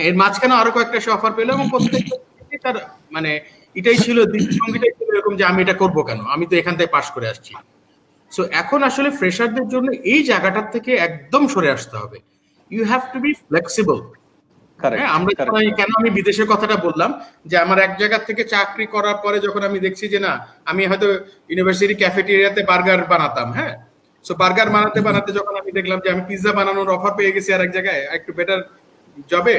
এর মাঝখানে আরো কয়েকটা সে অফার পেলো, এবং প্রত্যেকটা তার মানে এটাই ছিল দৃষ্টিভঙ্গিটাই ছিল এরকম যে আমি এটা করবো কেন, আমি তো এখান থেকে পাশ করে আসছি। সো এখন আসলে ফ্রেশারদের জন্য এই জায়গাটার থেকে একদম সরে আসতে হবে। You have to be flexible. আমরা কেন আমি বিদেশের কথাটা বললাম, যে আমার এক জায়গা থেকে চাকরি করার পরে যখন আমি দেখছি যে না, আমি হয়তো ইউনিভার্সিটি ক্যাফেটেরিয়াতে বার্গার বানাতাম, হ্যাঁ, সো বার্গার বানাতে যখন আমি দেখলাম যে আমি পিৎজা বানানোর অফার পেয়ে গেছি আর এক জায়গায় একটু বেটার জবে,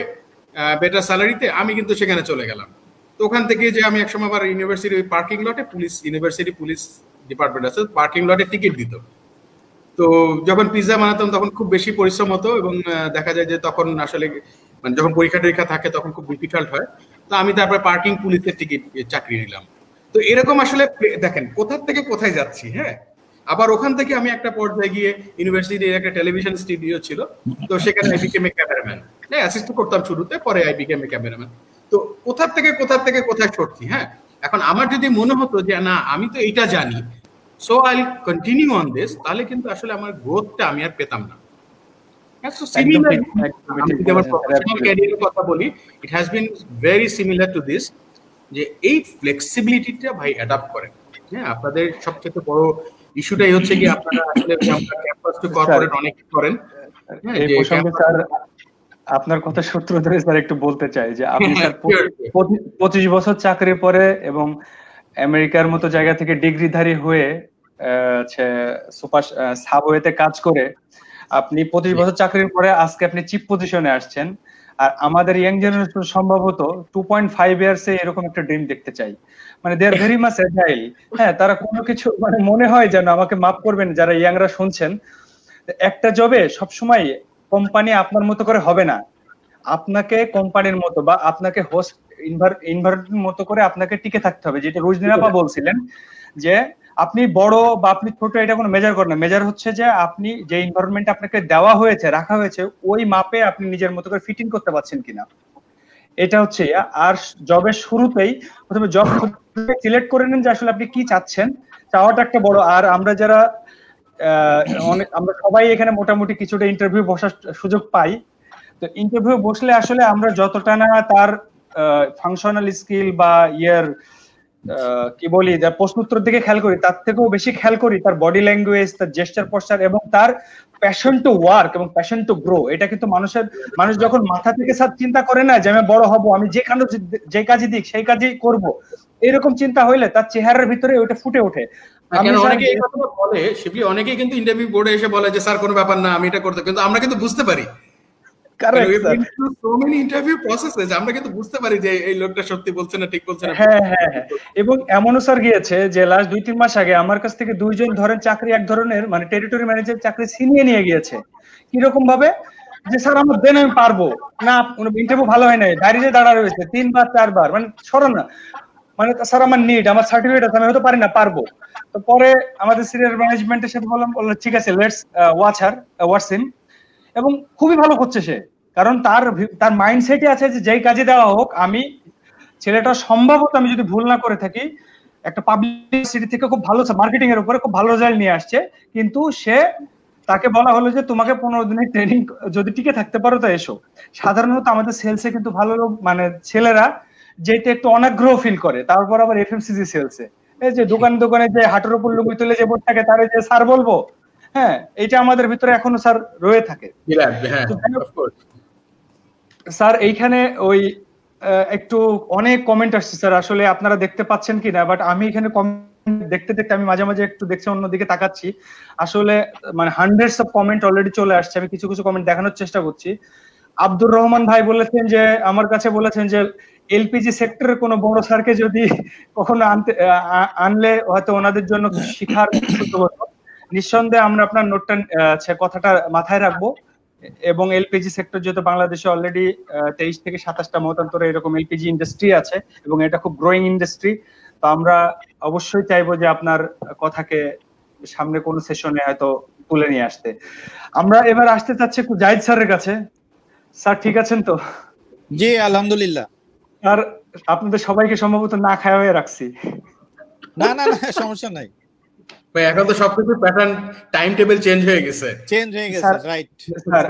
বেটার স্যালারিতে, আমি কিন্তু সেখানে চলে গেলাম। তো ওখান থেকে যে আমি একসময় আবার ইউনিভার্সিটি ওই পার্কিং লটে ইউনিভার্সিটি পুলিশ ডিপার্টমেন্ট আছে, পার্কিং লটে টিকিট দিত। তো যখন পিৎজা বানাতাম তখন খুব বেশি পরিশ্রম হতো, এবং দেখা যায় যে তখন আসলে মানে যখন পরীক্ষা থাকে তখন খুব ডিফিকাল্ট হয়। তো আমি তারপরে পার্কিং পুলিশের টিকিট চাকরি নিলাম। তো এরকম আসলে দেখেন কোথা থেকে কোথায় যাচ্ছি। হ্যাঁ, আবার ওখান থেকে আমি একটা পর্যায়ে গিয়ে ইউনিভার্সিটির একটা টেলিভিশন স্টুডিও ছিল, তো সেখানে আই বিকেম এ ক্যামেরাম্যান। হ্যাঁ, অ্যাসিস্ট করতাম শুরুতে, পরে আই বিকেম এ ক্যামেরাম্যান। তো কোথা থেকে কোথায় ছড়ছি। হ্যাঁ, এখন আমার যদি মনে হতো যে না আমি তো এইটা জানি, so I will continue on this, তাহলে কিন্তু আসলে আমার গ্রোথটা আমি আর পেতাম না। কথা বলি, it has been very similar to this, যে এই ফ্লেক্সিবিলিটিটা ভাই অ্যাডাপ্ট করেন। হ্যাঁ, আপনাদের সবচেয়ে বড় ইস্যুটাই হচ্ছে কি আপনারা আসলে ক্যাম্পাস টু কর্পোরেট অনেক করেন। এই প্রসঙ্গে স্যার আপনার কথা সূত্র ধরে স্যার একটু বলতে চাই যে আপনি স্যার 25 বছর চাকরির পরে এবং আমেরিকার মতো জায়গা থেকে ডিগ্রিধারী হয়ে সুপার সাবওয়েতে কাজ করে আপনি 25 বছর চাকরির পরে আজকে আপনি চিফ পজিশনে আসছেন। আর আমাদের ইয়াং জেনারেশন সম্ভবত 2.5 ইয়ার্সে এরকম একটা ড্রিম দেখতে চাই। মানে দে আর ভেরি মাচ এজাইল। হ্যাঁ, তারা কোনো কিছু মানে মনে হয় যেন, আমাকে মাফ করবেন যারা ইয়াংরা শুনছেন, একটা জবে সবসময় কোম্পানি আপনার মতো করে হবে না, আপনাকে কোম্পানির মতো বা আপনাকে হোস্ট এনভায়রনমেন্ট মতো করে আপনাকে টিকে থাকতে হবে। যেটা রুজনীন আপা বলছিলেন যে আপনি বড় বা আপনি ছোট এটা কোনো মেজার করে না, মেজার হচ্ছে যে আপনি যে এনভায়রনমেন্ট আপনাকে দেওয়া হয়েছে, রাখা হয়েছে, ওই মাপে আপনি নিজের মতো করে ফিটিং করতে পারছেন কিনা, এটা হচ্ছে। আর জবের শুরুতেই প্রথমে জব সিলেক্ট করে নেন যে আসলে আপনি কি চাচ্ছেন, চাওয়াটা একটা বড়। আর আমরা যারা আমরা সবাই এখানে মোটামুটি কিছুটা ইন্টারভিউ বসার সুযোগ পাই, তো ইন্টারভিউ বসলে আসলে আমরা যতটা না তার ফাংশনাল স্কিল বা কি বলি প্রশ্ন উত্তর দিকে খেয়াল করি, তার থেকেও বেশি খেয়াল করি তার বডি ল্যাঙ্গুয়েজ, তার জেস্টার পশ্চার এবং তার প্যাশন টু ওয়ার্ক এবং প্যাশন টু গ্রো। এটা কিন্তু মানুষ যখন মাথা থেকে চিন্তা করে না যে আমি বড় হব, আমি যে কাজই দিক সেই কাজই করব, এরকম চিন্তা হইলে তার চেহারার ভিতরে ওটা ফুটে ওঠে। অনেকেই কিন্তু ইন্টারভিউ বোর্ডে এসে বলে যে স্যার কোনো ব্যাপার না, আমি এটা করতে, কিন্তু আমরা কিন্তু বুঝতে পারি correct sir. So many interview processes, আমরা কিন্তু বুঝতে পারি যে এই লোকটা সত্যি বলছে না ঠিক বলছে না। হ্যাঁ হ্যাঁ হ্যাঁ, এবং এমনও স্যার গিয়েছে যে লাস্ট 2-3 মাস আগে আমার কাছ থেকে দুইজন ধরেন চাকরি এক ধরনের মানে টেরিটরি ম্যানেজার চাকরি ছিনিয়ে নিয়ে গিয়েছে। কিরকম ভাবে? যে স্যার আমার দেন আমি পারবো না, ইন্টারভিউ ভালো হয় নাই, দাঁড়িয়ে দাঁড়া রয়েছে 3 বার 4 বার, মানে সরান না, মানে স্যার আমার নিড, আমার সার্টিফিকেট আছে, আমি হয়তো পারি না, পারবো। তো পরে আমাদের সিনিয়র ম্যানেজমেন্টের সাথে বললাম ঠিক আছে লেটস ওয়াচ হার ওয়াটস হিম, এবং খুবই ভালো করছে সে, কারণ তার মাইন্ডসেটই আছে যে যেই কাজে দেওয়া হোক আমি ছেলেটা সম্ভবত আমি যদি ভুল না করে থাকি একটা পাবলিসিটি থেকে খুব ভালো মার্কেটিং এর উপরে খুব ভালো রেজাল্ট নিয়ে আসছে, কিন্তু সে তাকে বলা হলো যে তোমাকে 15 দিনের ট্রেনিং যদি টিকে থাকতে পারো তো এসো। সাধারণত আমাদের সেলসে কিন্তু ভালো মানে ছেলেরা যেটা একটু অনাগ্রহ ফিল করে, তারপর আবার এফএমসিজি সেলসে এই যে দোকানে দোকানে যে হাটের উপর লুঙ্গি তুলে যে বসে থাকে তারে যে স্যার বলবো, হ্যাঁ এটা আমাদের ভিতরে এখনো স্যার রয়ে থাকে। স্যার এইখানে ওই একটু অনেক কমেন্ট আসছে স্যার, আসলে আপনারা দেখতে পাচ্ছেন কিনা, বাট আমি এখানে কমেন্ট দেখতে দেখতে আমি মাঝে মাঝে একটু দেখছি অন্যদিকে তাকাচ্ছি, আসলে মানে হান্ড্রেডস অফ কমেন্ট অলরেডি চলে আসছে, আমি কিছু কিছু কমেন্ট দেখানোর চেষ্টা করছি। আব্দুর রহমান ভাই বলেছেন যে আমার কাছে বলেছেন যে এলপিজি সেক্টরের কোনো বড় স্যারকে যদি কখনো আনলে হয়তো ওনাদের জন্য কিছু শিখার সুযোগ হতো। নিঃসন্দেহে আমরা আপনার নোটটা কথাটা মাথায় রাখবো, এবং এলপিজি সেক্টর যেহেতু বাংলাদেশে অলরেডি 23 থেকে 27টা মতান্তরে এরকম এলপিজি ইন্ডাস্ট্রি আছে এবং এটা খুব গ্রোয়িং ইন্ডাস্ট্রি, তো আমরা অবশ্যই চাইবো যে আপনার কথাকে সামনে কোন সেশনে হয়তো তুলে নিয়ে আসতে। আমরা এবার আসতে চাচ্ছি একটু জাহিদ স্যারের কাছে। স্যার ঠিক আছেন তো? জি আলহামদুলিল্লাহ। আর আপনাদের সবাইকে সম্ভবত না খাওয়া হয়ে রাখছি। না না না সমস্যা নাই ভাই, এখন তো সবকিছু প্যাটার্ন টাইম টেবিল চেঞ্জ হয়ে গেছে রাইট। স্যার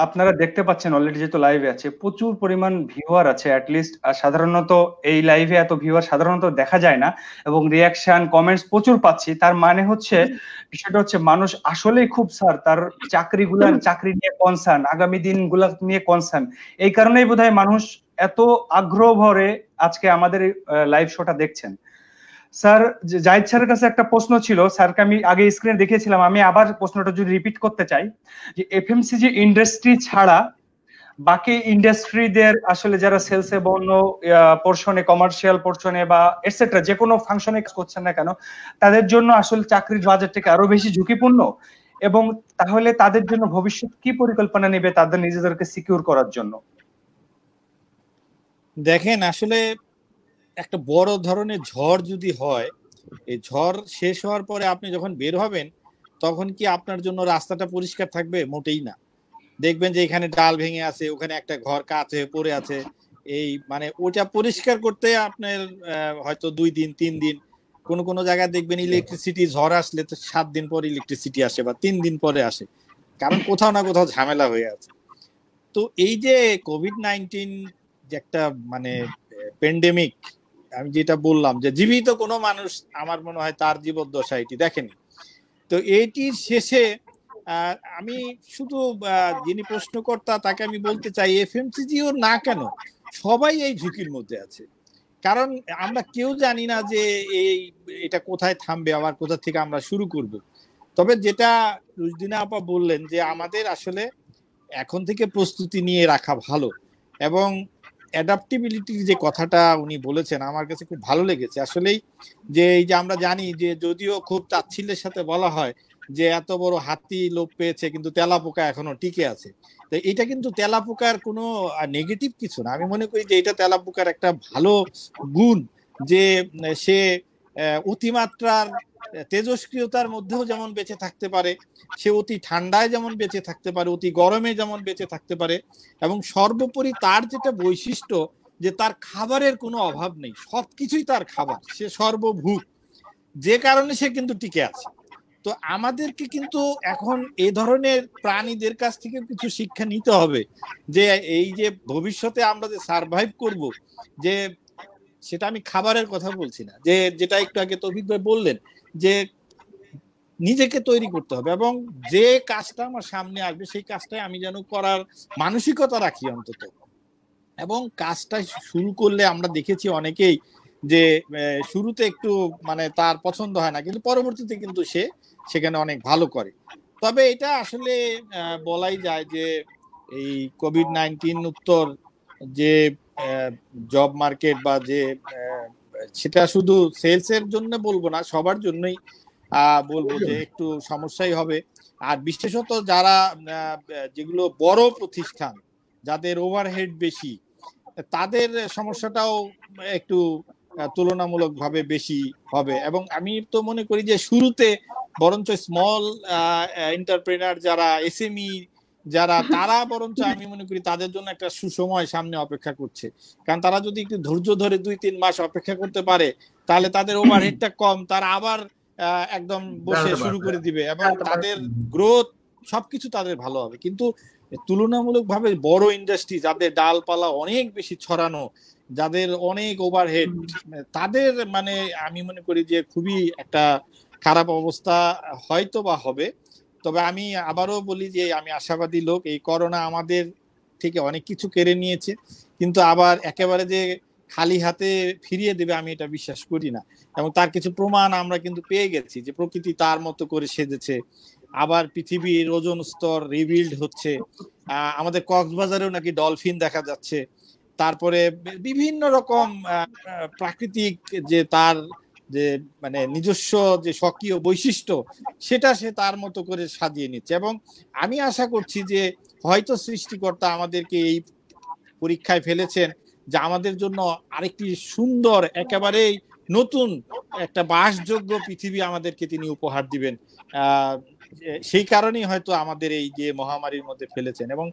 আপনারা দেখতে পাচ্ছেন অলরেডি যেহেতু লাইভে আছে প্রচুর পরিমাণ ভিউয়ার আছে অ্যাট লিস্ট, আর সাধারণত এই লাইভে এত ভিউয়ার সাধারণত দেখা যায় না, এবং রিয়াকশন কমেন্টস প্রচুর পাচ্ছি, তার মানে হচ্ছে বিষয়টা হচ্ছে মানুষ আসলেই খুব স্যার তার চাকরি নিয়ে কনসার্ন, আগামী দিনগুলা নিয়ে কনসার্ন, এই কারণেই বোধহয় মানুষ এত আগ্রহ ভরে আজকে আমাদের লাইভ শোটা দেখছেন। স্যার জাহিদ স্যারের কাছে একটা প্রশ্ন ছিল, স্যারকে আমি আগে স্ক্রিনে দেখিয়েছিলাম, আমি আবার প্রশ্নটা যদি রিপিট করতে চাই যে এফএমসিজি ইন্ডাস্ট্রি ছাড়া বাকি ইন্ডাস্ট্রিদের আসলে যারা সেলসে বা অন্য পোর্শনে কমার্শিয়াল পোর্শনে বা এটসেট্রা যে কোনো ফাংশনে কাজ করছেন না কেন তাদের জন্য আসলে চাকরির বাজারটাকে আরো বেশি ঝুঁকিপূর্ণ, এবং তাহলে তাদের জন্য ভবিষ্যৎ কি পরিকল্পনা নেবে তাদের নিজেদেরকে সিকিউর করার জন্য? দেখেন আসলে একটা বড় ধরনের ঝড় যদি হয়, এই ঝড় শেষ হওয়ার পরে আপনি যখন বের হবেন তখন কি আপনার জন্য রাস্তাটা পরিষ্কার থাকবে? মোটেই না। দেখবেন যে এখানে ডাল ভেঙে আছে, ওখানে একটা ঘর কাজ হয়ে পড়ে আছে, এই মানে ওটা পরিষ্কার করতে আপনার হয়তো 2 দিন 3 দিন, কোন জায়গায় দেখবেন ইলেকট্রিসিটি ঝড় আসলে তো 7 দিন পর ইলেকট্রিসিটি আসে বা 3 দিন পরে আসে, কারণ কোথাও না কোথাও ঝামেলা হয়ে আছে। তো এই যে কোভিড-19 যে একটা মানে প্যান্ডেমিক, আমি যেটা বললাম যে জীবিত কোনো মানুষ আমার মনে হয় তার জীবদ্দশা এটি দেখেনি। তো এইটির শেষে আমি শুধু যিনি প্রশ্নকর্তা তাকে আমি বলতে চাই এফএমসিজিও না কেন সবাই এই ঝুঁকির মধ্যে আছে, কারণ আমরা কেউ জানি না যে এটা কোথায় থামবে, আবার কোথা থেকে আমরা শুরু করব। তবে যেটা রুজদিনা আপা বললেন যে আমাদের আসলে এখন থেকে প্রস্তুতি নিয়ে রাখা ভালো, এবং অ্যাডাপ্টিবিলিটির যে কথাটা উনি বলেছেন আমার কাছে খুব ভালো লেগেছে আসলেই, যে এই যে আমরা জানি যে যদিও খুব তাচ্ছিল্যের সাথে বলা হয় যে এত বড় হাতি লোপ পেয়েছে কিন্তু তেলাপোকা এখনো টিকে আছে, তো এটা কিন্তু তেলাপোকার কোনো নেগেটিভ কিছু না। আমি মনে করি যে এটা তেলাপোকার একটা ভালো গুণ, যে সে অতিমাত্রার তেজস্ক্রিয়তার মধ্যেও যেমন বেঁচে থাকতে পারে, সে অতি ঠান্ডায় যেমন বেঁচে থাকতে পারে, অতি গরমে যেমন বেঁচে থাকতে পারে, এবং সর্বোপরি তার যেটা বৈশিষ্ট্য যে তার খাবারের কোনো অভাব নেই, সবকিছুই তার খাবার, সে সর্বভূক, যে কারণে সে কিন্তু টিকে আছে। তো আমাদেরকে কিন্তু এখন এই ধরনের প্রাণীদের কাছ থেকে কিছু শিক্ষা নিতে হবে, যে এই যে ভবিষ্যতে আমরা যে সারভাইভ করব, যে সেটা আমি খাবারের কথা বলছি না, যে যেটা একটু আগে তৌফিক ভাই বললেন যে নিজেকে তৈরি করতে হবে, এবং যে কাজটা আমার সামনে আসবে সেই কাজটাই আমি যেন করার মানসিকতা রাখি অন্তত। এবং কাজটা শুরু করলে আমরা দেখেছি অনেকেই যে শুরুতে একটু মানে তার পছন্দ হয় না, কিন্তু পরবর্তীতে কিন্তু সে সেখানে অনেক ভালো করে। তবে এটা আসলে বলাই যায় যে এই কোভিড-19 উত্তর যে জব মার্কেট বা যে সেটা শুধু সেলস এর জন্য বলবো না, সবার জন্যই বলবো যে একটু সমস্যাই হবে। আর বিশেষত যারা যেগুলো বড় প্রতিষ্ঠান, যাদের ওভারহেড বেশি, তাদের সমস্যাটাও একটু তুলনামূলকভাবে বেশি হবে। এবং আমি তো মনে করি যে শুরুতে বরঞ্চ স্মল এন্টারপ্রেনার যারা, এসএমই যারা, তারা বরঞ্চ আমি মনে করি তাদের জন্য একটা সুসময় সামনে অপেক্ষা করছে। কারণ তারা যদি একটু ধৈর্য ধরে 2-3 মাস অপেক্ষা করতে পারে, তাহলে তাদের ওভারহেডটা কম, তারা আবার একদম বসে শুরু করে দিবে এবং তাদের গ্রোথ সবকিছু তাদের ভালো হবে। কিন্তু তুলনামূলকভাবে বড় ইন্ডাস্ট্রি, যাদের ডালপালা অনেক বেশি ছড়ানো, যাদের অনেক ওভারহেড, তাদের মানে আমি মনে করি যে খুবই একটা খারাপ অবস্থা হয়তো বা হবে। তবে আমি আবারও বলি যে আমি আশাবাদী লোক। এই করোনা আমাদের থেকে অনেক কিছু কেড়ে নিয়েছে, কিন্তু আবার একেবারে যে খালি হাতে ফিরিয়ে দেবে আমি এটা বিশ্বাস করি না। এবং তার কিছু প্রমাণ আমরা কিন্তু পেয়ে গেছি যে প্রকৃতি তার মতো করে সেজেছে। আবার পৃথিবীর ওজোন স্তর রিবিল্ড হচ্ছে, আমাদের কক্সবাজারেও নাকি ডলফিন দেখা যাচ্ছে। তারপরে বিভিন্ন রকম প্রাকৃতিক যে তার যে মানে নিজস্ব যে স্বকীয় বৈশিষ্ট্য, সেটা সে তার মতো করে সাজিয়ে নিচ্ছে। এবং আমি আশা করছি যে হয়তো সৃষ্টিকর্তা আমাদেরকে এই পরীক্ষায় ফেলেছেন যে আমাদের জন্য আরেকটি সুন্দর, একেবারেই নতুন একটা বাসযোগ্য পৃথিবী আমাদেরকে তিনি উপহার দিবেন। সেই কারণেই হয়তো আমাদের এই যে মহামারীর মধ্যে ফেলেছেন। এবং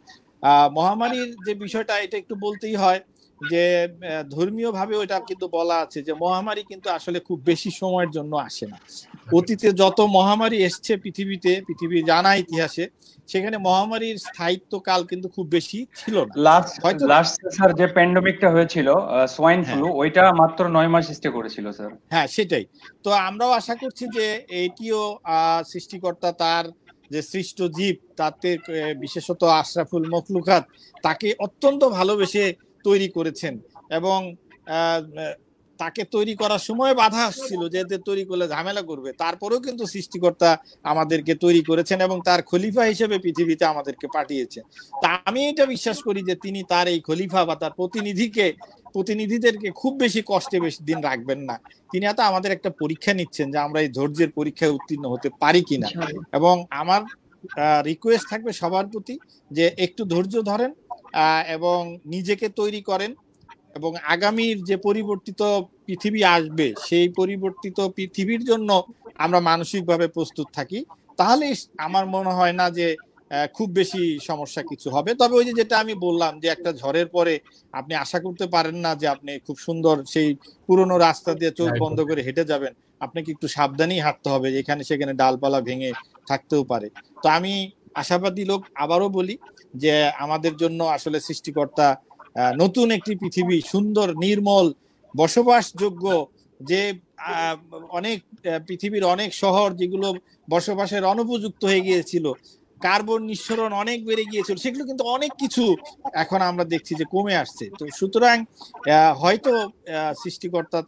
মহামারীর যে বিষয়টা, এটা একটু বলতেই হয় যে ধর্মীয় ভাবে ওটা কিন্তু বলা আছে যে মহামারী কিন্তু আসলে খুব বেশি সময়ের জন্য আসে না। অতীতে যত মহামারী এসছে পৃথিবীর জানা ইতিহাসে, সেখানে মহামারীর স্থায়িত্ব কাল কিন্তু খুব বেশি ছিল না। লাস্ট স্যার যে প্যান্ডেমিকটা হয়েছিল সোয়াইন ফ্লু, ওইটা মাত্র 9 মাস স্টে করেছিল স্যার। হ্যাঁ, সেটাই। তো আমরাও আশা করছি যে এটিও সৃষ্টিকর্তা তার যে সৃষ্ট জীব, তাতে বিশেষত আশরাফুল মখলুকাত, তাকে অত্যন্ত ভালোবেসে তৈরি করেছেন। এবং তাকে তৈরি করার সময় বাধা আসছিল যে এদের তৈরি করলে ঝামেলা করবে, তারপরেও কিন্তু সৃষ্টিকর্তা আমাদেরকে তৈরি করেছেন এবং তার খলিফা হিসেবে পৃথিবীতে আমাদেরকে পাঠিয়েছেন। তা আমি এটা বিশ্বাস করি যে তিনি তার এই খলিফা বা তার প্রতিনিধিদেরকে খুব বেশি কষ্টে বেশি দিন রাখবেন না। তিনি এত আমাদের একটা পরীক্ষা নিচ্ছেন যে আমরা এই ধৈর্যের পরীক্ষায় উত্তীর্ণ হতে পারি কিনা। এবং আমার রিকোয়েস্ট থাকবে সবার প্রতি যে একটু ধৈর্য ধরেন এবং নিজেকে তৈরি করেন, এবং আগামীর যে পরিবর্তিত পৃথিবী আসবে, সেই পরিবর্তিত পৃথিবীর জন্য আমরা মানসিকভাবে প্রস্তুত থাকি। তাহলে আমার মনে হয় না যে খুব বেশি সমস্যা কিছু হবে। তবে ওই যেটা আমি বললাম যে একটা ঝড়ের পরে আপনি আশা করতে পারেন না যে আপনি খুব সুন্দর সেই পুরনো রাস্তা দিয়ে চোখ বন্ধ করে হেঁটে যাবেন। আপনাকে একটু সাবধানেই হাঁটতে হবে, এখানে সেখানে ডালপালা ভেঙে থাকতেও পারে। তো আমি আশাবাদী লোক, আবারও বলি যে আমাদের জন্য আসলে সৃষ্টিকর্তা নতুন একটি পৃথিবী, সুন্দর নির্মল বসবাসযোগ্য, যে অনেক পৃথিবীর অনেক শহর যেগুলো বসবাসের অনুপযুক্ত হয়ে গিয়েছিল, কার্বন নিঃসরণ অনেক বেড়ে গিয়েছিল, সেগুলো কিন্তু অনেক কিছু এখন আমরা দেখছি যে কমে আসছে। তো সুতরাং হয়তো সৃষ্টিকর্তা,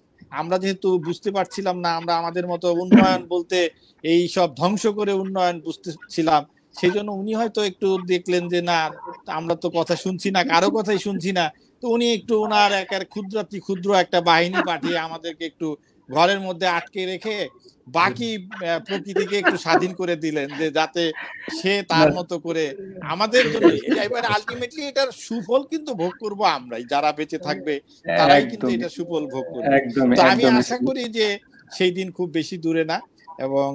আমরা যেহেতু বুঝতে পারছিলাম না, আমরা আমাদের মতো উন্নয়ন বলতে এই সব ধ্বংস করে উন্নয়ন বুঝতেছিলাম, সেই জন্য উনি হয়তো একটু দেখলেন যে না, আমরা তো কথা শুনছি না, কারো কথাই শুনছি না, তো উনি একটু ওনার ক্ষুদ্র একটা বাহিনী পাঠিয়ে আমাদেরকে একটু ঘরের মধ্যে আটকে রেখে বাকি প্রকৃতিকে একটু স্বাধীন করে দিলেন, যে যাতে সে তার মতো করে আমাদের জন্য, এবার আলটিমেটলি এটার সুফল কিন্তু ভোগ করব আমরাই, যারা বেঁচে থাকবে তারাই কিন্তু এটা সুফল ভোগ করবে। তো আমি আশা করি যে সেই দিন খুব বেশি দূরে না। এবং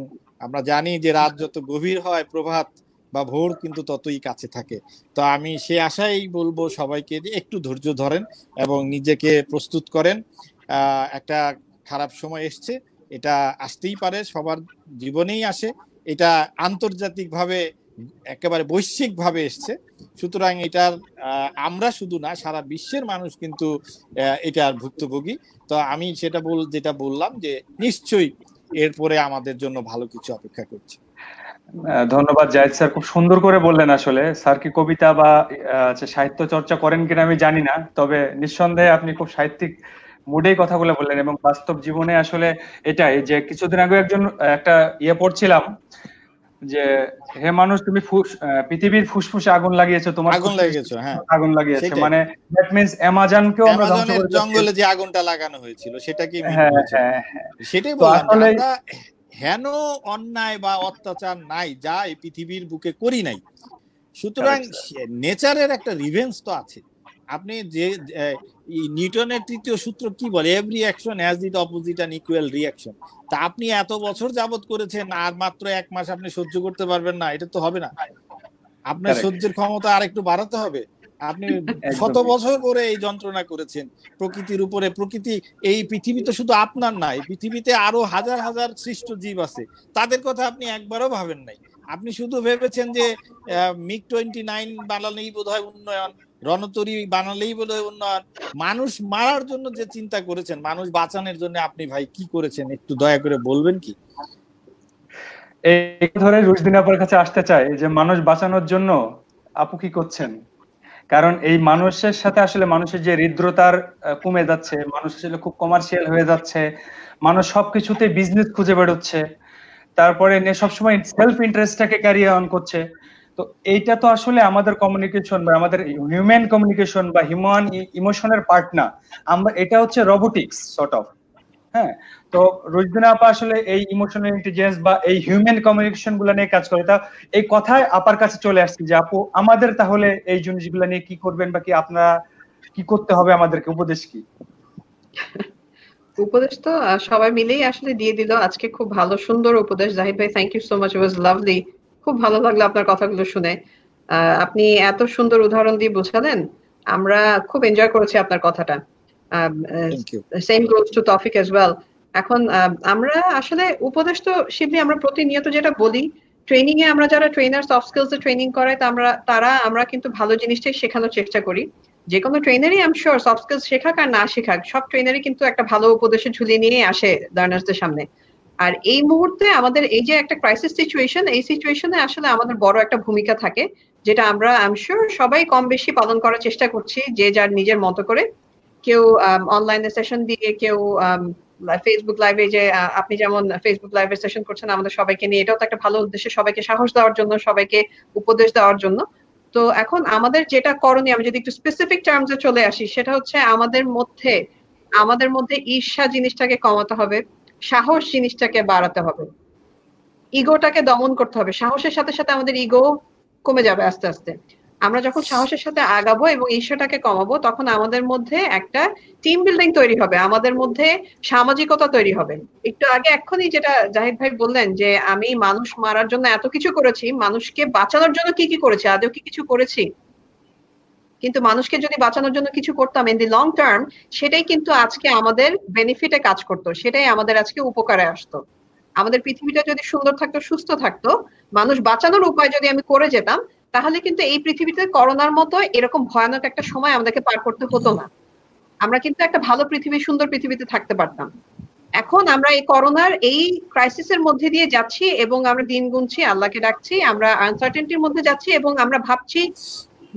আমরা জানি যে রাত যত গভীর হয়, প্রভাত বা ভোর কিন্তু ততই কাছে থাকে। তো আমি সে আশাই বলবো সবাইকে যে একটু ধৈর্য ধরেন এবং নিজেকে প্রস্তুত করেন। একটা খারাপ সময় এসছে, এটা আসতেই পারে, সবার জীবনেই আসে, এটা আন্তর্জাতিকভাবে একেবারে বৈশ্বিকভাবে এসছে। সুতরাং এটার আমরা শুধু না, সারা বিশ্বের মানুষ কিন্তু এটার ভুক্তভোগী। তো আমি যেটা বললাম যে নিশ্চয়ই এরপরে আমাদের জন্য ভালো কিছু অপেক্ষা করছে। ধন্যবাদ জাহিদ স্যার, খুব সুন্দর করে বললেন। আসলে স্যার কি কবিতা বা সাহিত্য চর্চা করেন কিনা আমি জানি না, তবে নিঃসন্দেহে আপনি খুব সাহিত্যিক মুডেই কথাগুলো বললেন। এবং বাস্তব জীবনে আসলে এটাই যে কিছুদিন আগে একটা পড়ছিলাম যে হে মানুষ তুমি পৃথিবীর ফুসফুসে আগুন লাগিয়েছো, তোমার আগুন লাগিয়েছো, হ্যাঁ আগুন লাগিয়েছো, মানে দ্যাট মিন্স অ্যামাজনকেও আমরা ধ্বংস করে দিয়েছি। জঙ্গলে যে আগুনটা লাগানো হয়েছিল সেটাকেই হ্যাঁ, সেটাই বললাম যে আমরা হেন অন্যায় বা অত্যাচার নাই যা এই পৃথিবীর বুকে করি নাই। সুতরাং নেচারের একটা রিভেঞ্জ তো আছে। আপনি যে নিউটনের তৃতীয় সূত্র কি বলে, every action has it opposite and equal reaction. তা আপনি এত বছর যাবত করেছেন, আর মাত্র 1 মাস আপনি সহ্য করতে পারবেন না, এটা তো হবে না। আপনার সহ্যের ক্ষমতা আর একটু বাড়াতে হবে। আপনি শত বছর করে এই যন্ত্রণা করেছেন প্রকৃতির উপরে। প্রকৃতি, এই পৃথিবী তো শুধু আপনার না, এই পৃথিবীতে আরো হাজার হাজার সৃষ্ট জীব আছে, তাদের কথা আপনি একবারও ভাবেন নাই। আপনি শুধু ভেবেছেন যে MiG-29 বানালেই বোধহয় উন্নয়ন, রণতরী বানালেই বোধহয় উন্নয়ন। মানুষ মারার জন্য যে চিন্তা করেছেন, মানুষ বাঁচানোর জন্য আপনি ভাই কি করেছেন একটু দয়া করে বলবেন কি? এই ধরে রুশদিন আপুর কাছে আসতে চাই যে মানুষ বাঁচানোর জন্য আপু কি করছেন? কারণ এই মানুষের সাথে আসলে মানুষের যে হৃদ্রতার কমে যাচ্ছে, মানুষ আসলে খুব কমার্শিয়াল হয়ে যাচ্ছে, মানুষ সবকিছুতে বিজনেস খুঁজে বেরোচ্ছে, তারপরে সবসময় সেলফ ইন্টারেস্টটাকে ক্যারি অন করছে। তো এইটা তো আসলে আমাদের কমিউনিকেশন বা আমাদের হিউম্যান কমিউনিকেশন বা হিউম্যান ইমোশনের পার্ট না, আমরা এটা হচ্ছে রোবোটিক্স সর্ট অফ। হ্যাঁ, তো রুশদিনা আপা আসলে এই ইমোশনাল ইন্টেলিজেন্স বা এই হিউম্যান কমিউনিকেশন গুলো নিয়ে কাজ করে। তা এই কথায় আপার কাছে চলে আসছে যে আপু আমাদের তাহলে এই জিনিসগুলো নিয়ে কি করবেন বা কি আপনারা কি করতে হবে, আমাদেরকে উপদেশ কি? উপদেশ তো সবাই মিলেই আসলে দিয়ে দিল আজকে। খুব ভালো সুন্দর উপদেশ জাহিদ ভাই, thank you so much, it was lovely. খুব ভালো লাগলো আপনার কথাগুলো শুনে। আপনি এত সুন্দর উদাহরণ দিয়ে বোঝালেন, আমরা খুব এনজয় করেছি আপনার কথাটা। সেম গোজ টু তৌফিক অ্যাজ ওয়েল। এখন আমরা আসলে উপদেশ তো শিবলি আমরা প্রতিনিয়ত যেটা বলি, ট্রেনিং এ আমরা যারা ট্রেনার সফট স্কিলস এ ট্রেনিং করায় আমরা কিন্তু ভালো জিনিসটাই শেখানোর চেষ্টা করি। যে কোনো ট্রেনারই I am sure soft skills শেখাক আর না শেখাক, সব ট্রেনারই কিন্তু একটা ভালো উপদেশে ঝুলিয়ে নিয়ে আসে লার্নার্সদের সামনে। আর এই মুহূর্তে আমাদের এই যে একটা ক্রাইসিস সিচুয়েশন, এই সিচুয়েশনে আসলে আমাদের বড় একটা ভূমিকা থাকে, যেটা আমরা আই এম শিওর সবাই কম বেশি পালন করার চেষ্টা করছি, যে যার নিজের মতো করে। কেউ অনলাইনে সেশন দিয়ে, কেউ ফেসবুক লাইভে, যে আপনি যেমন ফেসবুক লাইভে সেশন করছেন আমাদের সবাইকে নিয়ে, এটাও তো একটা ভালো উদ্দেশ্যে, সবাইকে সাহস দেওয়ার জন্য, সবাইকে উপদেশ দেওয়ার জন্য। তো এখন আমাদের যেটা করণীয়, আমি যদি একটু স্পেসিফিক টার্মসে চলে আসি, সেটা হচ্ছে আমাদের মধ্যে ঈর্ষা জিনিসটাকে কমাতে হবে, সাহস জিনিসটাকে বাড়াতে হবে, ইগোটাকে দমন করতে হবে। সাহসের সাথে সাথে আমাদের ইগো কমে যাবে আস্তে আস্তে। আমরা যখন সাহসের সাথে আগাবো এবং ঈর্ষাটাকে কমাবো, তখন আমাদের মধ্যে একটা টিম বিল্ডিং তৈরি হবে, আমাদের মধ্যে সামাজিকতা তৈরি হবে। একটু আগে এক্ষুনি যেটা জাহিদ ভাই বললেন যে আমি মানুষ মারার জন্য এত কিছু করেছি, মানুষকে বাঁচানোর জন্য কি কি করেছি, আদৌ কি কিছু করেছি? কিন্তু মানুষকে যদি বাঁচানোর জন্য কিছু করতাম ইন দি লং টার্ম, সেটাই কিন্তু আজকে আমাদের বেনিফিটে কাজ করতো, সেটাই আমাদের আজকে উপকারে আসতো। আমাদের পৃথিবীটা যদি সুন্দর থাকতো, সুস্থ থাকতো, মানুষ বাঁচানোর উপায় যদি আমি করে যেতাম, তাহলে কিন্তু এই পৃথিবীতে করোনার মতো এরকম ভয়ানক একটা সময় আমাদেরকে পার করতে হতো না। আমরা কিন্তু একটা ভালো পৃথিবী, সুন্দর পৃথিবীতে থাকতে পারতাম। এখন আমরা এই করোনার এই ক্রাইসিসের মধ্যে দিয়ে যাচ্ছি এবং আমরা দিন গুনছি, আল্লাহকে ডাকছি, আমরা আনসার্টেনটির মধ্যে যাচ্ছি এবং আমরা ভাবছি,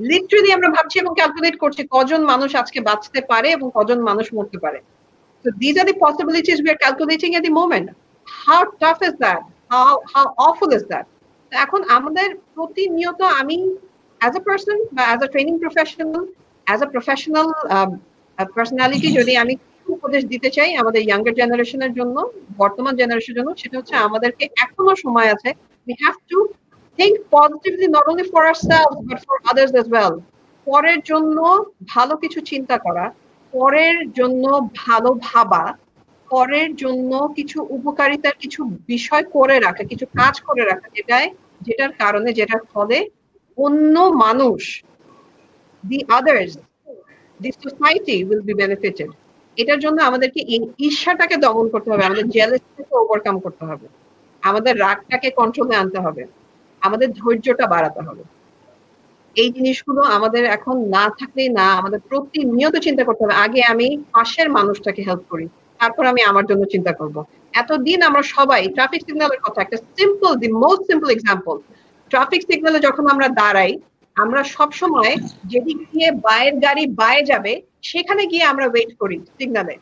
লিটারালি আমরা ভাবছি এবং ক্যালকুলেট করছি কজন মানুষ আজকে বাঁচতে পারে এবং কজন মানুষ মরতে পারে। So these are the possibilities we are calculating at the moment. How tough is that? How awful is that? এখন আমাদের প্রতিনিয়ত, আমি as a person বা as a training professional, as a professional personality, যদি আমি উপদেশ দিতে চাই আমাদের ইয়াঙ্গার জেনারেশনের জন্য, বর্তমান জেনারেশনের জন্য, সেটা হচ্ছে আমাদেরকে এখনো সময় আছে। We have to think positively not only for ourselves but for others as well. পরের জন্য ভালো কিছু চিন্তা করা, পরের জন্য ভালো ভাবা, পরের জন্য কিছু উপকারিতার কিছু বিষয় করে রাখা, কিছু কাজ করে রাখা, যেটার কারণে, যেটার ফলে অন্য মানুষ, the others, the society will be benefited. এটার জন্য আমাদেরকে ঈর্ষাটাকে দমন করতে হবে, আমাদের জেলাসিটাকে ওভারকাম করতে হবে, আমাদের রাগটাকে কন্ট্রোলে আনতে হবে, আমাদের ধৈর্যটা বাড়াতে হবে। এই জিনিসগুলো আমাদের এখন না থাকলেই না, আমাদের প্রতিনিয়ত চিন্তা করতে হবে, আগে আমি পাশের মানুষটাকে হেল্প করি, তারপর আমি আমার জন্য চিন্তা করব। এতদিন আমরা সবাই ট্রাফিক সিগন্যালের কথা, একটা simple, the most simple example, traffic সিগন্যালে যখন আমরা দাঁড়াই, আমরা সবসময় যেদিক দিয়ে বায়ের গাড়ি বায়ে যাবে সেখানে গিয়ে আমরা ওয়েট করি সিগন্যালে।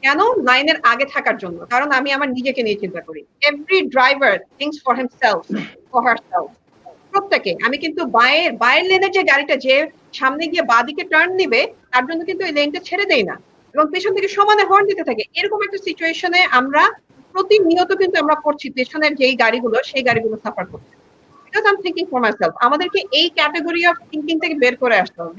কেন? লাইনের আগে থাকার জন্য। কারণ আমি আমার নিজেকে নিয়ে চিন্তা করি। Every driver thinks for himself for herself. প্রত্যেকে। আমি কিন্তু বায়ের লেনের যে গাড়িটা যে সামনে গিয়ে বাঁদিকে টার্ন নিবে তার জন্য কিন্তু এই লেনটা ছেড়ে দেই না এবং পেছন থেকে সমানে হর্ন দিতে থাকে। এরকম একটা সিচুয়েশনে আমরা প্রতিনিয়ত কিন্তু আমরা পড়ছি পেছনের যেই গাড়িগুলো সেই গাড়িগুলো সাফার করছে। Because I am thinking for myself. আমাদেরকে এই ক্যাটাগরি অফ থিঙ্কিং থেকে বের হয়ে আসতে হবে।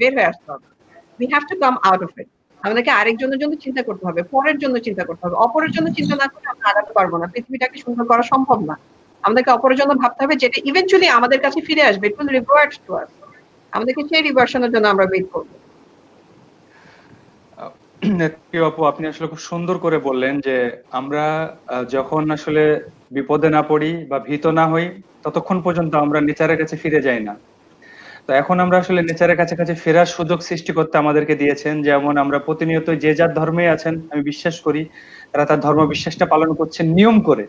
We have to come out of it. আমাদেরকে আরেকজনের জন্য চিন্তা করতে হবে, পরের জন্য চিন্তা করতে হবে। অপরের জন্য চিন্তা না করে আমরা আগাতে পারবো না। পৃথিবীটাকে সুন্দর করা সম্ভব না। আমাদেরকে অপরের জন্য ভাবতে হবে যেটা ইভেন্চুয়ালি আমাদের কাছে ফিরে আসবে। It will revert to us. আমাদেরকে সেই রিভার্সনের জন্য আমরা ওয়েট করব। আপু, আপনি আসলে খুব সুন্দর করে বললেন যে আমরা যখন আসলে বিপদে না পড়ি বা ভীত না হই ততক্ষণ পর্যন্ত আমরা নেচারের কাছে ফিরে যাই না। তো এখন আমরা আসলে নেচারের কাছাকাছি ফেরার সুযোগ সৃষ্টি করতে আমাদেরকে দিয়েছেন। যেমন আমরা প্রতিনিয়ত যে যার ধর্মে আছেন আমি বিশ্বাস করি তারা তার ধর্ম বিশ্বাসটা পালন করছেন নিয়ম করে।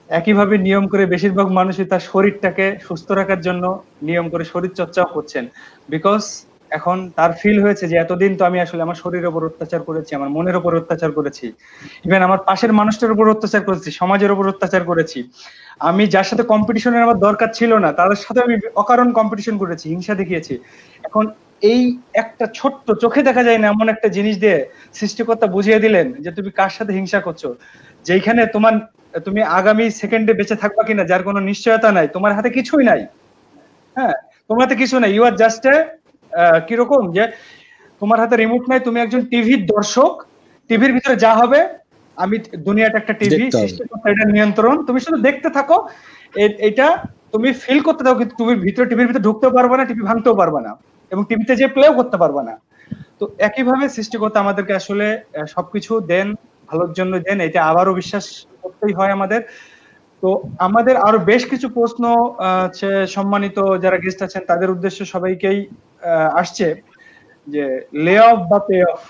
একইভাবে নিয়ম করে বেশিরভাগ মানুষই তার শরীরটাকে সুস্থ রাখার জন্য নিয়ম করে শরীর চর্চাও করছেন। বিকজ এখন তার ফিল হয়েছে যে এতদিন তো আমি আসলে আমার শরীরের উপর অত্যাচার করেছি, আমার মনের উপর অত্যাচার করেছি, ইভেন আমার পাশের মানুষটার উপর অত্যাচার করেছি, সমাজের উপর অত্যাচার করেছি। আমি যার সাথে কম্পিটিশনের আমার দরকার ছিল না তাদের সাথে আমি অকারণ কম্পিটিশন করেছি, হিংসা দেখিয়েছি। এখন এই একটা ছোট্ট চোখে দেখা যায় না এমন একটা জিনিস দিয়ে সৃষ্টিকর্তা বুঝিয়ে দিলেন যে তুমি কার সাথে হিংসা করছো, যেখানে তুমি আগামী সেকেন্ডে বেঁচে থাকবা কিনা যার কোনো নিশ্চয়তা নাই, তোমার হাতে কিছুই নাই। হ্যাঁ, তোমার হাতে কিছু নাই, ইউ আর জাস্ট কিরকম যে তোমার হাতে রিমোট নাই, তুমি একজন টিভির দর্শক, টিভির ভিতরে যা হবে আমি দুনিয়াটা একটা টিভি সৃষ্টি করতে, এটা নিয়ন্ত্রণ, তুমি শুধু দেখতে থাকো, এটা তুমি ফিল করতে থাকো, কিন্তু তুমি টিভির ভিতরে ঢুকতেও পারবে না, টিভি ভাঙতেও পারবে না, এবং টিভিতে যে প্লেও করতে পারবে না। তো একইভাবে সৃষ্টিকর্তা আমাদেরকে আসলে সবকিছু দেন ভালোর জন্য দেন, এটা আবারও বিশ্বাস করতেই হয় আমাদের। তো আমাদের আরো বেশ কিছু প্রশ্ন সম্মানিত যারা গেস্ট আছেন তাদের উদ্দেশ্যে সবাইকেই আসছে যে লে অফ বা পে অফ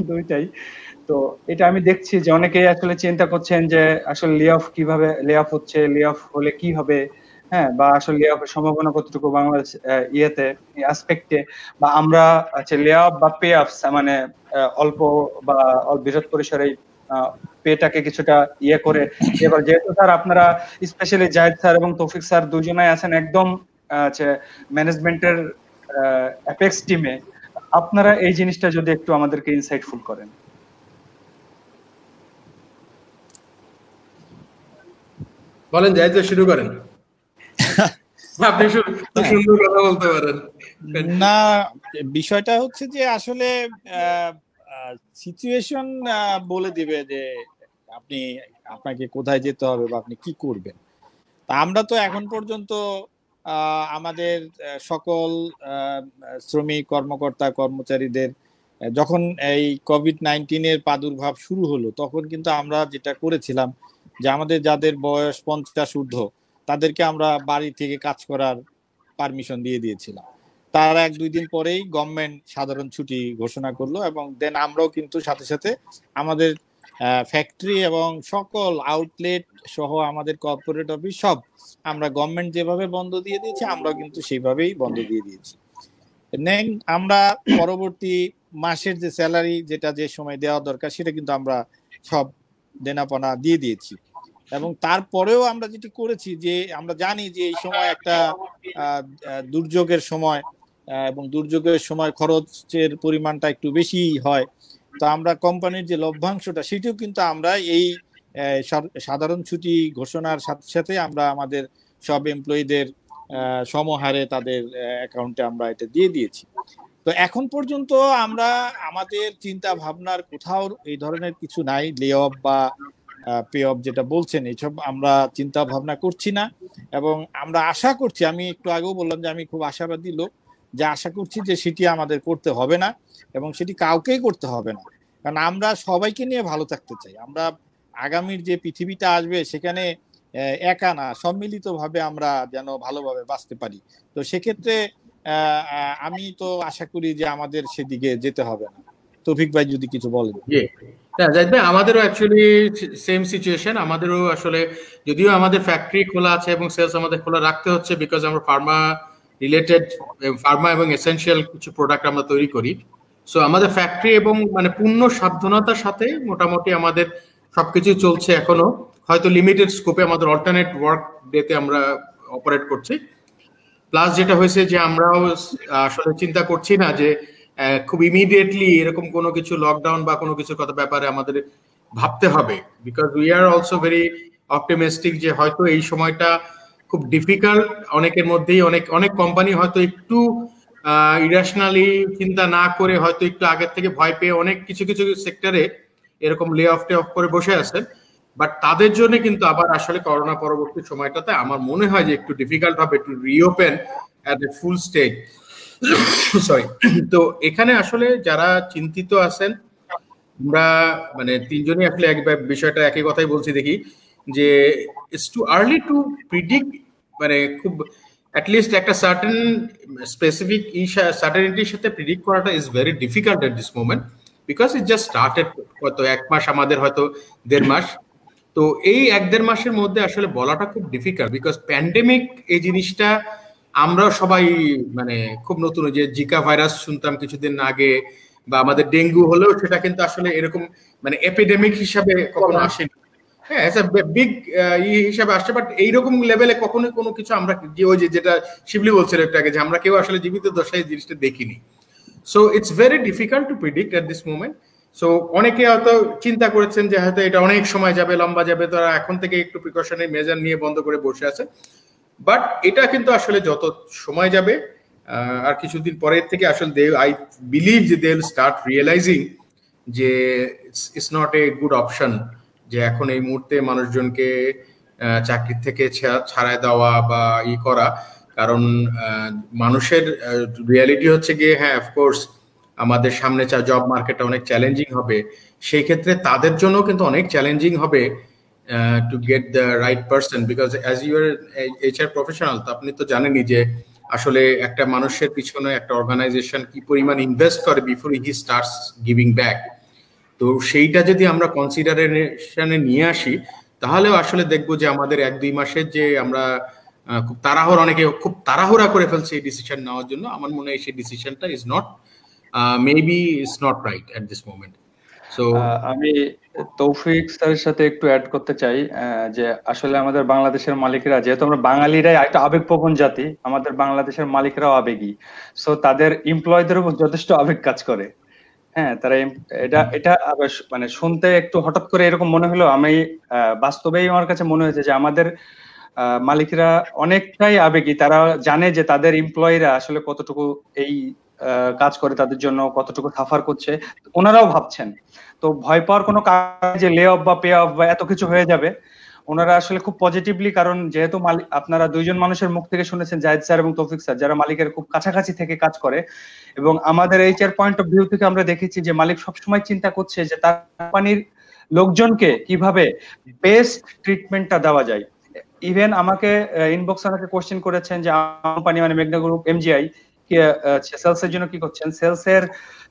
দুইটাই। তো এটা আমি দেখছি যে অনেকেই আসলে চিন্তা করছেন যে আসলে লে অফ হচ্ছে, লে অফ হলে কি হবে, হ্যাঁ, বা আসলে লে অফের সম্ভাবনা কতটুকু বাংলাদেশ ইয়েতে অ্যাসপেক্টে, বা আমরা লে অফ বা পে অফ মানে অল্প বা বৃহৎ পরিসরে পেটাকে কিছুটা ইয়ে করে। এবার যেহেতু স্যার আপনারা স্পেশালি জাহিদ স্যার এবং তৌফিক স্যার দুজনাই আছেন একদম ম্যানেজমেন্টের অ্যাপেক্স টিমে, আপনারা এই জিনিসটা যদি একটু আমাদেরকে ইনসাইটফুল করেন। বলেন, জাহিদ ভাই শুরু করেন। আপনি সুন্দর কথা বলতে পারেন। না, বিষয়টা হচ্ছে যে আসলে সিচুয়েশন বলে দিবে যে আপনাকে কোথায় যেতে হবে বা আপনি কি করবেন। তা আমরা তো এখন পর্যন্ত আমাদের সকল শ্রমিক কর্মকর্তা কর্মচারীদের যখন এই কোভিড-19 প্রাদুর্ভাব শুরু হলো তখন কিন্তু আমরা যেটা করেছিলাম যে আমাদের যাদের বয়স 50 ঊর্ধ্ব তাদেরকে আমরা বাড়ি থেকে কাজ করার পারমিশন দিয়ে দিয়েছিলাম। তার 1-2 দিন পরেই গভর্নমেন্ট সাধারণ ছুটি ঘোষণা করলো এবং দেন আমরাও কিন্তু সাথে সাথে আমাদের ফ্যাক্টরি এবং সকল আউটলেট সহ আমাদের কর্পোরেট অফিস সব আমরা গভর্নমেন্ট যেভাবে বন্ধ দিয়ে দিয়েছি আমরাও কিন্তু সেইভাবেই বন্ধ দিয়ে দিয়েছি। আমরা পরবর্তী মাসের যে স্যালারি যেটা যে সময় দেওয়া দরকার সেটা কিন্তু আমরা সব দেনাপানা দিয়ে দিয়েছি। এবং তারপরেও আমরা যেটি করেছি যে আমরা জানি যে এই সময় একটা দুর্যোগের সময় এবং দুর্যোগের সময় খরচের পরিমাণটা একটু বেশি হয়। তো আমরা কোম্পানির যে লভ্যাংশটা সেটিও কিন্তু আমরা এই সাধারণ ছুটি ঘোষণার সাথে সাথে আমরা আমাদের সব এমপ্লয়ীদের সমহারে তাদের অ্যাকাউন্টে আমরা এটা দিয়ে দিয়েছি। তো এখন পর্যন্ত আমরা আমাদের চিন্তা ভাবনার কোথাও এই ধরনের কিছু নাই, লে অফ বা পে অফ যেটা বলছেন এইসব আমরা চিন্তা ভাবনা করছি না। এবং আমরা আশা করছি, আমি একটু আগেও বললাম যে আমি খুব আশাবাদী লোক, যে আশা করছি যে সেটি আমাদের করতে হবে না এবং সেটি কাউকেই করতে হবে না। কারণ আমরা সবাইকে নিয়ে ভালো থাকতে চাই। আমরা আগামীর যে পৃথিবীটা আসবে সেখানে একা না, সম্মিলিতভাবে আমরা যেন ভালোভাবে বাঁচতে পারি। তো সেক্ষেত্রে আমি তো আশা করি যে আমাদের সেদিকে যেতে হবে না। তৌফিক ভাই যদি কিছু বলেন। আমাদেরও অ্যাকচুয়ালি সেম সিচুয়েশন। আমাদেরও আসলে যদিও আমাদের ফ্যাক্টরি খোলা আছে এবং সেলস আমাদের খোলা রাখতে হচ্ছে বিকজ আমরা ফার্মা রিলেটেড, ফার্মা এবং এসেনশিয়াল কিছু প্রোডাক্ট আমরা তৈরি করি। সো আমাদের ফ্যাক্টরি এবং মানে পূর্ণ সাবধানতার সাথে মোটামুটি আমাদের সবকিছু চলছে এখনো, হয়তো লিমিটেড স্কোপে আমাদের অল্টারনেট ওয়ার্ক ডেতে আমরা অপারেট করছি। প্লাস যেটা হয়েছে যে আমরাও আসলে চিন্তা করছি না যে খুব ইমিডিয়েটলি এরকম কোনো কিছু লকডাউন বা কোনো কিছুর কথা ব্যাপারে আমাদের ভাবতে হবে, because we are also very optimistic যে হয়তো এই সময়টা খুব ডিফিকাল্ট অনেকের মধ্যেই, অনেক অনেক কোম্পানি হয়তো একটু ইরাশনালি চিন্তা না করে হয়তো একটু আগের থেকে ভয় পেয়ে অনেক কিছু কিছু সেক্টরে এরকম লে অফ টে অফ করে বসে আছেন। বাট তাদের জন্য কিন্তু আবার আসলে করোনা পরবর্তী সময়টাতে আমার মনে হয় যে একটু ডিফিকাল্ট হবে to reopen at a full stage. Sorry. তো এখানে আসলে যারা চিন্তিত আছেন, আমরা মানে তিনজনই আসলে এক বিষয়টা একই কথাই বলছি দেখি যে it's too early two predict, মানে খুব অ্যাটলিস্ট একটা সার্টেন স্পেসিফিক সার্টেনিটির সাথে প্রিডিক্ট করাটা is very difficult at this moment, because it just started. হয়তো 1 মাস, আমাদের হয়তো 1.5 মাস। তো এই 1-1.5 মাসের মধ্যে আসলে বলাটা খুব ডিফিকাল্ট, বিকজ প্যান্ডেমিক এই জিনিসটা আমরা সবাই মানে খুব নতুন, যে জিকা ভাইরাস শুনতাম কিছুদিন আগে, বা আমাদের ডেঙ্গু হলেও সেটা কিন্তু আসলে এরকম মানে এপিডেমিক হিসাবে কখনো আসেনি। হ্যাঁ, বিগ হিসাবে আসছে, বাট এইরকম লেভেলে কখনো কোনো কিছু আমরা যে ওই যেটা শিবলি বলছিল একটু আগে, যে আমরা কেউ আসলে জীবিত দশায় জিনিসটা দেখিনি। So it's very difficult to predict at this moment. So অনেকে হয়তো চিন্তা করেছেন যে হয়তো এটা অনেক সময় যাবে, লম্বা যাবে, তারা এখন থেকে একটু প্রিকশনারি মেজার নিয়ে বন্ধ করে বসে আছে। বাট এটা কিন্তু আসলে যত সময় যাবে আর কিছুদিন পরের থেকে আসলে আই বিলিভ যে দে উইল স্টার্ট রিয়েলাইজিং যে it's not a good option যে এখন এই মুহূর্তে মানুষজনকে চাকরি থেকে ছাড়ায় দেওয়া বা করা। কারণ মানুষের রিয়ালিটি হচ্ছে গিয়ে, হ্যাঁ অফকোর্স আমাদের সামনে জব মার্কেটটা অনেক চ্যালেঞ্জিং হবে, সেই ক্ষেত্রে তাদের জন্য কিন্তু অনেক চ্যালেঞ্জিং হবে to get the right person, because as you are HR professional, তো আপনি তো জানেনই যে আসলে একটা মানুষের পিছনে একটা অর্গানাইজেশন কি পরিমাণ ইনভেস্ট করে before he starts giving back. তো সেইটা যদি আমরা কনসিডারেশনে নিয়ে আসি, তাহলেও আসলে দেখবো যে আমাদের 1-2 মাসের যে আমরা খুব অনেকে খুব তাড়াহুড়া করে ফেলছে এই ডিসিশন নেওয়ার জন্য, আমার মনে হয় সেই ডিসিশনটা is not maybe is not right at this moment. So আমি তৌফিক স্যারের সাথে একটু অ্যাড করতে চাই যে আসলে আমাদের বাংলাদেশের মালিকরা, যেহেতু আমরা বাঙালিরাই একটা আবেগপ্রবণ জাতি, আমাদের বাংলাদেশের মালিকরাও আবেগী। সো তাদের এমপ্লয়ীদের উপর যথেষ্ট আবেগ কাজ করে। হ্যাঁ, তারা এটা মানে শুনতে একটু হঠাৎ করে এরকম মনে হলো, আমি বাস্তবেই আমার কাছে মনে হয়েছে যে আমাদের মালিকরা অনেকটাই আবেগী। তারা জানে যে তাদের এমপ্লয়িরা আসলে কতটুকু এই কাজ করে, তাদের জন্য কতটুকু সাফার করছে, ওনারাও ভাবছেন। তো ভয় পাওয়ার কোনো কাজ যে লে অফ বা পে অফ বা এত কিছু হয়ে যাবে, ওনারা আসলে খুব পজিটিভলি, কারণ যেহেতু আপনারা দুইজন মানুষের মুখ থেকে শুনেছেন, জাহিদ স্যার এবং তৌফিক স্যার, যারা মালিকের খুব কাছাকাছি থেকে কাজ করে, এবং আমাদের HR পয়েন্ট অফ ভিউ থেকে আমরা দেখেছি যে মালিক সবসময় চিন্তা করছে যে তার কোম্পানির লোকজনকে কিভাবে বেস্ট ট্রিটমেন্টটা দেওয়া যায়। ইভেন আমাকে ইনবক্স আমাকে কোশ্চেন করেছেন যে কোম্পানি মানে মেঘনা গ্রুপ MGI সেলস এর জন্য কি করছেন। সেলস এর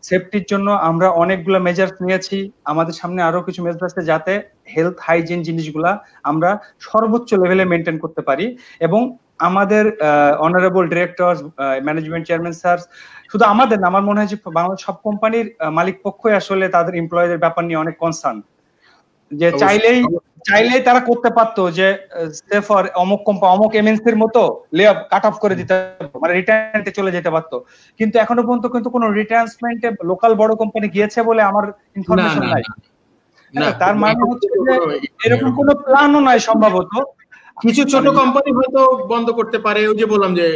সেফটির জন্য আমরা অনেকগুলো মেজার্স নিয়েছি, আমাদের সামনে আরো কিছু মেজার্স আছে যাতে হেলথ হাইজিন জিনিসগুলা আমরা সর্বোচ্চ লেভেলে মেনটেন করতে পারি। এবং আমাদের honourable director, management chairman sir, শুধু আমাদের না, আমার মনে হয় যে বাংলাদেশ সব কোম্পানির মালিক পক্ষই আসলে তাদের এমপ্লয়ীদের ব্যাপার নিয়ে অনেক কনসার্ন, যে চাইলেই তারা করতে পারতো যে ফর অমুক এমএনসির মতো লে অফ কাট অফ করে দিতে, মানে রিটায়ারমেন্টে চলে যেতে পারতো। কিন্তু এখনো পর্যন্ত কিন্তু কোনো রিটায়ারমেন্টে লোকাল বড় কোম্পানি গিয়েছে বলে আমার ইনফরমেশন নাই। তার মানে হচ্ছে যে এরকম কোনো প্ল্যানও নাই সম্ভবত। কিছু ছোট কোম্পানি হয়তো বন্ধ করতে পারে, ওই যে বললাম যে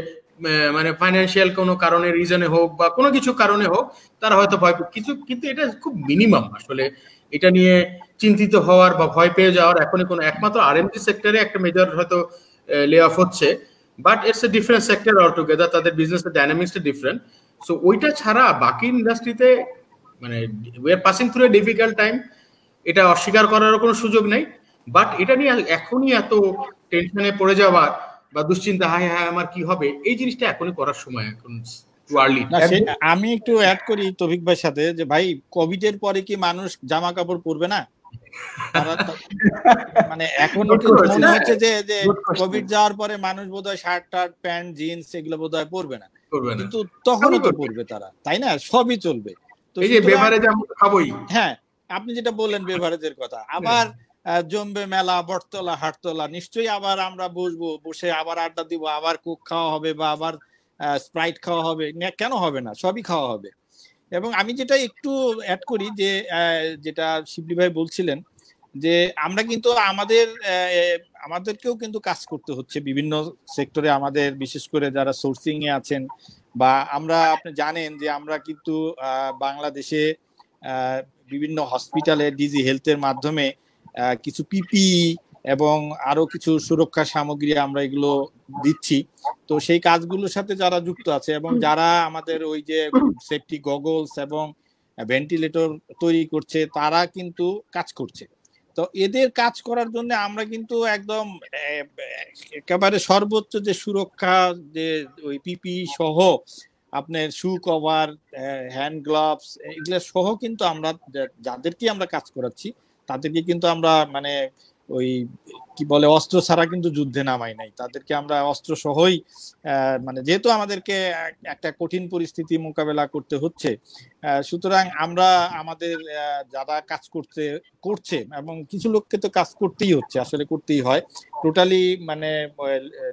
মানে ফাইন্যান্সিয়াল কোনো কারণে, রিজনে হোক বা কোনো কিছু কারণে হোক, তারা হয়তো ভয় কিছু, কিন্তু এটা খুব মিনিমাম। আসলে এটা নিয়ে চিন্তিত হওয়ার বা ভয় পেয়ে যাওয়ার এখনই কোনো, একমাত্র RMG সেক্টরে একটা মেজর হয়তো লে অফ হচ্ছে, but it's a different sector altogether, তাদের বিজনেসের ডাইনামিক্সটা ডিফারেন্ট। সো ওইটা ছাড়া বাকি ইন্ডাস্ট্রিতে মানে we are passing through a difficult time, এটা অস্বীকার করারও কোনো সুযোগ নেই। বাট এটা নিয়ে এখনই এত টেনশনে পড়ে যাওয়ার বা দুশ্চিন্তা, হায় হায় আমার কি হবে, এই জিনিসটা এখনই করার সময় এখন টু আর্লি। আমি একটু অ্যাড করি তৌফিক ভাইয়ের সাথে, যে ভাই কোভিড এর পরে কি মানুষ জামা কাপড় পরবে না? মানে এখন মনে হচ্ছে যে কোভিড যাওয়ার পরে মানুষ বোধহয় শার্ট টার্ট প্যান্ট জিন্স এগুলো বোধহয় পরবে না, কিন্তু তখনও তো পরবে তারা, তাই না? সবই চলবে। তো এই যে বেভারেজ আমরা খাবোই, হ্যাঁ আপনি যেটা বললেন বেভারেজের কথা, আবার জমবে মেলা, বটতলা, হাটতলা, নিশ্চয়ই আবার আমরা বসবো, বসে আবার আড্ডা দিব, আবার কোক খাওয়া হবে বা আবার স্প্রাইট খাওয়া হবে, কেন হবে না, সবই খাওয়া হবে। এবং আমি যেটা একটু অ্যাড করি যে যেটা শিবলি ভাই বলছিলেন যে আমরা কিন্তু আমাদেরকেও কিন্তু কাজ করতে হচ্ছে বিভিন্ন সেক্টরে, আমাদের বিশেষ করে যারা সোর্সিং এ আছেন, বা আমরা, আপনি জানেন যে আমরা কিন্তু বাংলাদেশে বিভিন্ন হসপিটালে ডিজি হেলথের মাধ্যমে কিছু পিপিই এবং আরো কিছু সুরক্ষা সামগ্রী আমরা এগুলো দিচ্ছি। তো সেই কাজগুলোর সাথে যারা যুক্ত আছে এবং যারা আমাদের ওই যে সেফটি গগলস এবং ভেন্টিলেটর তৈরি করছে, তারা কিন্তু কাজ করছে। তো এদের কাজ করার জন্য আমরা কিন্তু একদম একেবারে সর্বোচ্চ যে সুরক্ষা, যে ওই পিপি সহ আপনার শু কভার, হ্যান্ড গ্লাভস, এগুলো সহ কিন্তু আমরা যাদেরকে আমরা কাজ করাচ্ছি তাদেরকে কিন্তু আমরা মানে ওই কি বলে অস্ত্র ছাড়া কিন্তু যুদ্ধে নামাই নাই, তাদেরকে আমরা অস্ত্র সহই মানে যেহেতু আমাদেরকে একটা কঠিন পরিস্থিতি মোকাবেলা করতে হচ্ছে, সুতরাং আমরা আমাদের যারা কাজ করছে এবং কিছু লোককে তো কাজ করতেই হচ্ছে, আসলে করতেই হয়, টোটালি মানে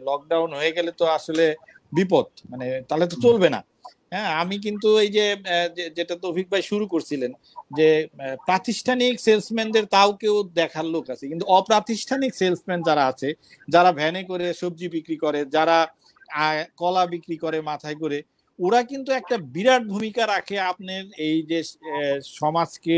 লকডাউন হয়ে গেলে তো আসলে বিপদ, মানে তাহলে তো চলবে না। হ্যাঁ, আমি কিন্তু এই যে যেটা তৌফিক ভাই শুরু করছিলেন যে প্রাতিষ্ঠানিক সেলসম্যানদের তাও কেউ দেখার লোক আছে, কিন্তু অপ্রাতিষ্ঠানিক সেলসম্যান যারা আছে, যারা ভ্যানে করে সবজি বিক্রি করে, যারা কলা বিক্রি করে মাথায় করে, ওরা কিন্তু একটা বিরাট ভূমিকা রাখে আপনার এই যে সমাজকে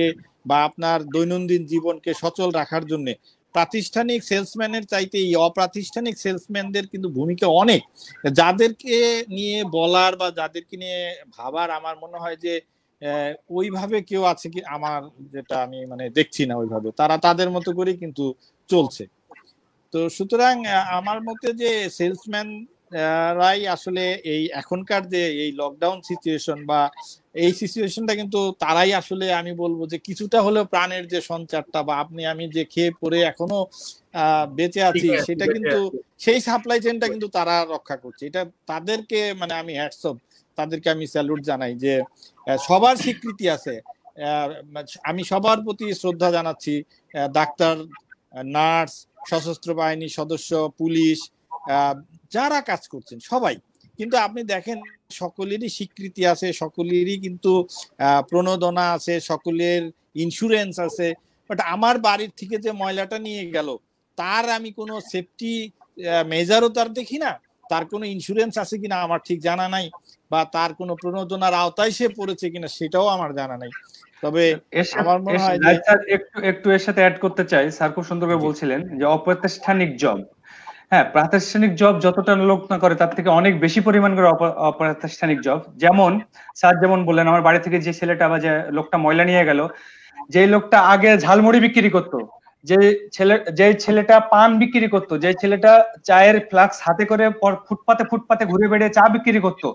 বা আপনার দৈনন্দিন জীবনকে সচল রাখার জন্য। প্রাতিষ্ঠানিক সেলসম্যানের চাইতে এই অপ্রাতিষ্ঠানিক সেলসম্যানদের কিন্তু ভূমিকা অনেক, যাদেরকে নিয়ে বলার বা যাদেরকে নিয়ে ভাবার আমার মনে হয় যে ওইভাবে কেউ আছে কি, আমার যেটা আমি মানে দেখছি না ওইভাবে, তারা তাদের মতো করে কিন্তু চলছে। তো সুতরাং আমার মতে যে সেলসম্যান রাই আসলে এই এখনকার যে এই লকডাউন সিচুয়েশন বা এই সিচুয়েশনটা কিন্তু তারাই আসলে আমি বলবো যে কিছুটা হলেও প্রাণের যে সঞ্চারটা বা আপনি আমি যে খেয়ে পরে এখনো বেঁচে আছি, সেটা কিন্তু সেই সাপ্লাই চেনটা কিন্তু তারা রক্ষা করছে। এটা তাদেরকে মানে আমি হ্যাটস অফ, তাদেরকে আমি স্যালুট জানাই যে সবার স্বীকৃতি আছে, আমি সবার প্রতি শ্রদ্ধা জানাচ্ছি, ডাক্তার, নার্স, সশস্ত্র বাহিনীর সদস্য, পুলিশ, যারা কাজ করছেন সবাই। কিন্তু আপনি দেখেন সকলেরই স্বীকৃতি আছে, সকলেরই কিন্তু প্রণোদনা আছে, সকলের ইন্স্যুরেন্স আছে, বাট আমার বাড়ির থেকে যে ময়লাটা নিয়ে গেল তার আমি কোনো সেফটি মেজারও তার দেখি না, তার কোনো ইন্স্যুরেন্স আছে কিনা আমার ঠিক জানা নাই, বা তার কোনো প্রণোদনার আওতায় সে পড়েছে কিনা সেটাও আমার জানা নাই। তবে আমার মনে হয় যে একটু এর সাথে অ্যাড করতে চাই, স্যার খুব সুন্দর করে বলছিলেন যে অপ্রাতিষ্ঠানিক জব, হ্যাঁ প্রাতিষ্ঠানিক জব যতটা লোক না করে তার থেকে অনেক বেশি পরিমাণ করে অপ্রাতিষ্ঠানিক জব। যেমন স্যার যেমন বললেন, আমার বাড়ি থেকে যে ছেলেটা বা যে লোকটা ময়লা নিয়ে গেল, যে লোকটা আগে ঝালমুড়ি বিক্রি করতো, যে ছেলেটা পান বিক্রি করতো, যে ছেলেটা চায়ের ফ্লাক্স হাতে করে ফুটপাতে ফুটপাতে ঘুরে বেড়িয়ে চা বিক্রি করতো,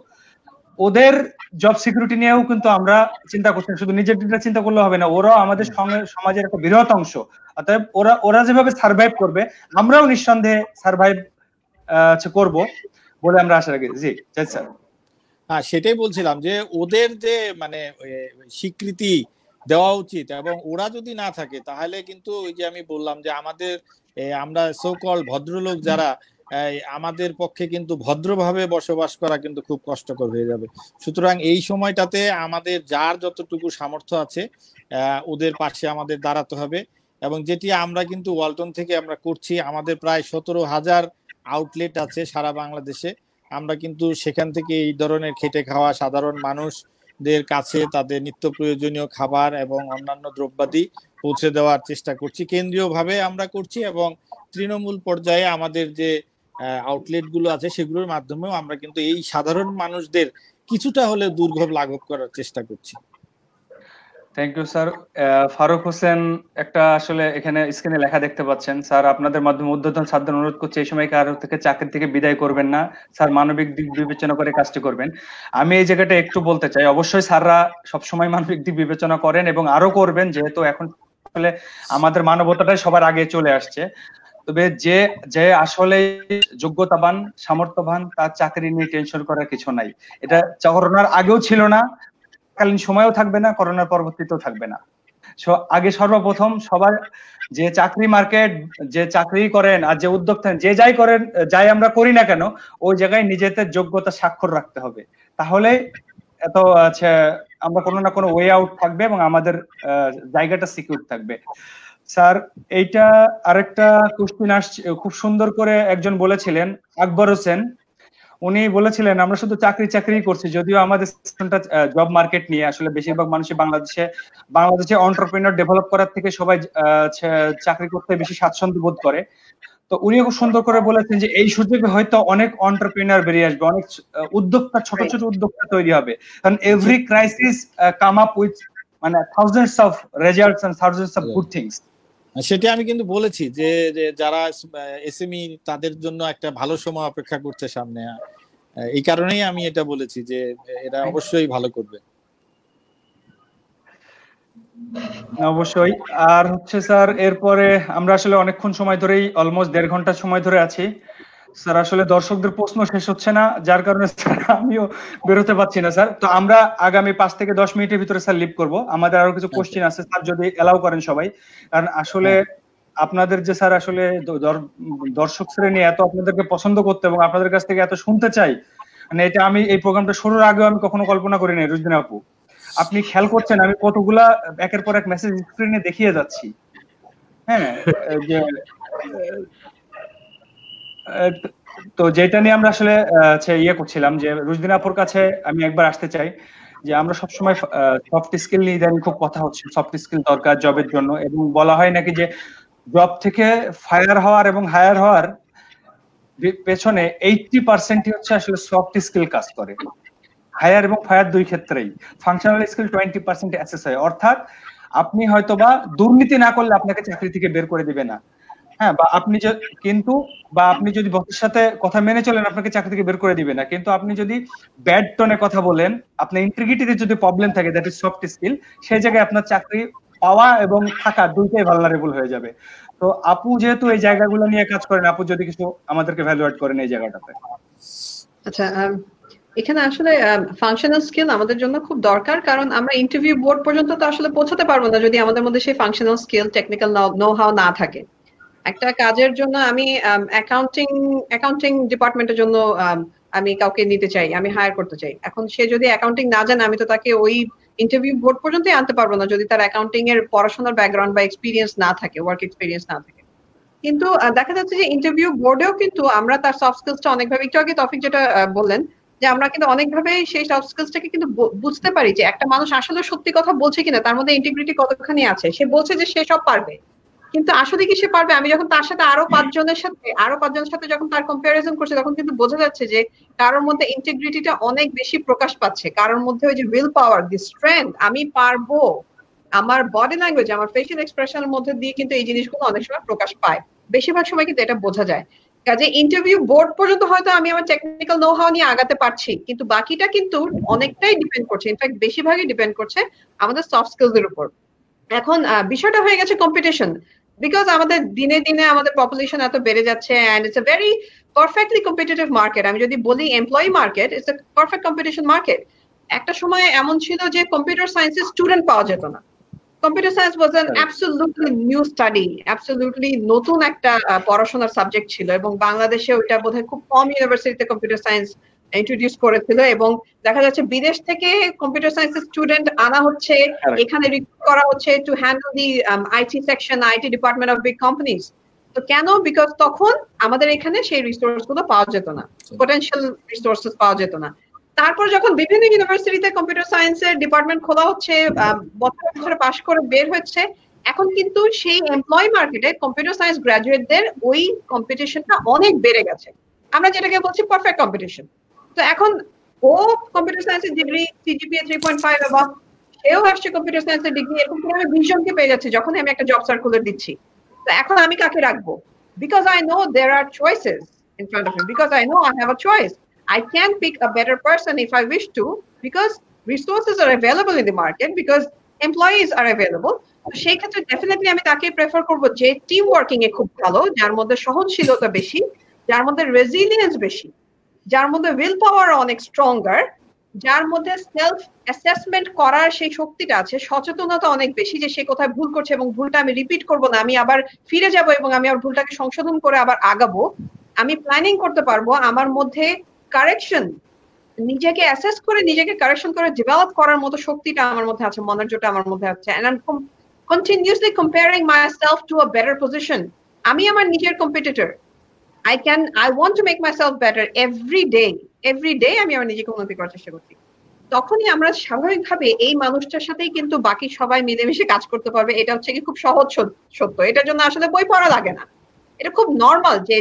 ওদের জব সিকিউরিটি নিয়েও কিন্তু আমরা চিন্তা করছি। শুধু নিজের চিন্তা করলে হবে না, ওরাও আমাদের সমাজের একটা বৃহৎ অংশ। অতএব ওরা যেভাবে সার্ভাইভ করবে আমরাও নিঃসন্দেহে সার্ভাইভ করব বলে আমরা আশা রাখি। জি স্যার। হ্যাঁ, সেটাই বলছিলাম যে ওদের যে মানে স্বীকৃতি দেওয়া উচিত, এবং ওরা যদি না থাকে তাহলে কিন্তু ওই যে আমি বললাম যে আমাদের আমরা সো কল ভদ্রলোক যারা, আমাদের পক্ষে কিন্তু ভদ্রভাবে বসবাস করা কিন্তু খুব কষ্টকর হয়ে যাবে। সুতরাং এই সময়টাতে আমাদের যার যতটুকু সামর্থ্য আছে ওদের পাশে আমাদের দাঁড়াতে হবে। এবং যেটি আমরা কিন্তু ওয়ালটন থেকে আমরা করছি, আমাদের প্রায় 17,000 আউটলেট আছে সারা বাংলাদেশে। আমরা কিন্তু সেখান থেকে এই ধরনের খেটে খাওয়া সাধারণ মানুষদের কাছে তাদের নিত্য প্রয়োজনীয় খাবার এবং অন্যান্য দ্রব্যাদি পৌঁছে দেওয়ার চেষ্টা করছি, কেন্দ্রীয়ভাবে আমরা করছি, এবং তৃণমূল পর্যায়ে আমাদের যে আউটলেট গুলো আছে সেগুলোর মাধ্যমেও আমরা কিন্তু এই সাধারণ মানুষদের কিছুটা হলে দুর্ভোগ লাঘব করার চেষ্টা করছি। Thank you sir. Faruk Hossain একটা আসলে এখানে স্ক্রিনে লেখা দেখতে পাচ্ছেন, স্যার আপনাদের মাধ্যমে উদ্বোধন সাধ্যের অনুরোধ করছি এই সময় কারো থেকে চাকরি থেকে বিদায় করবেন না স্যার, মানবিক দিক বিবেচনা করে কাজটি করবেন। আমি এই জায়গাটা একটু বলতে চাই, অবশ্যই স্যাররা সবসময় মানবিক দিক বিবেচনা করেন এবং আরো করবেন, যেহেতু এখন আসলে আমাদের মানবতাটাই সবার আগে চলে আসছে। তবে যে আসলে যোগ্যতাবান সামর্থ্যবান তার চাকরি নিয়ে টেনশন করার কিছু নাই, এটা করোনার আগেও ছিল না, করোনাকালীন সময়ও থাকবে না, করোনার পরবর্তীতেও থাকবে না। আগে সর্বপ্রথম সবার যে চাকরি মার্কেট, যে চাকরি করেন আর যে উদ্যোক্তা যে যাই করেন, যাই আমরা করি না কেন, ওই জায়গায় নিজেদের যোগ্যতা স্বাক্ষর রাখতে হবে। তাহলে এত আমরা কোনো না কোনো ওয়ে আউট থাকবে এবং আমাদের জায়গাটা সিকিউর থাকবে। স্যার, এইটা আরেকটা কোশ্চেন আসছে, খুব সুন্দর করে একজন বলেছিলেন, আকবর হোসেন, উনি বলেছিলেন আমরা শুধু চাকরি করছি, যদিও আমাদের জব মার্কেট নিয়ে আসলে বেশিরভাগ মানুষই বাংলাদেশে এন্টারপ্রেনার ডেভেলপ করার থেকে সবাই চাকরি করতে বেশি স্বাচ্ছন্দ্য বোধ করে। তো উনিও খুব সুন্দর করে বলেছেন যে এই সুযোগে হয়তো অনেক এন্টারপ্রেনার বেরিয়ে আসবে, অনেক উদ্যোক্তা, ছোট ছোট উদ্যোক্তা তৈরি হবে, কারণ every crisis come up with মানে thousands of results and thousands of good things. সেটা আমি কিন্তু বলেছি যে যারা এসএমই তাদের জন্য একটা ভালো সময় অপেক্ষা করছে সামনে, এই কারণেই আমি এটা বলেছি যে এরা অবশ্যই ভালো করবে। অবশ্যই। আর স্যার, এরপরে আমরা আসলে অনেকক্ষণ সময় ধরেই অলমোস্ট 1.5 ঘন্টা সময় ধরে আছি স্যার, আসলে দর্শকদের প্রশ্ন শেষ হচ্ছে না, যার কারণে স্যার আমিও বেরোতে পারছি না স্যার। তো আমরা আগামী 5 থেকে 10 মিনিটের ভিতরে স্যার লিভ করব, আমাদের আরো কিছু কোশ্চেন আছে স্যার, যদি এলাও করেন সবাই, কারণ আসলে আপনাদের যে স্যার আসলে দর্শক শ্রেণী এত আপনাদেরকে পছন্দ করতে এবং আপনাদের কাছ থেকে এত শুনতে চাই, মানে এটা আমি এই প্রোগ্রামটা শুরুর আগেও আমি কখনো কল্পনা করি নাই। রুজদিন আপু, আপনি খেয়াল করছেন আমি কতগুলা একের পর এক মেসেজ স্ক্রিনে দেখিয়ে যাচ্ছি, হ্যাঁ, যে তো যেটা নিয়ে আমরা আসলে করছিলাম যে রুজদিন আপুর কাছে আমি একবার আসতে চাই, যে আমরা সবসময় সফট স্কিল নিয়ে ইদানিং খুব কথা হচ্ছে, সফট স্কিল দরকার জবের জন্য, এবং বলা হয় নাকি যে জব থেকে ফায়ার হওয়ার এবং হায়ার হওয়ার পেছনে 80% হচ্ছে আসলে সফট স্কিল কাজ করে, হায়ার এবং ফায়ার দুই ক্ষেত্রেই। ফাংশনাল স্কিল 20% অ্যাসেস হয়, অর্থাৎ আপনি হয়তোবা দুর্নীতি না করলে আপনাকে চাকরি থেকে বের করে দিবে না, হ্যাঁ, বা আপনি যদি বসের সাথে কথা মেনে চলেন আপনাকে চাকরি থেকে বের করে দিবে না, কিন্তু আপনি যদি ব্যাড টোনে কথা বলেন, আপনার ইন্টিগ্রিটিতে যদি প্রবলেম থাকে, দ্যাট ইজ সফট স্কিল, সেই জায়গায় আপনার চাকরি পাওয়া এবং থাকা দুইটাই ভালনারেবল হয়ে যাবে। তো আপু যেহেতু এই জায়গাগুলো নিয়ে কাজ করেন, আপু যদি কিছু আমাদেরকে ভ্যালুয়েট করেন এই জায়গাটাতে। আচ্ছা, এখানে আসলে ফাংশনাল স্কিল আমাদের জন্য খুব দরকার, কারণ আমরা ইন্টারভিউ বোর্ড পর্যন্ত তো আসলে পৌঁছাতে পারবো না যদি আমাদের মধ্যে সেই functional skill, technical know how না থাকে। একটা কাজের জন্য আমি অ্যাকাউন্টিং ডিপার্টমেন্টের জন্য আমি কাউকে নিতে চাই, আমি হায়ার করতে চাই, এখন সে যদি অ্যাকাউন্টিং না জানে আমি তো তাকে ওই ইন্টারভিউ বোর্ড পর্যন্তই আনতে পারবো না যদি তার অ্যাকাউন্টিং এর পড়াশোনার ব্যাকগ্রাউন্ড বা এক্সপিরিয়েন্স না থাকে, ওয়ার্ক এক্সপিরিয়েন্স না থাকে। কিন্তু দেখা যাচ্ছে যে ইন্টারভিউ বোর্ডেও কিন্তু আমরা তার সফট স্কিলসটা অনেকভাবে, একটু আগে তৌফিক যেটা বললেন যে আমরা কিন্তু অনেকভাবে সেই সফট স্কিলসটাকে কিন্তু বুঝতে পারি যে একটা মানুষ আসলে সত্যি কথা বলছে কিনা, তার মধ্যে ইন্টিগ্রিটি কতখানি আছে। সে বলছে যে সে সব পারবে, কিন্তু আসলে কি সে পারবে? আমি যখন তার সাথে আরো পাঁচজনের সাথে যখন তার কম্পারিজন করছে, তখন কিন্তু বোঝা যাচ্ছে যে কারোর মধ্যে ইন্টিগ্রিটিটা অনেক বেশি প্রকাশ পাচ্ছে, কারোর মধ্যে ওই যে উইল পাওয়ার, দি স্ট্রেংথ, আমি পারবো, আমার বডি ল্যাঙ্গুয়েজ, আমার ফেশিয়াল এক্সপ্রেশনের মধ্যে দিয়ে কিন্তু এই জিনিসগুলো অনেক সময় প্রকাশ পায়। বেশিরভাগ সময় কিন্তু এটা বোঝা যায়। কাজে ইন্টারভিউ বোর্ড পর্যন্ত হয়তো আমি আমার টেকনিক্যাল নো হাউ নিয়ে আগাতে পারছি, কিন্তু বাকিটা কিন্তু অনেকটাই ডিপেন্ড করছে, ইনফ্যাক্ট বেশিরভাগই ডিপেন্ড করছে আমাদের সফট স্কিলস এর উপর। এখন বিষয়টা হয়ে গেছে কম্পিটিশন, বিকজ আমাদের দিনে দিনে আমাদের পপুলেশন এত বেড়ে যাচ্ছে, and it's a very perfectly competitive market. আমি যদি বলি employee market, it's a perfect competition market. একটা সময় এমন ছিল যে কম্পিউটার সায়েন্সের স্টুডেন্ট পাওয়া যেত না। Computer science was an absolutely new study, absolutely নতুন একটা পড়াশোনার সাবজেক্ট ছিল, এবং বাংলাদেশে ওইটা বোধহয় খুব কম ইউনিভার্সিটিতে কম্পিউটার সায়েন্স ইন্ট্রোডিউস করেছিল, এবং দেখা যাচ্ছে বিদেশ থেকে কম্পিউটার সায়েন্সের স্টুডেন্ট আনা হচ্ছে, এখানে রিক্রুট করা হচ্ছে to handle the IT section, IT department of big companies. তো কেন? বিকজ তখন আমাদের এখানে সেই রিসোর্স গুলো পাওয়া যেত না, পটেনশিয়াল রিসোর্সেস পাওয়া যেত না। তারপর যখন বিভিন্ন ইউনিভার্সিটিতে কম্পিউটার সায়েন্সের ডিপার্টমেন্ট খোলা হচ্ছে, বছরে বছরে পাশ করে বের হচ্ছে, এখন কিন্তু সেই এমপ্লয়ি মার্কেটে কম্পিউটার সায়েন্স গ্রাজুয়েটদের ওই কম্পিটিশনটা অনেক বেড়ে গেছে, আমরা যেটাকে বলছি পারফেক্ট কম্পিটিশন। তো এখন ও কম্পিউটার সায়েন্সের ডিগ্রি সিজিপিএ 3.5 এবং সেও আসছে কম্পিউটার সায়েন্সের ডিগ্রি, এরকম করে আমি 20 জনকে পেয়ে যাচ্ছি যখন আমি একটা জব সার্কুলার দিচ্ছি। তো এখন আমি কাকে রাখবো? Because I know there are choices in front of me, because I know I have a choice. I can pick a better person if I wish to, because resources are available in the market, because employees are available. সেই ক্ষেত্রে definitely আমি তাকে prefer করব যে team working এ খুব ভালো, যার মধ্যে সহনশীলতা বেশি, যার মধ্যে রেজিলিয়েন্স বেশি, যার মধ্যে উইল পাওয়ার অনেক স্ট্রঙ্গার, যার মধ্যে সেলফ অ্যাসেসমেন্ট করার সেই শক্তিটা আছে, সচেতনতা অনেক বেশি যে সে কোথায় ভুল করছে এবং ভুলটা আমি রিপিট করব না, আমি আবার ফিরে যাব এবং আমি আমার ভুলটাকে সংশোধন করে আবার আগাবো, আমি প্ল্যানিং করতে পারবো, আমার মধ্যে কারেকশন, নিজেকে অ্যাসেস করে নিজেকে কারেকশন করে ডেভেলপ করার মতো শক্তিটা আমার মধ্যে আছে, মনোযোগটা আমার মধ্যে আছে, and I am continuously comparing myself to a better position. আমি আমার নিজের competitor, I want to make myself better every day আমি আমার নিজেকে উন্নতি করার চেষ্টা করছি। তখনই আমরা স্বাভাবিকভাবে এই মানুষটার সাথেই কিন্তু বাকি সবাই মিলেমিশে কাজ করতে পারবে। এটা হচ্ছে কি খুব সহজ সত্য, এটার জন্য আসলে বই পড়া লাগে না, এটা খুব নর্মাল যে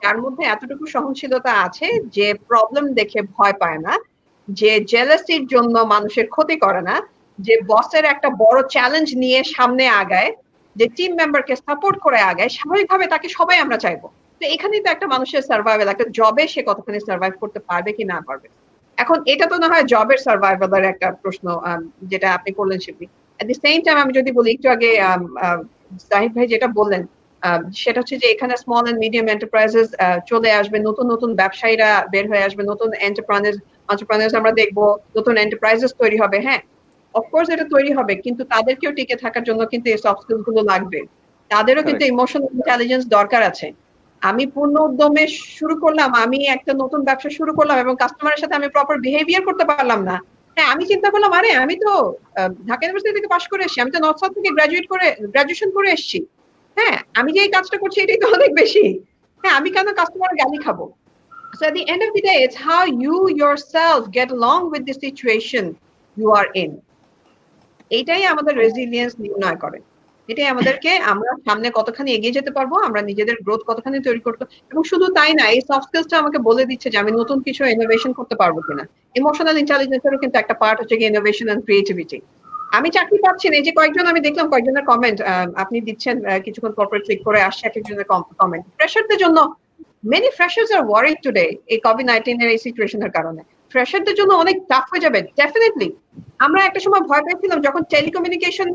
যার মধ্যে এতটুকু সহনশীলতা আছে, যে প্রবলেম দেখে ভয় পায় না, যে জেলাসির জন্য মানুষের ক্ষতি করে না, যে বসের একটা বড় চ্যালেঞ্জ নিয়ে সামনে আগায়, যে টিম মেম্বারকে সাপোর্ট করে আগায়, স্বাভাবিকভাবে তাকে সবাই আমরা চাইবো। তো এখানেই তো একটা মানুষের সার্ভাইভাল, একটা জবে সে কতখানি সার্ভাইভ করতে পারবে কি না পারবে। এখন এটা তো না হয় জবের সার্ভাইভালের একটা প্রশ্ন, যেটা আপনি করলেন শিল্পী। এট দি সেম টাইম আমি যদি বলি, একটু আগে জাহিদ ভাই যেটা বললেন, সেটা হচ্ছে যে এখানে স্মল এন্ড মিডিয়াম এন্টারপ্রাইজেস চলে আসবে, নতুন নতুন ব্যবসায়ীরা বের হয়ে আসবে, নতুন এন্টারপ্রেনার্স আমরা দেখবো, নতুন এন্টারপ্রাইজেস তৈরি হবে। হ্যাঁ, অফকোর্স এটা তৈরি হবে, কিন্তু তাদেরকেও টিকে থাকার জন্য কিন্তু এই সফট স্কিলস গুলো লাগবে, তাদেরও কিন্তু ইমোশনাল ইন্টেলিজেন্স দরকার আছে। আমি পূর্ণ উদ্যমে শুরু করলাম, আমি একটা নতুন ব্যবসা শুরু করলাম এবং কাস্টমারের সাথে আমি প্রপার বিহেভিয়ার করতে পারলাম না। হ্যাঁ, আমি চিন্তা করলাম, আরে আমি তো ঢাকা ইউনিভার্সিটি থেকে পাশ করে এসেছি, আমি তো নর্থ সাউথ থেকে গ্রাজুয়েশন করে এসেছি, হ্যাঁ আমি যে এই কাজটা করছি এটাই তো অনেক বেশি, হ্যাঁ আমি কেন কাস্টমারের গালি খাবো? So at the end of the day, it's how you yourself get along with the situation you are in. এটাই আমাদের রেজিলিয়েন্স নির্ণয় করে, এটাই আমাদেরকে আমরা সামনে কতখানি এগিয়ে যেতে পারবো, আমরা নিজেদের গ্রোথ কতখানি তৈরি করতে। এবং শুধু তাই না, এই সফট স্কিলসটা আমাকে বলে দিচ্ছে যে আমি নতুন কিছু ইনোভেশন করতে পারবো কিনা। ইমোশনাল ইন্টেলিজেন্সেরও কিন্তু একটা পার্ট হচ্ছে ইনোভেশন এন্ড ক্রিয়েটিভিটি। আমি চাকরি পাচ্ছি না, এই যে কয়েকজন আমি দেখলাম কয়েকজনের কমেন্ট আপনি দিচ্ছেন, কিছুক্ষণ কর্পোরেট ক্লিক করে আসছে এক একজনের কমেন্ট, ফ্রেশারদের জন্য মেনি ফ্রেশার্স আর ওয়ারিড টুডে এই কোভিড-19 এর এই সিচুয়েশনের কারণে। ফ্রেশারদের জন্য অনেক টাফ হয়ে যাবে ডেফিনেটলি। আমরা একটা সময় ভয় পেয়েছিলাম যখন টেলিকমিউনিকেশন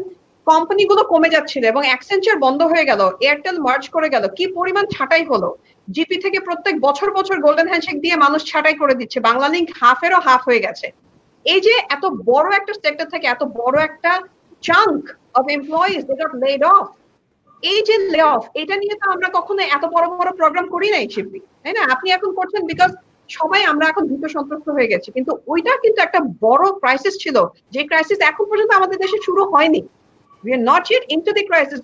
কোম্পানিগুলো কমে যাচ্ছিল এবং অ্যাকসেঞ্চার বন্ধ হয়ে গেল, এয়ারটেল মার্জ করে গেল, কি পরিমাণ ছাঁটাই হলো। জিপি থেকে প্রত্যেক বছর গোল্ডেন হ্যান্ডশেক দিয়ে মানুষ ছাঁটাই করে দিচ্ছে, বাংলা লিংক হাফেরও হাফ হয়ে গেছে। এই যে এত বড় একটা সেক্টর থেকে এত বড় একটা chunk of employees they got laid off, এই যে লে অফ, এটা নিয়ে তো আমরা কখনো এত বড় বড় প্রোগ্রাম করি নাই শিল্পী, তাই না? আপনি এখন করছেন বিকজ সবাই আমরা এখন ভীত সন্ত্রস্ত হয়ে গেছি, কিন্তু ওইটা কিন্তু একটা বড় ক্রাইসিস ছিল, যে ক্রাইসিস এখন পর্যন্ত আমাদের দেশে শুরু হয়নি। We are not yet into the crisis.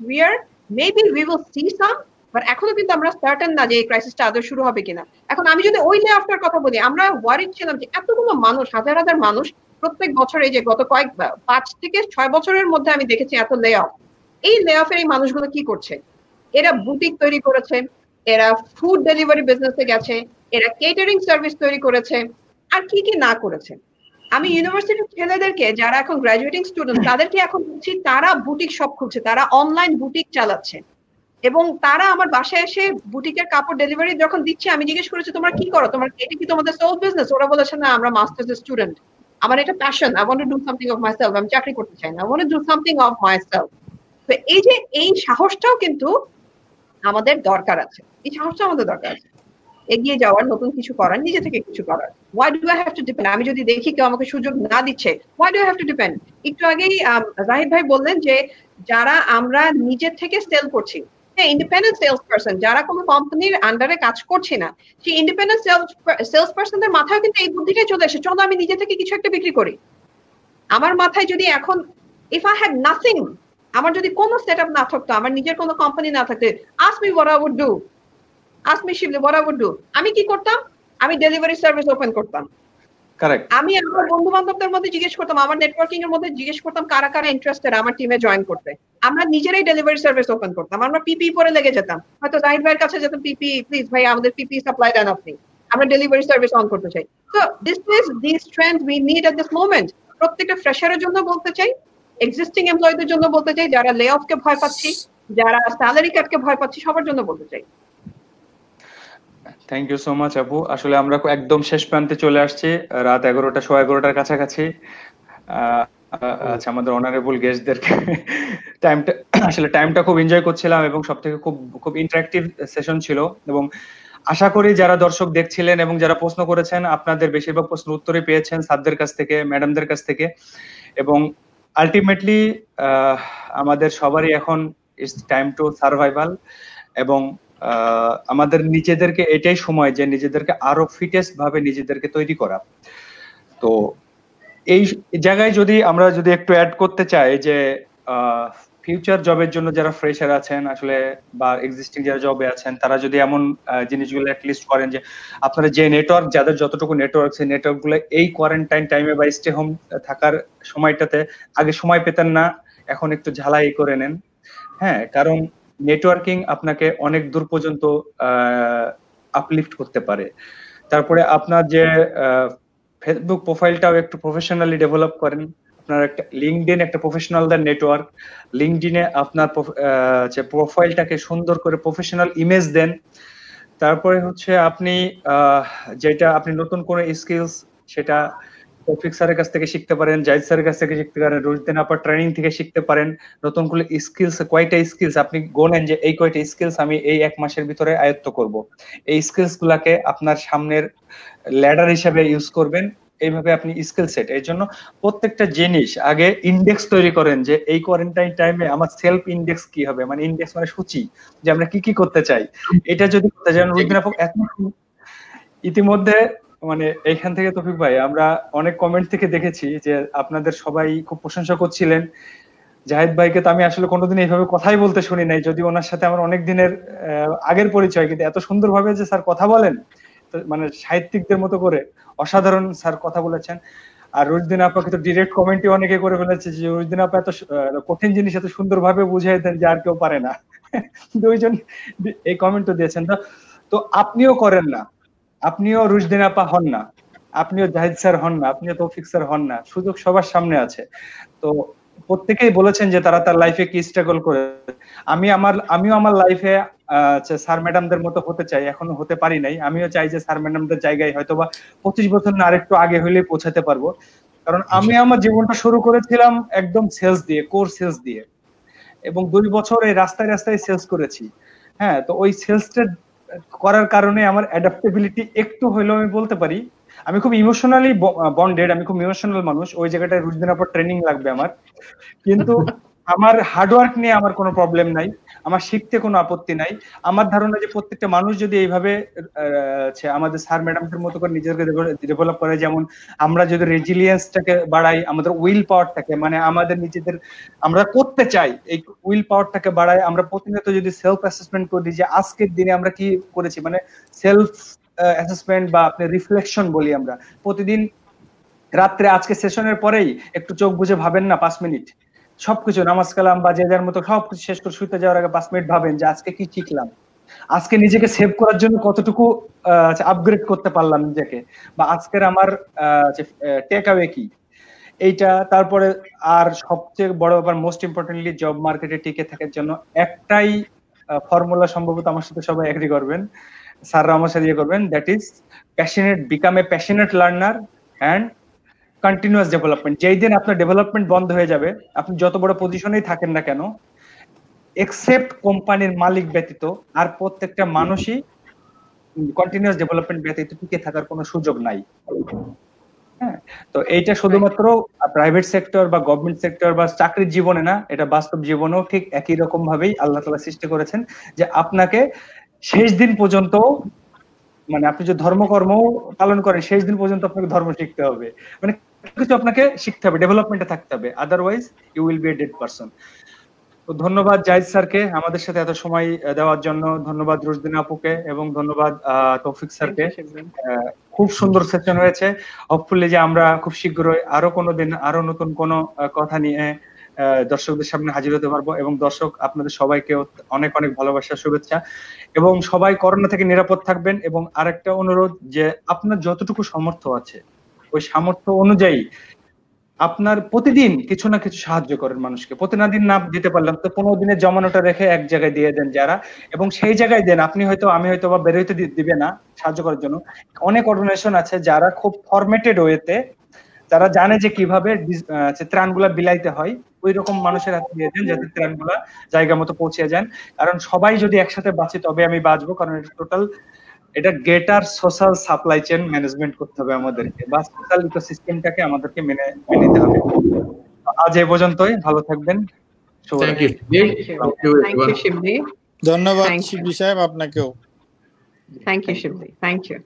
Maybe we will see some, but এখনো কিন্তু আমরা সার্টেন না যে এই ক্রাইসিসটা আদৌ শুরু হবে কিনা। এখন আমি যদি ওই লে অফটার কথা বলি, আমরা ওয়ারিড ছিলাম যে এতগুলো মানুষ, হাজার হাজার মানুষ প্রত্যেক বছর, এই যে গত 5 থেকে 6 বছরের মধ্যে আমি দেখেছি এত লে অফ। এই লে অফের এই মানুষগুলো কি করছে? এরা বুটিক তৈরি করেছে, এরা ফুড ডেলিভারি বিজনেসে গেছে, এরা কেটারিং সার্ভিস তৈরি করেছে, আর কি কি না করেছে। আমি ইউনিভার্সিটির ছেলেদেরকে যারা এখন গ্রাজুয়েটিং স্টুডেন্ট, তাদেরকে এখন বলছি তারা বুটিক শপ খুলছে, তারা অনলাইন বুটিক চালাচ্ছে, এবং তারা আমার বাসায় এসে বুটিকের কাপড় ডেলিভারি যখন দিচ্ছে, আমি জিজ্ঞেস করেছি তোমরা কি করো, তোমার এটা কি তোমাদের সোল বিজনেস? ওরা বলেছে না, আমরা মাস্টার্স স্টুডেন্ট, আমার এটা passion, I want to do something of myself, আমি চাকরি করতে চাই না, I want to do something of myself. তো এই যে এই সাহসটাও কিন্তু আমাদের দরকার আছে, এই সাহসটা আমাদের দরকার আছে এগিয়ে যাওয়ার, নতুন কিছু করার, নিজে থেকে কিছু করার। Why do I have to depend? আমি যদি দেখি কেউ আমাকে সুযোগ না দিচ্ছে, why do I have to depend? একটু আগেই জাহিদ ভাই বললেন যে যারা আমরা নিজের থেকে সেল করছি, হ্যাঁ ইন্ডিপেন্ডেন্ট সেলস পারসন, যারা কোনো কোম্পানির আন্ডারে কাজ করছি না, সেই ইন্ডিপেন্ডেন্ট সেলস পারসনদের মাথায় কিন্তু এই বুদ্ধিটাই চলে আসে, চলো আমি নিজে থেকে কিছু একটা বিক্রি করি। আমার মাথায় যদি এখন, ইফ আই হ্যাড নাথিং, আমার যদি কোনো সেট আপ না থাকতো, আমার নিজের কোনো কোম্পানি না থাকতে, ask me what I would do, ask me Shivli what I would do. আমি কি করতাম? আমি ডেলিভারি সার্ভিস ওপেন করতাম। কারেক্ট। আমি আমার বন্ধু বান্ধবদের মধ্যে জিজ্ঞেস করতাম, আমার নেটওয়ার্কিং এর মধ্যে জিজ্ঞেস করতাম কারা কারা ইন্টারেস্টেড আমার টিমে জয়েন করতে। আমরা নিজেরাই ডেলিভারি সার্ভিস ওপেন করতাম, আমরা পিপি পরে লেগে যেতাম, হয়তো জাহিদ ভাইয়ের কাছে যেতাম, পিপি প্লিজ ভাই আমাদের পিপি সাপ্লাই দেন আপনি, আমরা ডেলিভারি সার্ভিস অন করতে চাই। So this is the strength we need at this moment. প্রত্যেকটা ফ্রেশারের জন্য বলতে চাই, এক্সিস্টিং এমপ্লয়ীদের জন্য বলতে চাই, যারা লে অফকে ভয় পাচ্ছি, যারা স্যালারি কাটকে ভয় পাচ্ছি, সবার জন্য বলতে চাই। থ্যাংক ইউ সো মাচ আপু। আসলে আমরা একদম শেষ প্রান্তে চলে আসছি, রাত 11টা 11:15 কাছাকাছি। আচ্ছা, আমাদের অনারেবল গেস্টদেরকে টাইমটা খুব এনজয় করছিলাম এবং সব থেকে খুব ইন্টারেক্টিভ সেশন ছিল। এবং আশা করি যারা দর্শক দেখছিলেন এবং যারা প্রশ্ন করেছেন আপনাদের বেশিরভাগ প্রশ্নের উত্তরই পেয়েছেন স্যারদের কাছ থেকে, ম্যাডামদের কাছ থেকে। এবং আলটিমেটলি আমাদের সবারই এখন ইটস টাইম টু সার্ভাইভাল, এবং আমাদের নিজেদেরকে এটাই সময় যে নিজেদেরকে আরো ফিটেস্ট ভাবে নিজেদেরকে তৈরি করা। তো এই জায়গায় যদি আমরা একটু অ্যাড করতে চাই যে ফিউচার জবের জন্য যারা ফ্রেশার আছেন আসলে বা এক্সিস্টিং যারা জবে আছেন, তারা যদি এমন জিনিসগুলো অ্যাটলিস্ট করেন যে আপনারা যে নেটওয়ার্ক, যাদের যতটুকু নেটওয়ার্ক, সেই নেটওয়ার্কগুলো এই কোয়ারেন্টাইন টাইমে বা স্টে হোম থাকার সময়টাতে আগে সময় পেতেন না, এখন একটু ঝালাই করে নেন। হ্যাঁ, কারণ নেটওয়ার্কিং আপনাকে অনেক দূর পর্যন্ত আপলিফট করতে পারে। তারপরে আপনার যে ফেসবুক প্রোফাইলটাও একটু প্রফেশনালি ডেভেলপ করেন। আপনার একটা লিঙ্কডইন একটা প্রফেশনালদের নেটওয়ার্ক, লিঙ্কডইনে আপনার যে প্রোফাইলটাকে সুন্দর করে প্রফেশনাল ইমেজ দেন। তারপরে হচ্ছে আপনি যেটা আপনি নতুন কোনো স্কিলস, সেটা তৌফিক স্যারের কাছ থেকে শিখতে পারেন, জাহিদ স্যারের কাছ থেকে শিখতে পারেন, রুশদিন আপার ট্রেনিং থেকে শিখতে পারেন। নতুন কোনো স্কিলস, কয়টা স্কিলস আপনি গোনেন যে এই কয়টা স্কিলস আমি এই 1 মাসের ভিতরে আয়ত্ত করব, এই স্কিলস গুলাকে আপনার সামনের ল্যাডার হিসেবে ইউজ করবেন। এইভাবে আপনি স্কিল সেট, এর জন্য প্রত্যেকটা জিনিস আগে ইন্ডেক্স তৈরি করেন যে এই কোয়ারেন্টাইন টাইমে আমার সেলফ ইন্ডেক্স কি হবে, মানে ইন্ডেক্স মানে সূচি যে আমরা কি কি করতে চাই। এটা যদি করতে চান, রুশদিন আপু ইতিমধ্যে মানে এইখান থেকে তৌফিক ভাই আমরা অনেক কমেন্ট থেকে দেখেছি যে আপনাদের সবাই খুব প্রশংসা করছিলেন। জাহিদ ভাইকে তো আমি আসলে কোনোদিন এইভাবে কথাই বলতে শুনি নাই, যদি ওনার সাথে আমার অনেক দিনের আগের পরিচয়, কিন্তু এত সুন্দরভাবে যে স্যার কথা বলেন, মানে সাহিত্যিকদের মতো করে অসাধারণ স্যার কথা বলেছেন। আর রুশদিন আপাকে তো ডিরেক্ট কমেন্টই অনেকে করে ফেলেছে যে রুশদিন আপা এত কঠিন জিনিস এত সুন্দরভাবে বুঝিয়ে দেন যে আর কেউ পারে না। দুইজন এই কমেন্টও দিয়েছেন। তো আপনিও করেন না, আপনিও রুশদিন আপা হন না, আপনিও জাহিদ স্যার হন না, আপনিও তৌফিক স্যার হন না, সুযোগ সবার সামনে আছে। তো প্রত্যেকেই বলেছেন যে তারা তার লাইফে কি স্ট্রাগল করে। আমিও আমার লাইফে স্যার ম্যাডামদের মতো হতে চাই, এখনো হতে পারি নাই। আমিও চাই যে স্যার ম্যাডামদের জায়গায় হয়তোবা 25 বছর না আরেকটু আগে হইলে পৌঁছাতে পারবো। কারণ আমি আমার জীবনটা শুরু করেছিলাম একদম সেলস দিয়ে, কোর সেলস দিয়ে, এবং 2 বছর এই রাস্তায় রাস্তায় সেলস করেছি। হ্যাঁ, তো ওই সেলসটা করার কারণে আমার অ্যাডাপ্টেবিলিটি একটু হইলেও আমি বলতে পারি। আমি খুব ইমোশনালি বন্ডেড, আমি খুব ইমোশনাল মানুষ, ওই জায়গাটায় রুশদিন আপার ট্রেনিং লাগবে আমার। কিন্তু আমার হার্ডওয়ার্ক নিয়ে আমার কোনো প্রবলেম নাই, আমার শিখতে কোনো আপত্তি নাই। আমার ধারণা যে প্রত্যেকটা মানুষ যদি এইভাবে আমাদের স্যার ম্যাডামদের মতো করে নিজেকে ডেভেলপ করে, যেমন আমরা যদি রেজিলিয়েন্সটাকে বাড়াই, আমাদের উইল পাওয়ারটাকে, মানে আমাদের নিজেদের আমরা করতে চাই এই উইল পাওয়ারটাকে বাড়াই, আমরা প্রতিনিয়ত যদি সেলফ অ্যাসেসমেন্ট করি যে আজকের দিনে আমরা কি করেছি, মানে সেলফ অ্যাসেসমেন্ট বা আপনি রিফ্লেকশন বলি আমরা, প্রতিদিন রাত্রে আজকে সেশনের পরেই একটু চোখ বুঝে ভাবেন না 5 মিনিট, সবকিছু নামাজ কালাম বা যে যার মতো সবকিছু শেষ করে শুতে যাওয়ার আগে 5 মিনিট ভাবেন যে আজকে কি শিখলাম, আজকে নিজেকে সেভ করার জন্য কতটুকু আপগ্রেড করতে পারলাম নিজেকে, বা আজকের আমার টেক অ্যাওয়ে কি এইটা। তারপরে আর সবচেয়ে বড় ব্যাপার, মোস্ট ইম্পর্টেন্টলি জব মার্কেটে টিকে থাকার জন্য একটাই ফর্মুলা, সম্ভবত আমার সাথে সবাই এগ্রি করবেন, স্যাররা আমার সাথে করবেন, that is passionate, become a passionate learner and continuous development. যেই দিন আপনার ডেভেলপমেন্ট বন্ধ হয়ে যাবে, আপনি যত বড় পজিশনেই থাকেন না কেন, এক্সেপ্ট কোম্পানির মালিক ব্যতীত আর প্রত্যেকটা মানুষই কন্টিনিউয়াস ডেভেলপমেন্ট ব্যতীত টিকে থাকার কোনো সুযোগ নাই। হ্যাঁ, তো এইটা শুধুমাত্র প্রাইভেট সেক্টর বা গভর্নমেন্ট সেক্টর বা চাকরির জীবনে না, এটা বাস্তব জীবনেও ঠিক একই রকম ভাবেই আল্লাহ তাআলা সৃষ্টি করেছেন যে আপনাকে শেষ দিন পর্যন্ত, মানে আপনি যে ধর্মকর্ম পালন করেন শেষ দিন পর্যন্ত আপনাকে ধর্ম শিখতে হবে, মানে কিছু আপনাকে শিখতে হবে, ডেভেলপমেন্টে থাকতে হবে, otherwise you will be a dead person. তো ধন্যবাদ জাহিদ স্যারকে আমাদের সাথে এত সময় দেওয়ার জন্য, ধন্যবাদ রুশদিন আপুকে, এবং ধন্যবাদ তৌফিক স্যারকে। খুব সুন্দর সেশন হয়েছে। হোপফুলি যে আমরা খুব শীঘ্রই আরো কোনোদিন আরো নতুন কোনো কথা নিয়ে দর্শকদের সামনে হাজির হতে পারবো। এবং দর্শক আপনাদের সবাইকে অনেক অনেক ভালোবাসা, শুভেচ্ছা, এবং সবাই করোনা থেকে নিরাপদ থাকবেন। এবং আরেকটা অনুরোধ যে আপনার যতটুকু সামর্থ্য আছে ওই সামর্থ্য অনুযায়ী আপনার প্রতিদিন কিছু না কিছু সাহায্য করেন মানুষকে। প্রতিদিন না দিতে পারলাম তো 15 দিনের জমানোটা রেখে এক জায়গায় দিয়ে দেন যারা, এবং সেই জায়গায় দেন। আপনি হয়তো, আমি হয়তো বা বেরোইতে দিবে না সাহায্য করার জন্য, অনেক অর্গানাইজেশন আছে যারা খুব ফরম্যাটেড ওয়েতে, যারা জানে যে কিভাবে ত্রাণগুলা বিলাইতে হয়, ওই রকম মানুষের হাতে দিয়ে দেন যাতে ত্রাণগুলা জায়গা মতো পৌঁছে যান। কারণ সবাই যদি একসাথে বাঁচে তবে আমি বাঁচবো, কারণ এটা টোটাল এটা greater social supply chain management করতে হবে আমাদেরকে, বা সোশ্যাল ইকোসিস্টেমটাকে আমাদেরকে মেনে নিতে হবে। আজ এই পর্যন্তই, ভালো থাকবেন। Thank you Shibli. ধন্যবাদ শিবলি সাহেব আপনাকেও। Thank you Shibli, thank you.